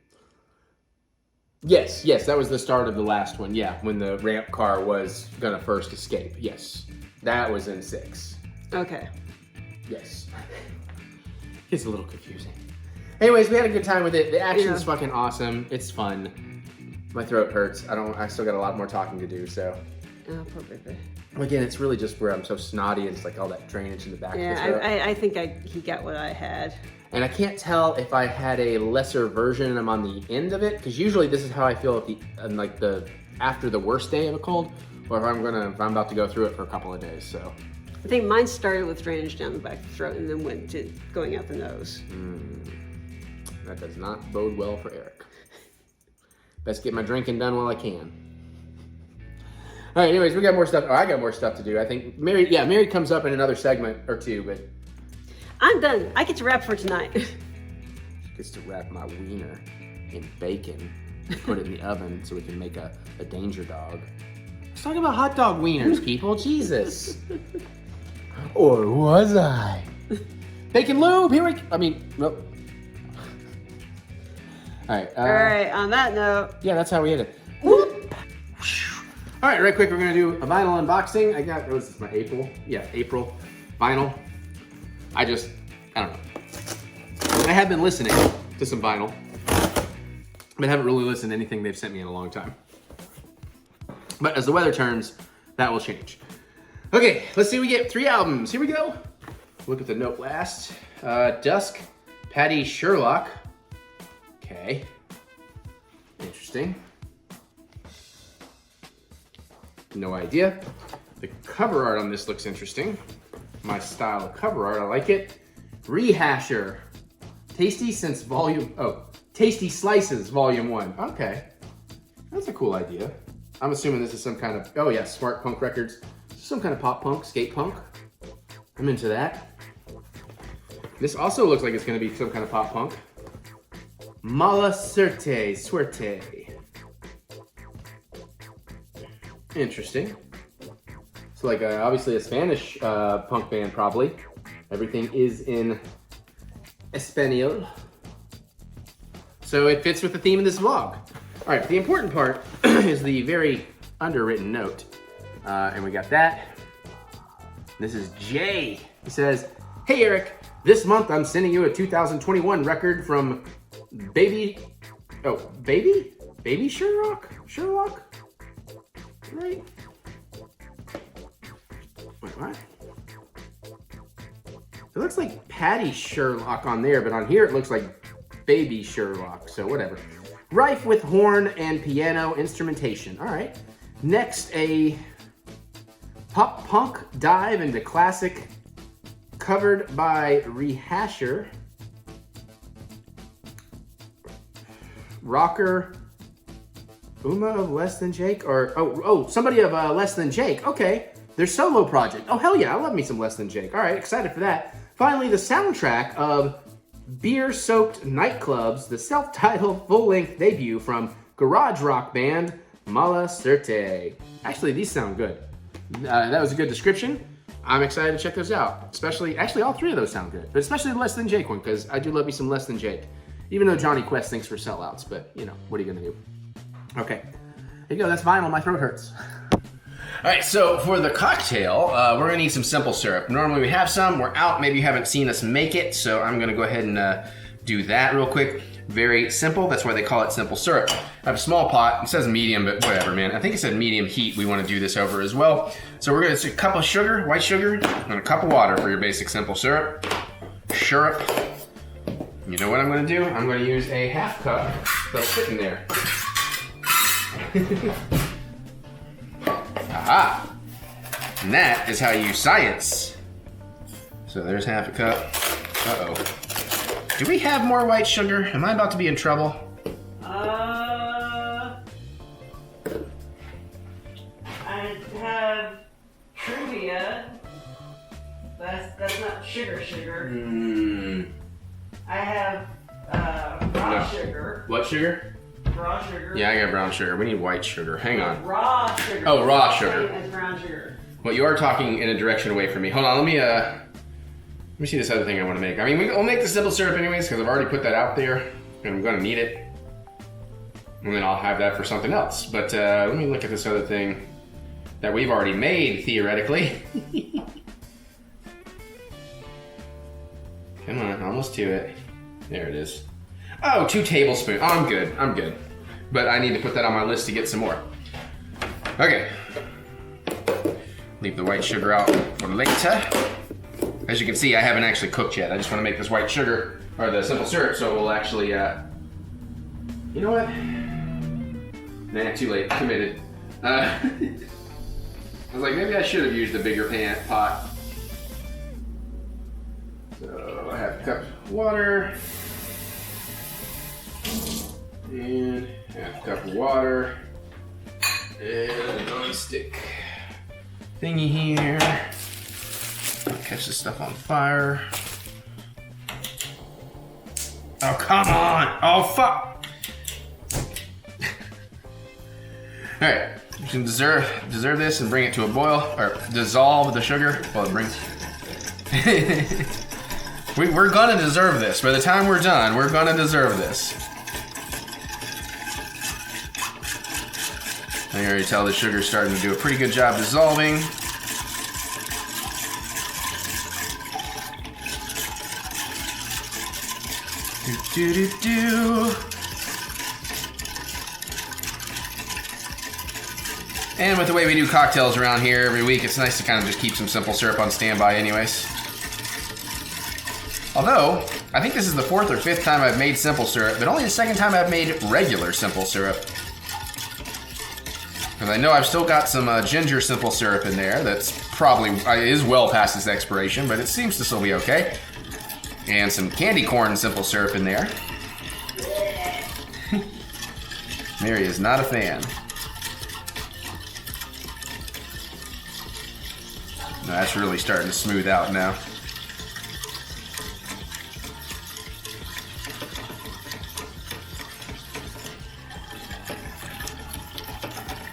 S1: Yes, that was the start of the last one. Yeah, when the ramp car was gonna first escape. Yes, that was in 6.
S2: Okay.
S1: Yes. It's a little confusing. Anyways, we had a good time with it. The action's fucking awesome. It's fun. My throat hurts. I still got a lot more talking to do, so.
S2: Oh, poor baby.
S1: Again, it's really just where I'm so snotty. It's like all that drainage in the back of the
S2: Yeah,
S1: throat.
S2: I think he got what I had.
S1: And I can't tell if I had a lesser version and I'm on the end of it, because usually this is how I feel after the worst day of a cold, or if I'm about to go through it for a couple of days. So
S2: I think mine started with drainage down the back of the throat and then went to going out the nose.
S1: That does not bode well for Eric. Best get my drinking done while I can. All right, anyways, we got more stuff. Oh, I got more stuff to do. I think Mary comes up in another segment or two, but
S2: I'm done. I get to wrap for tonight.
S1: she gets to wrap my wiener in bacon, put it in the oven so we can make a danger dog. Let's talk about hot dog wieners, people. Jesus. Or was I? Bacon lube. Nope. All right.
S2: All right. On that note.
S1: Yeah, that's how we end it. Whoop. All right, right quick, we're gonna do a vinyl unboxing. This is my April. Yeah, April vinyl. I don't know. I have been listening to some vinyl, but I haven't really listened to anything they've sent me in a long time. But as the weather turns, that will change. Okay, let's see, we get 3 albums. Here we go. Look at the note last. Dusk, Patty Sherlock. Okay. Interesting. No idea. The cover art on this looks interesting. My style of cover art, I like it. Rehasher. Tasty Slices Volume 1. Okay. That's a cool idea. I'm assuming this is some kind of, Smart Punk Records. Some kind of pop punk, skate punk. I'm into that. This also looks like it's gonna be some kind of pop punk. Mala Suerte. Interesting. So obviously a Spanish punk band probably. Everything is in Espanol. So it fits with the theme of this vlog. All right, the important part is the very underwritten note. And we got that. This is Jay. He says, "Hey Eric, this month I'm sending you a 2021 record from Baby Sherlock? Right? Wait, what? It looks like Patty Sherlock on there, but on here it looks like Baby Sherlock, so whatever. Rife with horn and piano instrumentation. All right. Next, a pop punk dive into classic covered by Rehasher. Rocker Uma of Less Than Jake, or somebody of Less Than Jake. Okay, their solo project. Oh hell yeah, I love me some Less Than Jake. All right, excited for that. Finally, the soundtrack of Beer-Soaked Nightclubs, the self-titled full-length debut from garage rock band Mala Suerte. Actually, these sound good. That was a good description. I'm excited to check those out. Actually, all 3 of those sound good, but especially the Less Than Jake one, because I do love me some Less Than Jake. Even though Johnny Quest thinks we're sellouts, but what are you gonna do? Okay, there you go, that's vinyl, my throat hurts. All right, so for the cocktail, we're gonna need some simple syrup. Normally we have some, we're out, maybe you haven't seen us make it, so I'm gonna go ahead and do that real quick. Very simple, that's why they call it simple syrup. I have a small pot, it says medium, but whatever, man. I think it said medium heat we wanna do this over as well. So we're gonna do a cup of sugar, white sugar, and a cup of water for your basic simple syrup. syrup. You know what I'm gonna do? I'm gonna use a half cup that'll fit in there. Aha! And that is how you use science. So there's half a cup. Uh-oh. Do we have more white sugar? Am I about to be in trouble?
S2: I have trivia. That's not sugar. I have raw sugar.
S1: What sugar?
S2: Raw sugar.
S1: Yeah, I got brown sugar. We need white sugar. Hang on.
S2: Raw sugar.
S1: Oh, raw sugar.
S2: As brown sugar.
S1: Well, you are talking in a direction away from me. Hold on, let me see this other thing I want to make. I mean, we'll make the simple syrup anyways, because I've already put that out there, and I'm going to need it. And then I'll have that for something else. But let me look at this other thing that we've already made, theoretically. Come on, almost to it. There it is. Oh, 2 tablespoons. Oh, I'm good. But I need to put that on my list to get some more. Okay. Leave the white sugar out for later. As you can see, I haven't actually cooked yet. I just want to make this white sugar, or the simple syrup, so we'll actually, you know what? Nah, too late, committed. I was like, maybe I should have used a bigger pot. So I have a cup of water, and half a cup of water, and a non-stick thingy here. Catch this stuff on fire. Oh, come on! Oh, fuck! Alright, you can deserve this and bring it to a boil, or dissolve the sugar. Well, it brings... We're gonna deserve this. By the time we're done, we're gonna deserve this. I can already tell the sugar's starting to do a pretty good job dissolving. And with the way we do cocktails around here every week, it's nice to kind of just keep some simple syrup on standby anyways. Although, I think this is the 4th or 5th time I've made simple syrup, but only the 2nd time I've made regular simple syrup. Because I know I've still got some ginger simple syrup in there that's probably is well past its expiration, but it seems to still be okay. And some candy corn simple syrup in there. Mary is not a fan. No, that's really starting to smooth out now.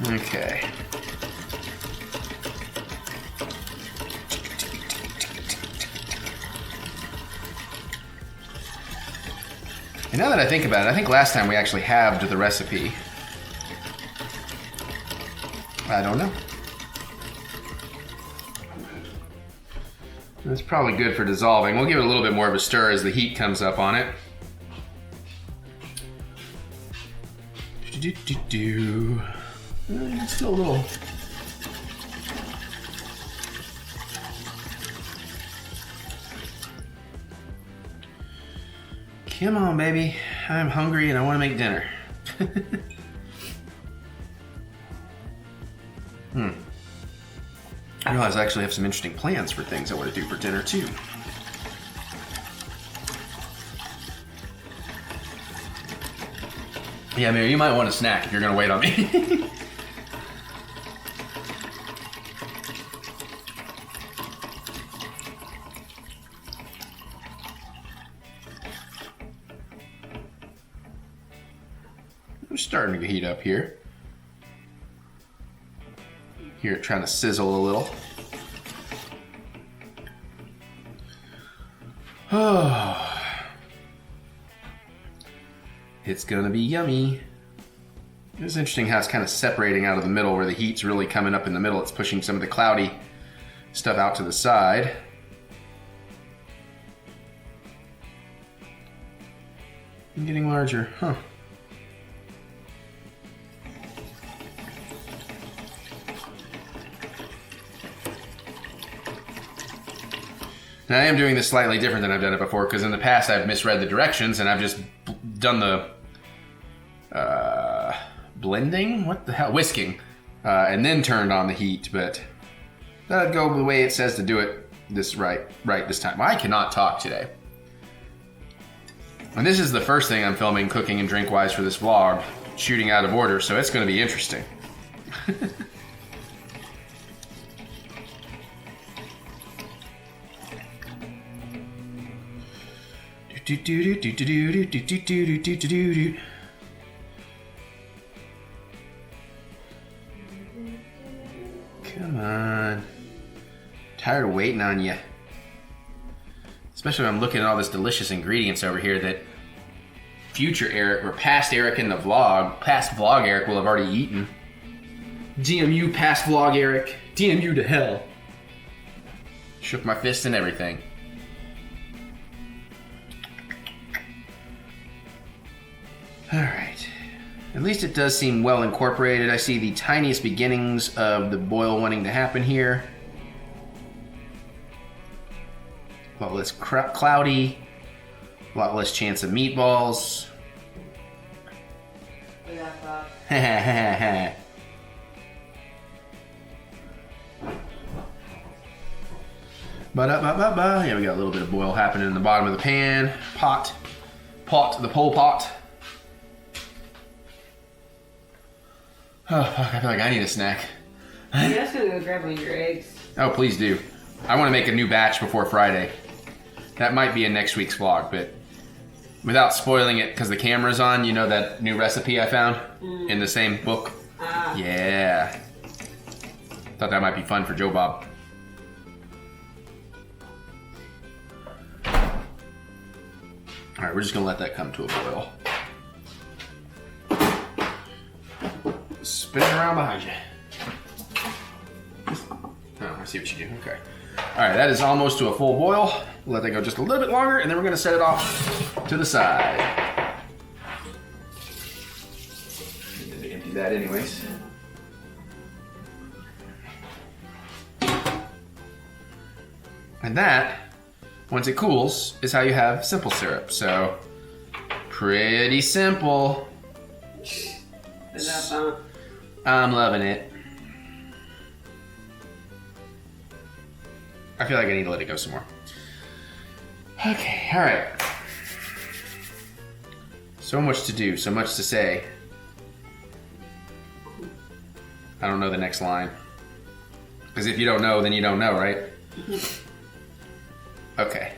S1: Okay. And now that I think about it, I think last time we actually halved the recipe. I don't know. It's probably good for dissolving. We'll give it a little bit more of a stir as the heat comes up on it. It's still a little... Come on, baby. I'm hungry and I want to make dinner. I realize I actually have some interesting plans for things I want to do for dinner, too. Yeah, Mary, you might want a snack if you're going to wait on me. I'm starting to heat up here. Hear it trying to sizzle a little. Oh. It's gonna be yummy. It's interesting how it's kind of separating out of the middle where the heat's really coming up in the middle. It's pushing some of the cloudy stuff out to the side. And getting larger, huh? Now I am doing this slightly different than I've done it before, because in the past I've misread the directions and I've just done the blending? What the hell? Whisking. And then turned on the heat, but that'd go the way it says to do it this right this time. I cannot talk today. And this is the first thing I'm filming cooking and drink wise for this vlog, shooting out of order, so it's going to be interesting. Come on. Tired of waiting on you. Especially when I'm looking at all this delicious ingredients over here that future Eric, or past Eric in the vlog, past vlog Eric will have already eaten. DMU past vlog Eric. DMU to hell. Shook my fist and everything. Alright. At least it does seem well incorporated. I see the tiniest beginnings of the boil wanting to happen here. A lot less cloudy. A lot less chance of meatballs. Ba-da-ba-ba-ba. Yeah, we got a little bit of boil happening in the bottom of the pan. The pole pot. Oh, fuck, I feel like I need a snack.
S2: Yeah, I was gonna go grab one of your eggs.
S1: Oh, please do. I want to make a new batch before Friday. That might be in next week's vlog, but without spoiling it, because the camera's on, you know that new recipe I found in the same book? Yeah. Thought that might be fun for Joe Bob. All right, we're just gonna let that come to a boil. Spin it around behind you. Oh, I see what you do. Okay. All right, that is almost to a full boil. We'll let that go just a little bit longer, and then we're gonna set it off to the side. Need to empty that anyways. And that, once it cools, is how you have simple syrup. So, pretty simple.
S2: Is that fun?
S1: I'm loving it. I feel like I need to let it go some more. Okay, all right. So much to do, so much to say. I don't know the next line. Because if you don't know, then you don't know, right? Okay.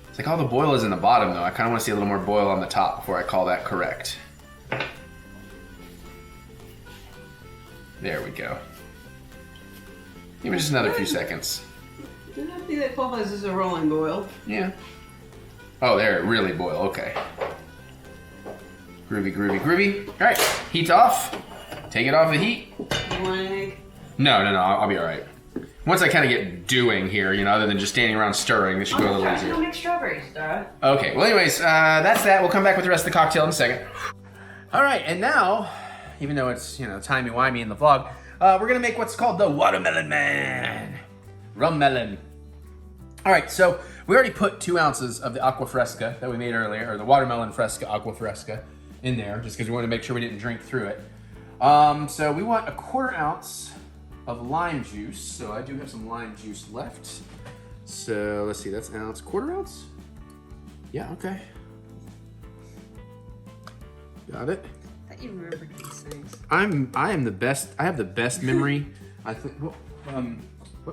S1: It's like all the boil is in the bottom, though. I kind of want to see a little more boil on the top before I call that correct. There we go. Give it just another few seconds.
S2: Doesn't have to be that qualifies as a rolling boil.
S1: Yeah. Oh, there, really boil. Okay. Groovy, groovy, groovy. All right, heat's off. Take it off the heat.
S2: You want an egg?
S1: No, I'll be all right. Once I kind of get doing here, you know, other than just standing around stirring, this should go a little easier.
S2: Don't make strawberries, Dara.
S1: Okay, well anyways, that's that. We'll come back with the rest of the cocktail in a second. All right, and now, even though it's, you know, timey-wimey in the vlog, we're gonna make what's called the Watermelon Man. Rum melon. All right, so we already put 2 ounces of the Agua Fresca that we made earlier, or the Watermelon Fresca, Agua Fresca, in there, just because we wanted to make sure we didn't drink through it. So we want 1/4 ounce of lime juice. So I do have some lime juice left. So let's see, that's an ounce, 1/4 ounce? Yeah, okay. Got it.
S2: I thought you remembered these things.
S1: I am the best. I have the best memory. I think.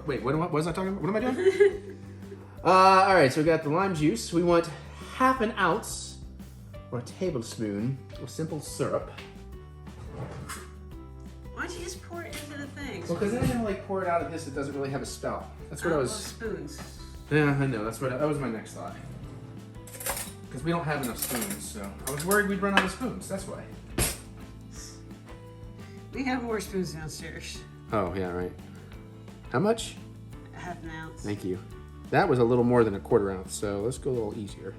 S1: Wait, what was I talking about? What am I doing? All right, so we got the lime juice. We want 1/2 ounce or a tablespoon of simple syrup.
S2: Why don't you just pour it into the things?
S1: Well, because then I'm gonna like pour it out of this. It doesn't really have a spout. That's what I was.
S2: Spoons.
S1: Yeah, I know. That was my next thought. Because we don't have enough spoons, so I was worried we'd run out of spoons. That's why.
S2: We have more spoons downstairs.
S1: Oh yeah, right. How much?
S2: 1/2 ounce.
S1: Thank you. That was a little more than 1/4 ounce, so let's go a little easier.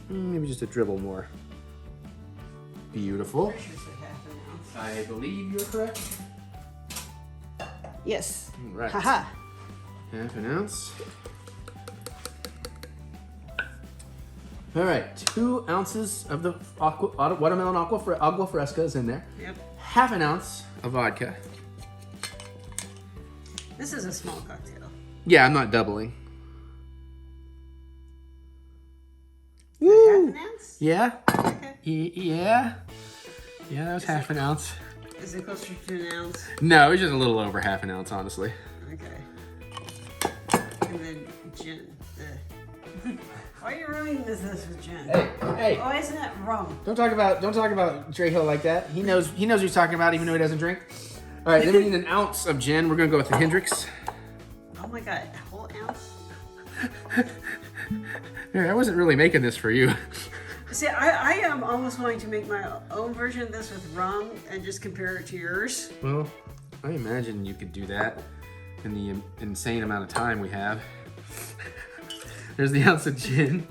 S1: Maybe just a dribble more. Beautiful.
S2: Pretty sure it's like 1/2 ounce.
S1: I believe you're correct.
S2: Yes.
S1: Right.
S2: Haha.
S1: Half an ounce. All right, 2 ounces of the watermelon Agua Fresca is in there.
S2: Yep.
S1: Half an ounce of vodka.
S2: This is a small cocktail.
S1: Yeah, I'm not doubling.
S2: Half an ounce?
S1: Yeah.
S2: Okay.
S1: Yeah. Yeah, that was half an ounce.
S2: Is it closer to an ounce?
S1: No, it was just a little over half an ounce, honestly.
S2: Okay. And then gin. Why are you ruining this with gin?
S1: Hey.
S2: Why isn't that rum?
S1: Don't talk about Trejo like that. He knows what he's talking about, even though he doesn't drink. All right, then we need an ounce of gin. We're gonna go with the Hendrix.
S2: Oh my god, a whole ounce?
S1: I wasn't really making this for you.
S2: See, I am almost wanting to make my own version of this with rum and just compare it to yours.
S1: Well, I imagine you could do that in the insane amount of time we have. There's the ounce of gin.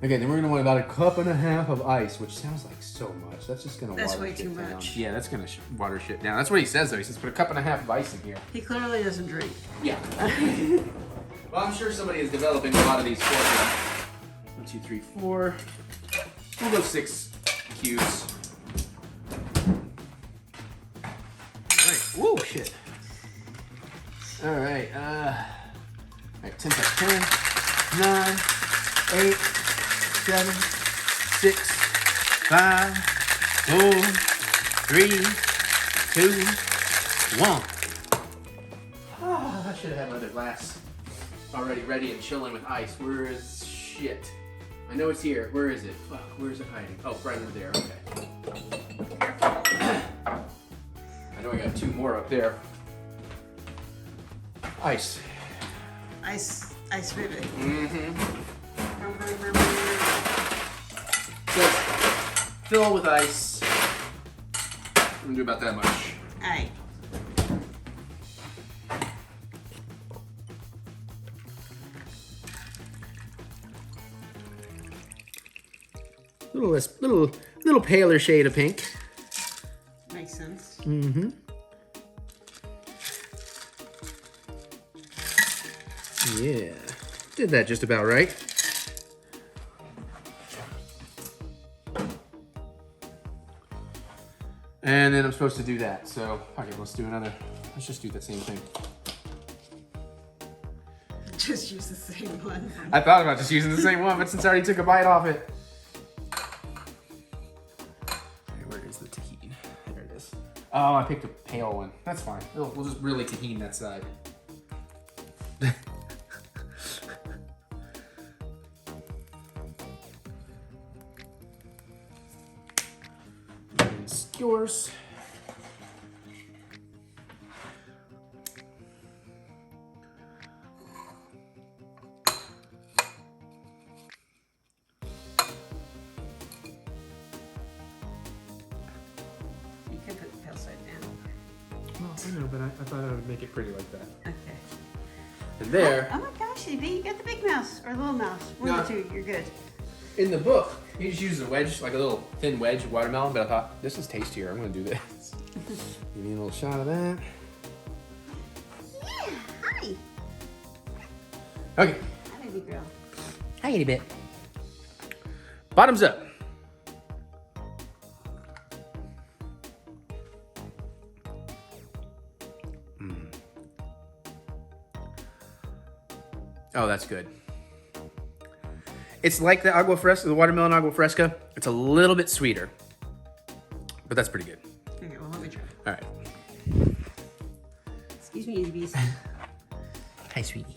S1: Okay, then we're gonna want about 1.5 cups of ice, which sounds like so much. That's just gonna
S2: That's
S1: water
S2: way
S1: shit
S2: too
S1: down.
S2: much.
S1: Yeah, that's gonna water shit down. That's what he says though. He says put 1.5 cups of ice in here.
S2: He clearly doesn't drink.
S1: Yeah. Well, I'm sure somebody is developing a lot of these for you. 1, 2, 3, 4. We'll go 6 cubes. All right. Whoa, shit. All right. All right. 10 plus 10. 9, 8, 7, 6, 5, 4, 3, 2, 1. Oh, I should have had my other glass already ready and chilling with ice. Where is shit? I know it's here. Where is it? Fuck, where is it hiding? Oh, right over there. Okay. I know I got 2 more up there. Ice.
S2: Ice ribbon.
S1: Mm-hmm. So, fill with ice. I'm gonna do about that much.
S2: Alright.
S1: Little paler shade of pink.
S2: Makes sense.
S1: Mm-hmm. Yeah, did that just about right. And then I'm supposed to do that. So, okay, let's just do the same thing.
S2: Just use the same one.
S1: I thought about just using the same one, but since I already took a bite off it. Okay, where is the tahini? There it is. Oh, I picked a pale one. That's fine. We'll just really tahini that side. Yours.
S2: You could put the pale side down.
S1: Well, I know, but I thought I would make it pretty like that.
S2: Okay.
S1: And there,
S2: Oh my gosh, you got the big mouse or little mouse. One
S1: No.
S2: or two, you're good.
S1: in the book, he just uses a wedge, like a little thin wedge of watermelon, but I thought, this is tastier, I'm gonna do this. Give me a little shot of that.
S2: Yeah, hi.
S1: Okay.
S2: Hi, baby girl.
S1: Hi, itty bit. Bottoms up. Oh, that's good. It's like the Agua Fresca, the watermelon Agua Fresca. It's a little bit sweeter, but that's pretty good.
S2: Okay, well, let me try.
S1: All right.
S2: Excuse me, bees.
S1: Hi, sweetie.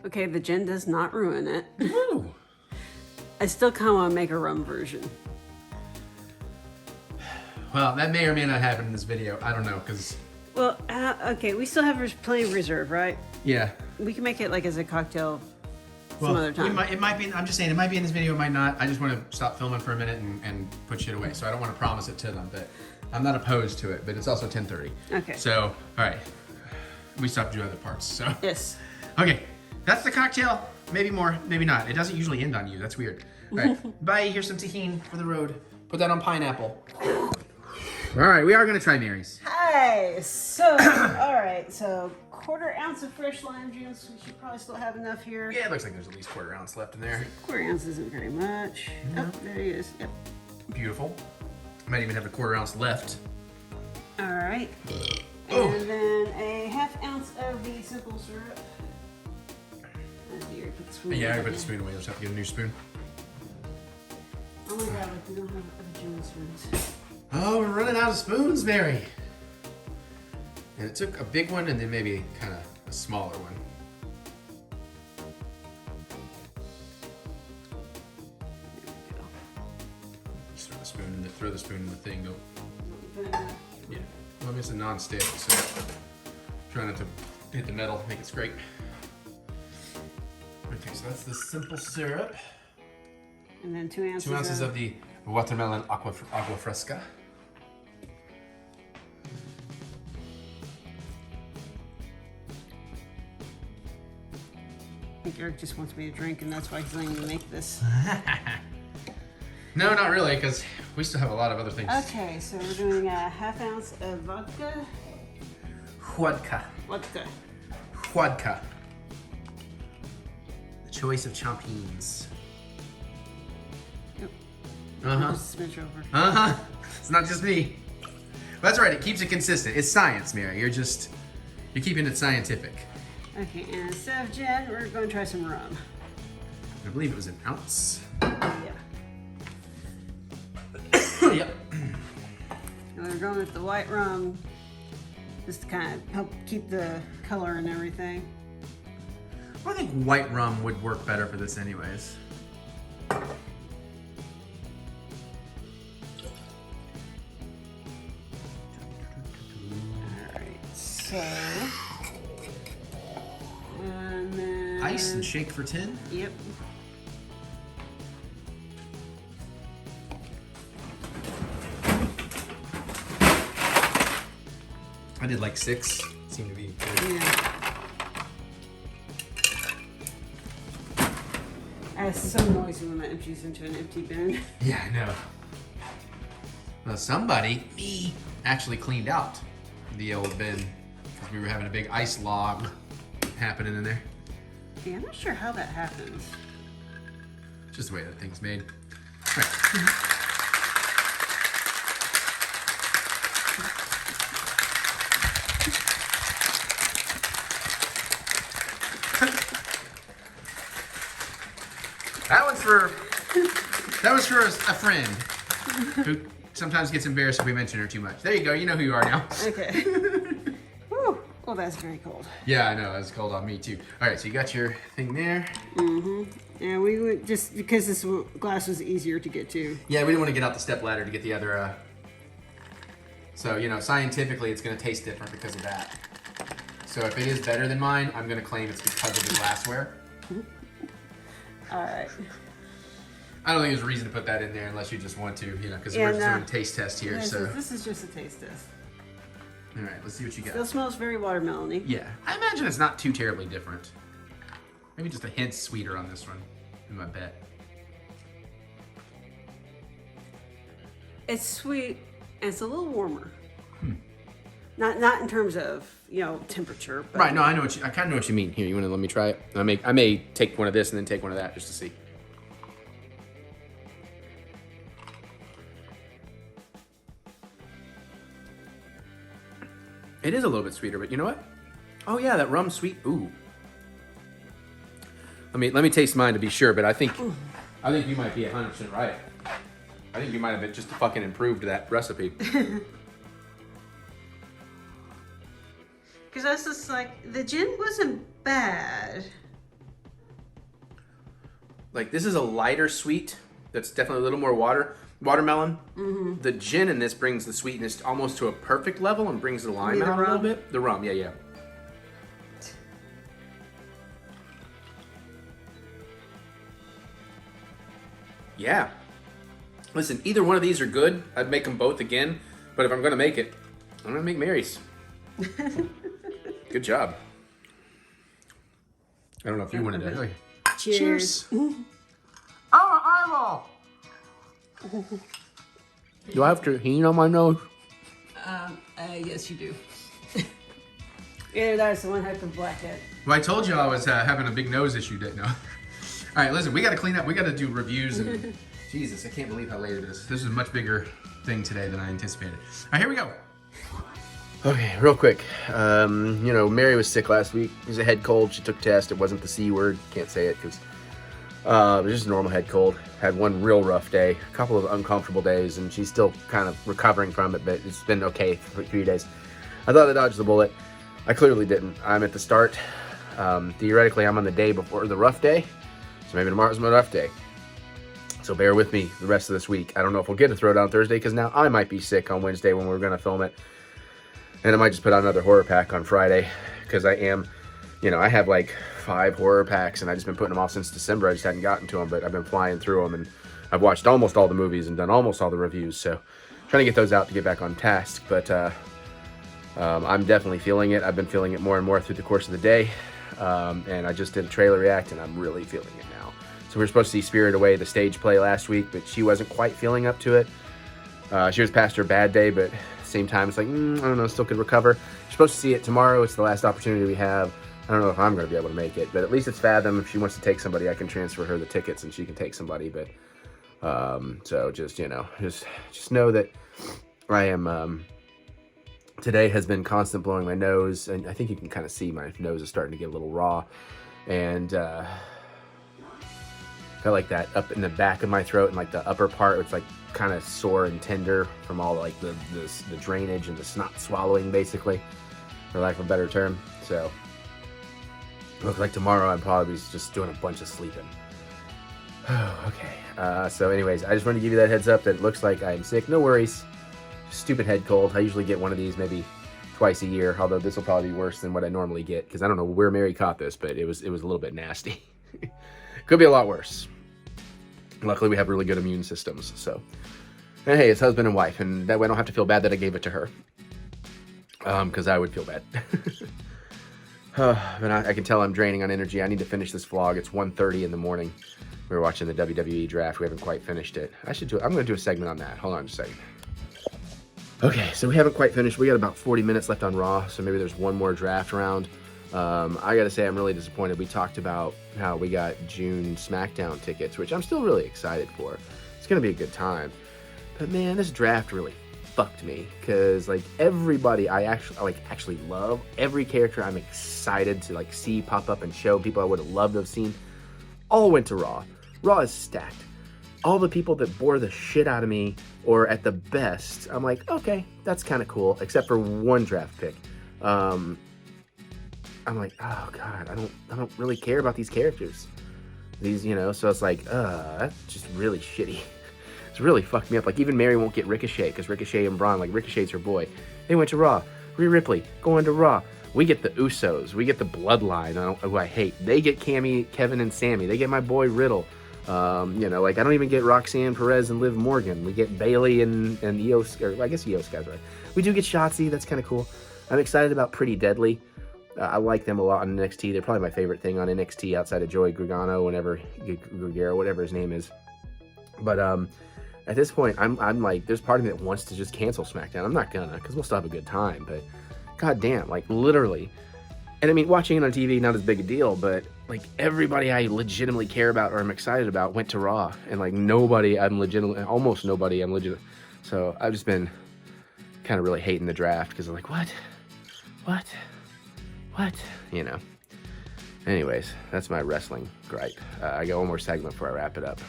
S2: Okay, the gin does not ruin it.
S1: Ooh.
S2: I still kind of want to make a rum version.
S1: Well, that may or may not happen in this video. I don't know, because...
S2: Well, okay, we still have plenty of reserve, right?
S1: Yeah.
S2: We can make it like as a cocktail
S1: Well,
S2: some other time.
S1: it might be, I'm just saying, it might be in this video, it might not. I just want to stop filming for a minute and put shit away. So I don't want to promise it to them, but I'm not opposed to it, but it's also 10:30.
S2: Okay.
S1: So, all right. We still have to do other parts, so.
S2: Yes.
S1: Okay, that's the cocktail. Maybe more, maybe not. It doesn't usually end on you. That's weird. All right, bye. Here's some tahini for the road. Put that on pineapple. All right, we are gonna try Mary's.
S2: Hi. So, all right. So, 1/4 ounce of fresh lime juice. We should probably still have enough here.
S1: Yeah, it looks like there's at least 1/4 ounce left in there.
S2: 1/4 ounce isn't very much.
S1: No.
S2: Oh, there he is. Yep.
S1: Beautiful. Might even have a 1/4 ounce left.
S2: All right.
S1: Oh.
S2: And then a 1/2 ounce of the simple syrup. Here, put the spoon
S1: Yeah, I
S2: away.
S1: put the spoon away. Let's have to get a new spoon.
S2: Oh my god, like we don't have other German spoons.
S1: Oh, we're running out of spoons, Mary. And it took a big one and then maybe kind of a smaller one.
S2: There we go.
S1: Just throw the spoon in the thing. Don't.
S2: Then,
S1: Yeah. Well, I mean, it's a non-stick, so try not to hit the metal. Make it scrape. Okay, so that's the simple syrup.
S2: and then 2 ounces.
S1: 2 ounces of the watermelon Agua Fresca.
S2: I think Eric just wants me to drink, and that's why he's letting me make this.
S1: No, not really, because we still have a lot of other things.
S2: Okay, so we're doing a 1/2 ounce of vodka.
S1: Vodka.
S2: Vodka.
S1: Vodka. The choice of champions.
S2: Yep.
S1: Uh-huh.
S2: Just a smidge over.
S1: Uh-huh. It's not just me. That's right, it keeps it consistent. It's science, Mary. You're keeping it scientific.
S2: Okay, and instead of gin, we're going to try some rum.
S1: I believe it was an ounce.
S2: Yeah.
S1: Yep.
S2: And we're going with the white rum, just to kind of help keep the color and everything.
S1: I think white rum would work better for this anyways.
S2: Alright, so. And then.
S1: Ice and shake for 10.
S2: Yep.
S1: I did like 6. Seemed to be good.
S2: Yeah. It's so noisy when that empties into an empty bin.
S1: Yeah, I know. Well, somebody, me, actually cleaned out the old bin because we were having a big ice log happening in there.
S2: Yeah, I'm not sure how that happens.
S1: Just the way that thing's made. All right. That was for a friend who sometimes gets embarrassed if we mention her too much. There you go. You know who you are now.
S2: Okay. Whew. Oh, that's very cold.
S1: Yeah, I know. That's cold on me too. All right, so you got your thing there.
S2: And we would just because this glass was easier to get to.
S1: Yeah, we didn't want to get out the step ladder to get the other. So you know, scientifically, it's going to taste different because of that. So if it is better than mine, I'm going to claim it's because of the glassware.
S2: All right.
S1: I don't think there's a reason to put that in there unless you just want to, you know, because
S2: Yeah,
S1: we're just
S2: no.
S1: doing a taste test here. So
S2: This is just a taste test.
S1: all right, let's see what you got.
S2: Still smells very watermelony.
S1: Yeah, I imagine it's not too terribly different. Maybe just a hint sweeter on this one, is my bet.
S2: It's sweet and it's a little warmer. Not in terms of temperature. But
S1: Right, no, I kind of know what you mean. Here, you want to let me try it? I may take one of this and then take one of that just to see. It is a little bit sweeter, but you know what? Oh yeah, that rum's sweet. Ooh. Let me taste mine to be sure, but I think you might be 100% right. I think you might have just fucking improved that recipe.
S2: Because I was just like, the gin wasn't bad.
S1: Like, this is a lighter sweet that's definitely a little more watermelon. Mm-hmm. The gin in this brings the sweetness almost to a perfect level and brings the lime out a little bit. The rum, yeah. Yeah. Listen, either one of these are good. I'd make them both again. But if I'm gonna make it, I'm gonna make Mary's. Good job. I don't know if you wanted to. Okay.
S2: Cheers.
S1: Oh, eyeball! Do I have tahini on my nose?
S2: Yes, you do. Either that or someone had the blackhead.
S1: Well, I told you I was having a big nose issue, didn't I? All right, listen, we got to clean up. We got to do reviews. And Jesus, I can't believe how late it is. This is a much bigger thing today than I anticipated. All right, here we go. Okay, real quick. You know, Mary was sick last week. It was a head cold. She took a test. It wasn't the C word. Can't say it because it was just a normal head cold. Had one real rough day, a couple of uncomfortable days, and she's still kind of recovering from it, but it's been okay for a few days. I thought I dodged the bullet. I clearly didn't. I'm at the start. Theoretically, I'm on the day before the rough day, so maybe tomorrow's my rough day. So bear with me the rest of this week. I don't know if we'll get a Throwdown Thursday because now I might be sick on Wednesday when we're going to film it. And I might just put out another horror pack on Friday because I am, you know, I have like 5 horror packs and I've just been putting them off since December. I just hadn't gotten to them, but I've been flying through them and I've watched almost all the movies and done almost all the reviews. So trying to get those out to get back on task, but I'm definitely feeling it. I've been feeling it more and more through the course of the day. And I just did a trailer react and I'm really feeling it now. So we were supposed to see Spirit Away, the stage play last week, but she wasn't quite feeling up to it. She was past her bad day, but at the same time, it's like, I don't know, still could recover. She's supposed to see it tomorrow. It's the last opportunity we have. I don't know if I'm going to be able to make it, but at least it's Fathom. If she wants to take somebody, I can transfer her the tickets and she can take somebody. But so just, you know, just know that I am, today has been constant blowing my nose, and I think you can kind of see my nose is starting to get a little raw, and got like that up in the back of my throat and like the upper part, it's like kind of sore and tender from all like the drainage and the snot swallowing, basically, for lack of a better term. So looks like tomorrow I'm probably just doing a bunch of sleeping. Okay. So anyways, I just wanted to give you that heads up that it looks like I'm sick. No worries. Stupid head cold. I usually get one of these maybe twice a year, although this will probably be worse than what I normally get because I don't know where Mary caught this, but it was a little bit nasty. Could be a lot worse. Luckily, we have really good immune systems. So, and hey, it's husband and wife, and that way I don't have to feel bad that I gave it to her, because I would feel bad. But I can tell I'm draining on energy. I need to finish this vlog. It's 1:30 in the morning. We were watching the WWE Draft. We haven't quite finished it. I'm going to do a segment on that. Hold on just a second. Okay, so we haven't quite finished. We got about 40 minutes left on Raw, so maybe there's one more draft round. I gotta say, I'm really disappointed. We talked about how we got June SmackDown tickets, which I'm still really excited for. It's gonna be a good time. But man, this draft really fucked me because like everybody I actually love, every character I'm excited to like see pop up and show, people I would have loved to have seen, all went to Raw. Raw is stacked. All the people that bore the shit out of me, or at the best, I'm like, okay, that's kind of cool, except for one draft pick. I'm like, oh god, I don't really care about these characters. These, you know, so it's like, that's just really shitty. It's really fucked me up. Like even Mary won't get Ricochet because Ricochet and Braun, like Ricochet's her boy. They went to Raw. Rhea Ripley going to Raw. We get the Usos. We get the Bloodline, who I hate. They get Cammy, Kevin, and Sammy. They get my boy Riddle. You know, like I don't even get Roxanne Perez and Liv Morgan. We get Bayley and Eos, or I guess Eos guys, right? We do get Shotzi. That's kind of cool. I'm excited about Pretty Deadly. I like them a lot on NXT. They're probably my favorite thing on NXT outside of Joey Gargano, Gargano, whatever his name is. But at this point, I'm like, there's part of me that wants to just cancel SmackDown. I'm not gonna, because we'll still have a good time. But god damn, like literally. And I mean, watching it on TV, not as big a deal, but like everybody I legitimately care about or I'm excited about went to Raw. And like almost nobody I'm legit. So I've just been kind of really hating the draft because I'm like, what? You know. Anyways, that's my wrestling gripe. I got one more segment before I wrap it up.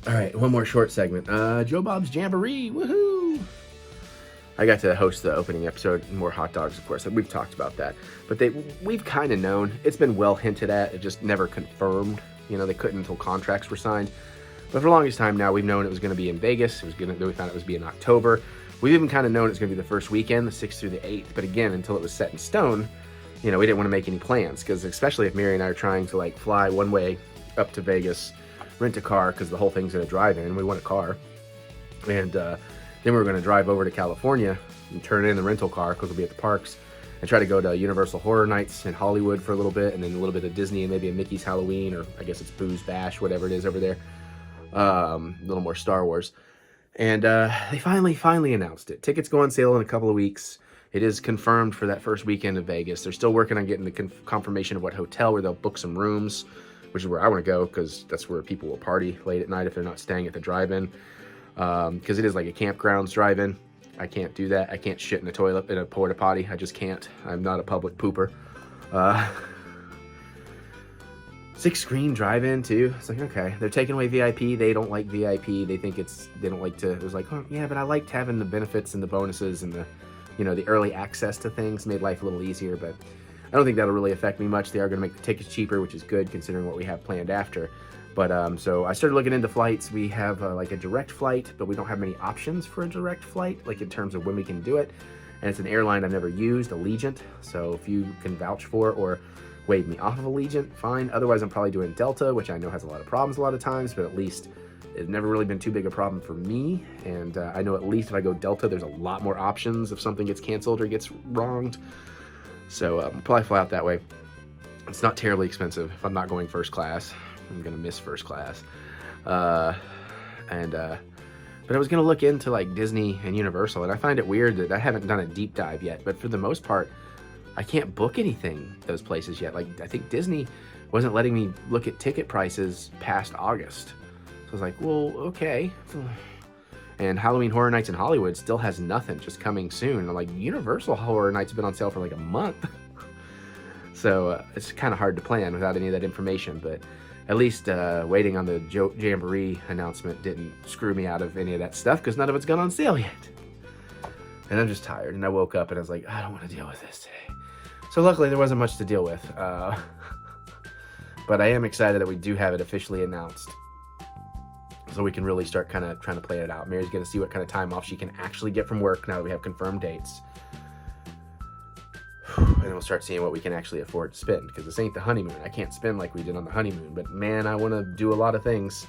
S1: All right, one more short segment. Joe Bob's Jamboree, woohoo! I got to host the opening episode, more hot dogs, of course. We've talked about that. But we've kind of known. It's been well hinted at. It just never confirmed. You know, they couldn't until contracts were signed. But for the longest time now, we've known it was going to be in Vegas. We found it was be in October. We've even kind of known it's going to be the first weekend, the 6th through the 8th. But again, until it was set in stone, you know, we didn't want to make any plans. Because especially if Mary and I are trying to, like, fly one way up to Vegas, rent a car, because the whole thing's in a drive-in. We want a car. And Then we were going to drive over to California and turn in the rental car because we'll be at the parks and try to go to Universal Horror Nights in Hollywood for a little bit, and then a little bit of Disney and maybe a Mickey's Halloween, or I guess it's Boo's Bash, whatever it is over there. A little more Star Wars. And they finally announced it. Tickets go on sale in a couple of weeks. It is confirmed for that first weekend of Vegas. They're still working on getting the confirmation of what hotel where they'll book some rooms, which is where I want to go because that's where people will party late at night if they're not staying at the drive-in. Because it is like a campgrounds drive-in. I can't do that. I can't shit in a toilet, in a porta potty. I just can't. I'm not a public pooper. 6-screen drive-in too. It's like, okay, they're taking away VIP. They don't like VIP. They think they don't like to. It was like, oh yeah, but I liked having the benefits and the bonuses and the, the early access to things made life a little easier. But I don't think that'll really affect me much. They are going to make the tickets cheaper, which is good considering what we have planned after. But so I started looking into flights. We have like a direct flight, but we don't have many options for a direct flight, like in terms of when we can do it. And it's an airline I've never used, Allegiant. So if you can vouch for or wave me off of Allegiant, fine. Otherwise, I'm probably doing Delta, which I know has a lot of problems a lot of times, but at least it's never really been too big a problem for me. And I know at least if I go Delta, there's a lot more options if something gets canceled or gets wronged. So I'll probably fly out that way. It's not terribly expensive. If I'm not going first class, I'm gonna miss first class. But I was gonna look into like Disney and Universal, and I find it weird that I haven't done a deep dive yet. But for the most part, I can't book anything those places yet. Like I think Disney wasn't letting me look at ticket prices past August. So I was like, well, okay. And Halloween Horror Nights in Hollywood still has nothing, just coming soon. And I'm like, Universal Horror Nights have been on sale for like a month. So it's kind of hard to plan without any of that information. But at least waiting on the Jamboree announcement didn't screw me out of any of that stuff because none of it's gone on sale yet. And I'm just tired. And I woke up and I was like, I don't want to deal with this today. So luckily there wasn't much to deal with. But I am excited that we do have it officially announced. So we can really start kind of trying to play it out. Mary's going to see what kind of time off she can actually get from work now that we have confirmed dates. And then we'll start seeing what we can actually afford to spend. Because this ain't the honeymoon. I can't spend like we did on the honeymoon. But man, I want to do a lot of things.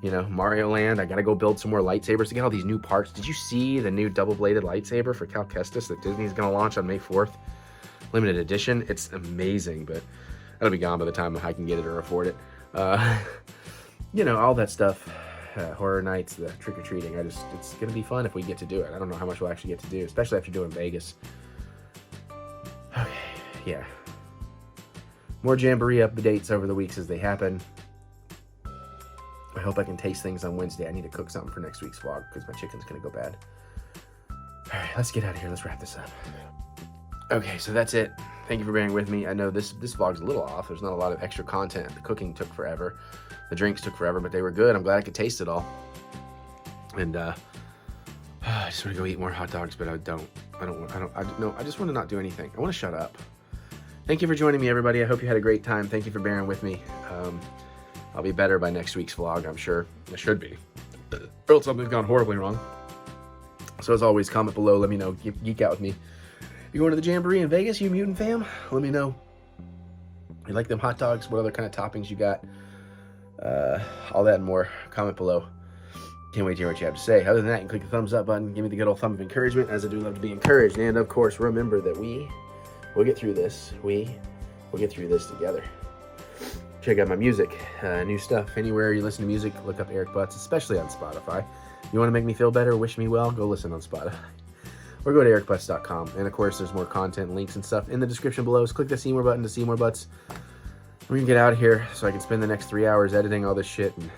S1: Mario Land. I got to go build some more lightsabers to get all these new parts. Did you see the new double-bladed lightsaber for Cal Kestis that Disney's going to launch on May 4th? Limited edition. It's amazing, but that'll be gone by the time I can get it or afford it. All that stuff. Horror Nights, the trick-or-treating. It's going to be fun if we get to do it. I don't know how much we'll actually get to do, especially after doing Vegas. Okay, yeah. More Jamboree updates over the weeks as they happen. I hope I can taste things on Wednesday. I need to cook something for next week's vlog because my chicken's going to go bad. All right, let's get out of here. Let's wrap this up. Okay, so that's it. Thank you for bearing with me. I know this vlog's a little off. There's not a lot of extra content. The cooking took forever. The drinks took forever, but they were good. I'm glad I could taste it all. And I just want to go eat more hot dogs, but I just want to not do anything. I want to shut up. Thank you for joining me, everybody. I hope you had a great time. Thank you for bearing with me. I'll be better by next week's vlog, I'm sure. I should be. Or else something's gone horribly wrong. So as always, comment below. Let me know. Geek out with me. You going to the Jamboree in Vegas, you mutant fam? Let me know. You like them hot dogs? What other kind of toppings you got? All that and more. Comment below. Can't wait to hear what you have to say. Other than that, you can click the thumbs up button. Give me the good old thumb of encouragement, as I do love to be encouraged. And of course, remember that we'll get through this. We'll get through this together. Check out my music. New stuff. Anywhere you listen to music, look up TheEricButts, especially on Spotify. You want to make me feel better, wish me well, go listen on Spotify. Or go to TheEricButts.com. And of course, there's more content, links, and stuff in the description below. So click the see more button to see more butts. We can get out of here so I can spend the next 3 hours editing all this shit and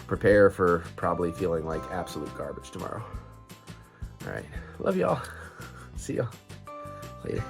S1: prepare for probably feeling like absolute garbage tomorrow. All right. Love y'all. See y'all later.